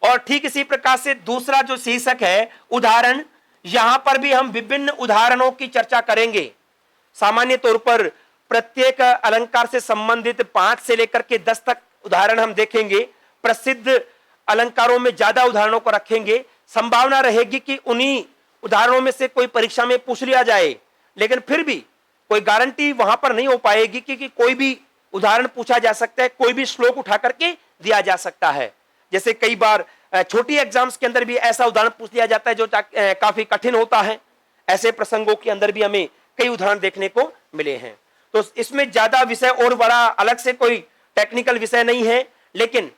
A: और ठीक इसी प्रकार से दूसरा जो शीर्षक है उदाहरण, यहां पर भी हम विभिन्न उदाहरणों की चर्चा करेंगे। सामान्य तौर पर प्रत्येक अलंकार से संबंधित 5 से लेकर के 10 तक उदाहरण हम देखेंगे। प्रसिद्ध अलंकारों में ज्यादा उदाहरणों को रखेंगे। संभावना रहेगी कि उन्हीं उदाहरणों में से कोई परीक्षा में पूछ लिया जाए, लेकिन फिर भी कोई गारंटी वहां पर नहीं हो पाएगी कि कोई भी उदाहरण पूछा जा सकता है, कोई भी श्लोक उठा करके दिया जा सकता है। जैसे कई बार छोटी एग्जाम्स के अंदर भी ऐसा उदाहरण पूछ लिया जाता है जो काफी कठिन होता है। ऐसे प्रसंगों के अंदर भी हमें कई उदाहरण देखने को मिले हैं। तो इसमें ज्यादा विषय और बड़ा अलग से कोई टेक्निकल विषय नहीं है, लेकिन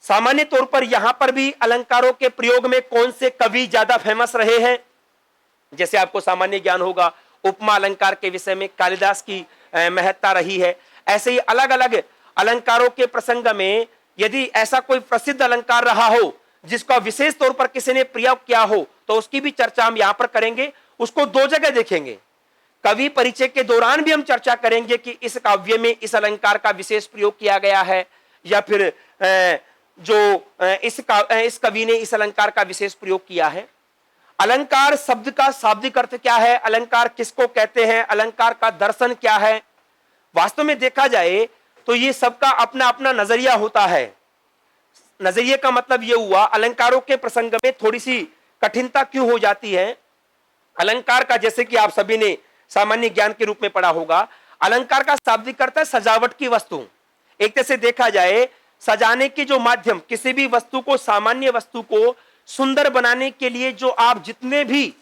A: सामान्य तौर पर यहां पर भी अलंकारों के प्रयोग में कौन से कवि ज्यादा फेमस रहे हैं। जैसे आपको सामान्य ज्ञान होगा, उपमा अलंकार के विषय में कालिदास की महत्ता रही है। ऐसे ही अलग अलग अलंकारों के प्रसंग में यदि ऐसा कोई प्रसिद्ध अलंकार रहा हो जिसका विशेष तौर पर किसी ने प्रयोग किया हो, तो उसकी भी चर्चा हम यहां पर करेंगे। उसको 2 जगह देखेंगे। कवि परिचय के दौरान भी हम चर्चा करेंगे कि इस काव्य में इस अलंकार का विशेष प्रयोग किया गया है, या फिर इस कवि ने इस अलंकार का विशेष प्रयोग किया है। अलंकार शब्द का शाब्दिक अर्थ क्या है, अलंकार किसको कहते हैं, अलंकार का दर्शन क्या है। वास्तव में देखा जाए तो ये सबका अपना अपना नजरिया होता है। नजरिए का मतलब यह हुआ, अलंकारों के प्रसंग में थोड़ी सी कठिनता क्यों हो जाती है। अलंकार का, जैसे कि आप सभी ने सामान्य ज्ञान के रूप में पढ़ा होगा, अलंकार का शाब्दिक अर्थ है सजावट की वस्तु। एक तरह से देखा जाए, सजाने के जो माध्यम, किसी भी वस्तु को, सामान्य वस्तु को सुंदर बनाने के लिए जो आप जितने भी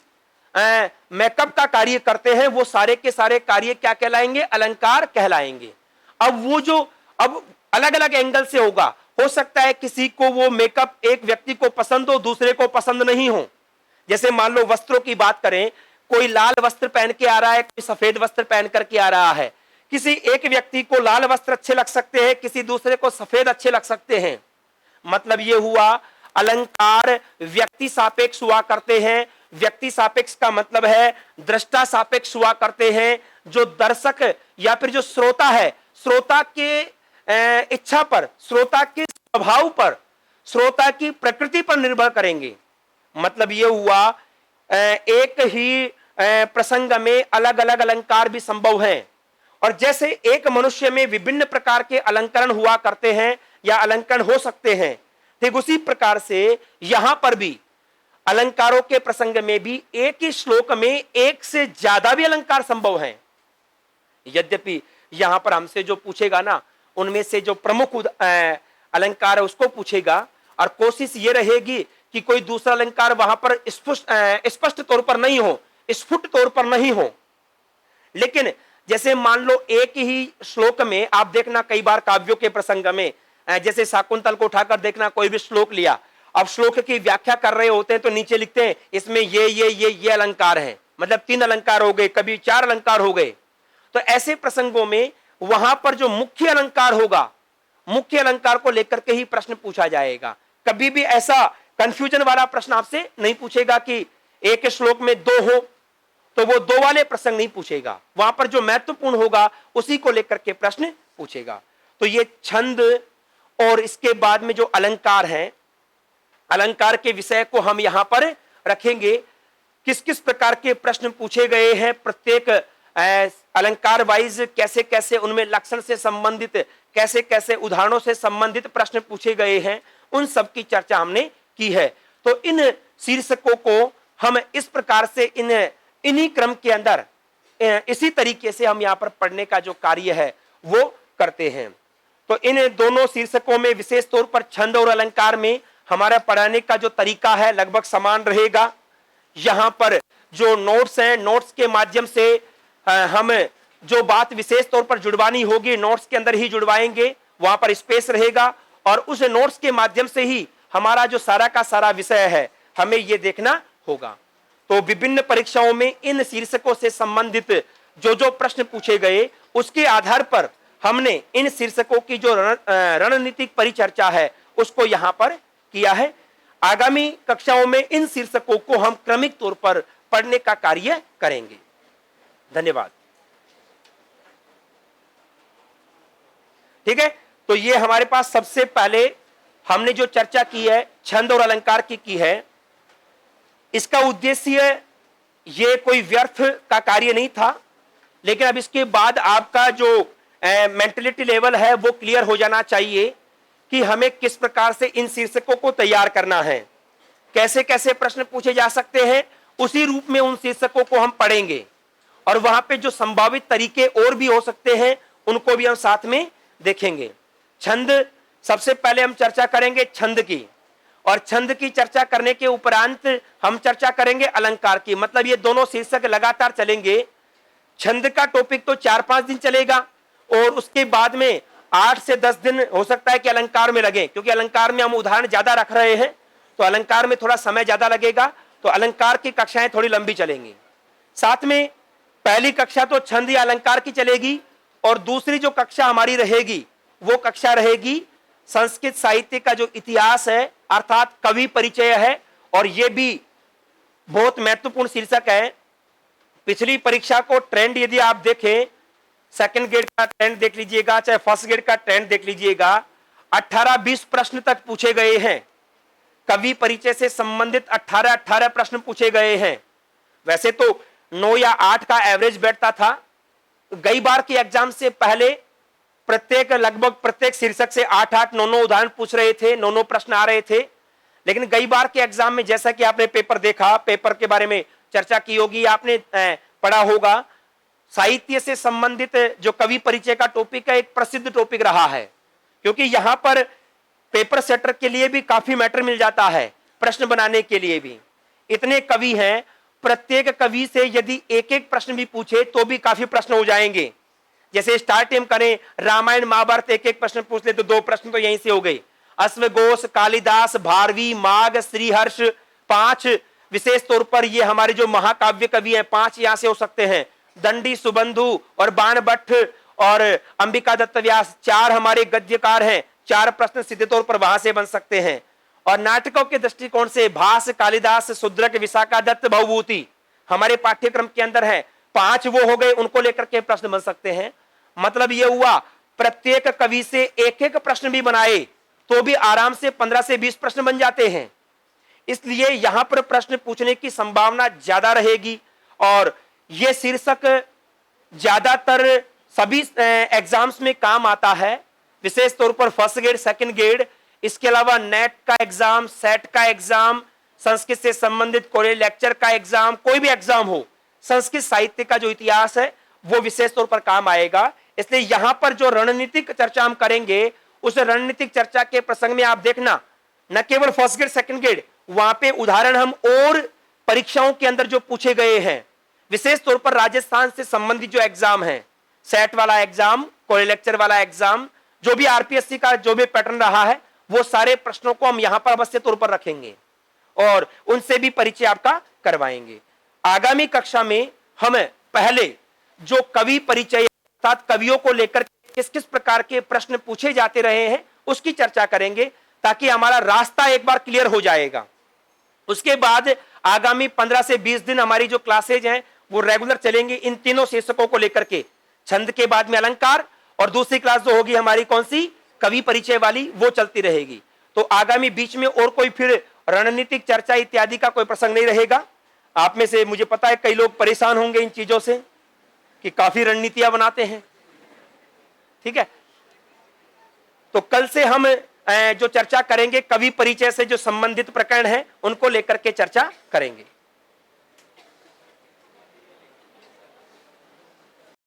A: मेकअप का कार्य करते हैं, वो सारे के सारे कार्य क्या कहलाएंगे, अलंकार कहलाएंगे। अब वो जो अब अलग अलग एंगल से होगा, हो सकता है किसी को वो मेकअप एक व्यक्ति को पसंद हो, दूसरे को पसंद नहीं हो। जैसे मान लो वस्त्रों की बात करें, कोई लाल वस्त्र पहन के आ रहा है, कोई सफेद वस्त्र पहन करके आ रहा है। किसी एक व्यक्ति को लाल वस्त्र अच्छे लग सकते हैं, किसी दूसरे को सफेद अच्छे लग सकते हैं। मतलब ये हुआ, अलंकार व्यक्ति सापेक्ष हुआ करते हैं। व्यक्ति सापेक्ष का मतलब है दृष्टा सापेक्ष हुआ करते हैं। जो दर्शक या फिर जो श्रोता है, श्रोता के इच्छा पर, श्रोता के स्वभाव पर, श्रोता की प्रकृति पर निर्भर करेंगे। मतलब यह हुआ, एक ही प्रसंग में अलग अलग अलंकार भी संभव हैं। और जैसे एक मनुष्य में विभिन्न प्रकार के अलंकरण हुआ करते हैं या अलंकरण हो सकते हैं, ठीक उसी प्रकार से यहां पर भी अलंकारों के प्रसंग में भी एक ही श्लोक में एक से ज्यादा भी अलंकार संभव हैं। यद्यपि यहां पर हमसे जो पूछेगा ना, उनमें से जो प्रमुख अलंकार है उसको पूछेगा, और कोशिश ये रहेगी कि कोई दूसरा अलंकार वहां पर स्पष्ट तौर पर नहीं हो, स्फुट तौर पर नहीं हो। लेकिन जैसे मान लो एक ही श्लोक में आप देखना, कई बार काव्यों के प्रसंग में, जैसे शाकुंतल को उठाकर देखना, कोई भी श्लोक लिया, अब श्लोक की व्याख्या कर रहे होते हैं तो नीचे लिखते हैं इसमें ये अलंकार है, मतलब 3 अलंकार हो गए, कभी 4 अलंकार हो गए। तो ऐसे प्रसंगों में वहां पर जो मुख्य अलंकार होगा, मुख्य अलंकार को लेकर के ही प्रश्न पूछा जाएगा। कभी भी ऐसा कंफ्यूजन वाला प्रश्न आपसे नहीं पूछेगा कि एक श्लोक में 2 हो, तो वो 2 वाले प्रसंग नहीं पूछेगा। वहां पर जो महत्वपूर्ण होगा उसी को लेकर के प्रश्न पूछेगा। तो ये छंद और इसके बाद में जो अलंकार हैं, अलंकार के विषय को हम यहां पर रखेंगे। किस किस प्रकार के प्रश्न पूछे गए हैं, प्रत्येक अलंकार वाइज कैसे कैसे उनमें लक्षण से संबंधित, कैसे कैसे उदाहरणों से संबंधित प्रश्न पूछे गए हैं, उन सब की चर्चा हमने की है। तो इन शीर्षकों को हम इस प्रकार से इन्हीं क्रम के अंदर इसी तरीके से हम यहां पर पढ़ने का जो कार्य है वो करते हैं। तो इन दोनों शीर्षकों में विशेष तौर पर छंद और अलंकार में हमारा पढ़ाने का जो तरीका है लगभग समान रहेगा। यहां पर जो नोट्स हैं, नोट्स के माध्यम से हम जो बात विशेष तौर पर जुड़वानी होगी नोट्स के अंदर ही जुड़वाएंगे, वहां पर स्पेस रहेगा और उस नोट्स के माध्यम से ही हमारा जो सारा का सारा विषय है हमें यह देखना होगा। तो विभिन्न परीक्षाओं में इन शीर्षकों से संबंधित जो जो प्रश्न पूछे गए उसके आधार पर हमने इन शीर्षकों की जो रणनीतिक परिचर्चा है उसको यहां पर किया है। आगामी कक्षाओं में इन शीर्षकों को हम क्रमिक तौर पर पढ़ने का कार्य करेंगे। धन्यवाद। ठीक है, तो ये हमारे पास सबसे पहले हमने जो चर्चा की है छंद और अलंकार की है। इसका उद्देश्य ये कोई व्यर्थ का कार्य नहीं था, लेकिन अब इसके बाद आपका जो मेंटलिटी लेवल है वो क्लियर हो जाना चाहिए कि हमें किस प्रकार से इन शीर्षकों को तैयार करना है, कैसे कैसे प्रश्न पूछे जा सकते हैं, उसी रूप में उन शीर्षकों को हम पढ़ेंगे और वहां पे जो संभावित तरीके और भी हो सकते हैं उनको भी हम साथ में देखेंगे। छंद सबसे पहले हम चर्चा करेंगे छंद की, और छंद की चर्चा करने के उपरांत हम चर्चा करेंगे अलंकार की। मतलब ये दोनों शीर्षक लगातार चलेंगे। छंद का टॉपिक तो 4-5 दिन चलेगा और उसके बाद में 8 से 10 दिन हो सकता है कि अलंकार में लगे, क्योंकि अलंकार में हम उदाहरण ज्यादा रख रहे हैं तो अलंकार में थोड़ा समय ज्यादा लगेगा, तो अलंकार की कक्षाएं थोड़ी लंबी चलेंगी। साथ में पहली कक्षा तो छंद या अलंकार की चलेगी और दूसरी जो कक्षा हमारी रहेगी वो कक्षा रहेगी संस्कृत साहित्य का जो इतिहास है अर्थात कवि परिचय है, और यह भी बहुत महत्वपूर्ण शीर्षक है। पिछली परीक्षा को ट्रेंड यदि आप देखें, सेकंड ग्रेड का ट्रेंड देख लीजिएगा चाहे फर्स्ट ग्रेड का ट्रेंड देख लीजिएगा, 18-20 प्रश्न तक पूछे गए हैं। कवि परिचय से संबंधित 18 प्रश्न पूछे गए हैं। वैसे तो 9 या 8 का एवरेज बैठता था। कई बार के एग्जाम से पहले लगभग प्रत्येक शीर्षक से 8-8, 9-9 उदाहरण पूछ रहे थे, 9-9 प्रश्न आ रहे थे। लेकिन कई बार के एग्जाम में जैसा कि आपने पेपर देखा, पेपर के बारे में चर्चा की होगी, आपने पढ़ा होगा, साहित्य से संबंधित जो कवि परिचय का टॉपिक है एक प्रसिद्ध टॉपिक रहा है, क्योंकि यहां पर पेपर सेटर के लिए भी काफी मैटर मिल जाता है, प्रश्न बनाने के लिए भी। इतने कवि हैं, प्रत्येक कवि से यदि एक एक प्रश्न भी पूछे तो भी काफी प्रश्न हो जाएंगे। जैसे स्टार्ट टाइम करें, रामायण महाभारत एक एक प्रश्न पूछ ले तो 2 प्रश्न तो यहीं से हो गए। अश्वघोष, कालिदास, भारवी, माघ, श्रीहर्ष, 5 विशेष तौर पर ये हमारे जो महाकाव्य कवि हैं 5 यहां से हो सकते हैं। दंडी, सुबंधु और बाणभट्ट और अंबिका दत्त व्यास 4 हमारे गद्यकार हैं, 4 प्रश्न सीधे तौर पर वहां से बन सकते हैं। और नाटकों के दृष्टिकोण से भास, कालिदास, शूद्रक, विशाखा दत्त, भवभूति हमारे पाठ्यक्रम के अंदर है। 5 वो हो गए, उनको लेकर के प्रश्न बन सकते हैं। मतलब ये हुआ प्रत्येक कवि से एक एक प्रश्न भी बनाए तो भी आराम से 15 से 20 प्रश्न बन जाते हैं। इसलिए यहां पर प्रश्न पूछने की संभावना ज्यादा रहेगी और यह शीर्षक ज्यादातर सभी एग्जाम्स में काम आता है, विशेष तौर पर फर्स्ट ग्रेड, सेकंड ग्रेड, इसके अलावा नेट का एग्जाम, सेट का एग्जाम, संस्कृत से संबंधित कोई लेक्चर का एग्जाम, कोई भी एग्जाम हो, संस्कृत साहित्य का जो इतिहास है वो विशेष तौर पर काम आएगा। इसलिए यहां पर जो रणनीतिक चर्चा हम करेंगे उस रणनीतिक चर्चा के प्रसंग में आप देखना न केवल फर्स्ट ग्रेड, सेकंड ग्रेड, वहां पे उदाहरण हम और परीक्षाओं के अंदर जो पूछे गए हैं, विशेष तौर पर राजस्थान से संबंधित जो एग्जाम है, सेट वाला एग्जाम, कोई लेक्चर वाला एग्जाम, जो भी आरपीएससी का जो भी पैटर्न रहा है वो सारे प्रश्नों को हम यहां पर अवश्य तौर पर रखेंगे और उनसे भी परिचय आपका करवाएंगे। आगामी कक्षा में हम पहले जो कवि परिचय अर्थात कवियों को लेकर किस किस प्रकार के प्रश्न पूछे जाते रहे हैं उसकी चर्चा करेंगे, ताकि हमारा रास्ता एक बार क्लियर हो जाएगा। उसके बाद आगामी 15 से 20 दिन हमारी जो क्लासेज हैं वो रेगुलर चलेंगी इन तीनों शीर्षकों को लेकर के। छंद के बाद में अलंकार और दूसरी क्लास जो होगी हमारी कौन सी, कवि परिचय वाली, वो चलती रहेगी। तो आगामी बीच में और कोई फिर रणनीतिक चर्चा इत्यादि का कोई प्रसंग नहीं रहेगा। आप में से मुझे पता है कई लोग परेशान होंगे इन चीजों से कि काफी रणनीतियां बनाते हैं, ठीक है। तो कल से हम जो चर्चा करेंगे कवि परिचय से जो संबंधित प्रकरण है उनको लेकर के चर्चा करेंगे।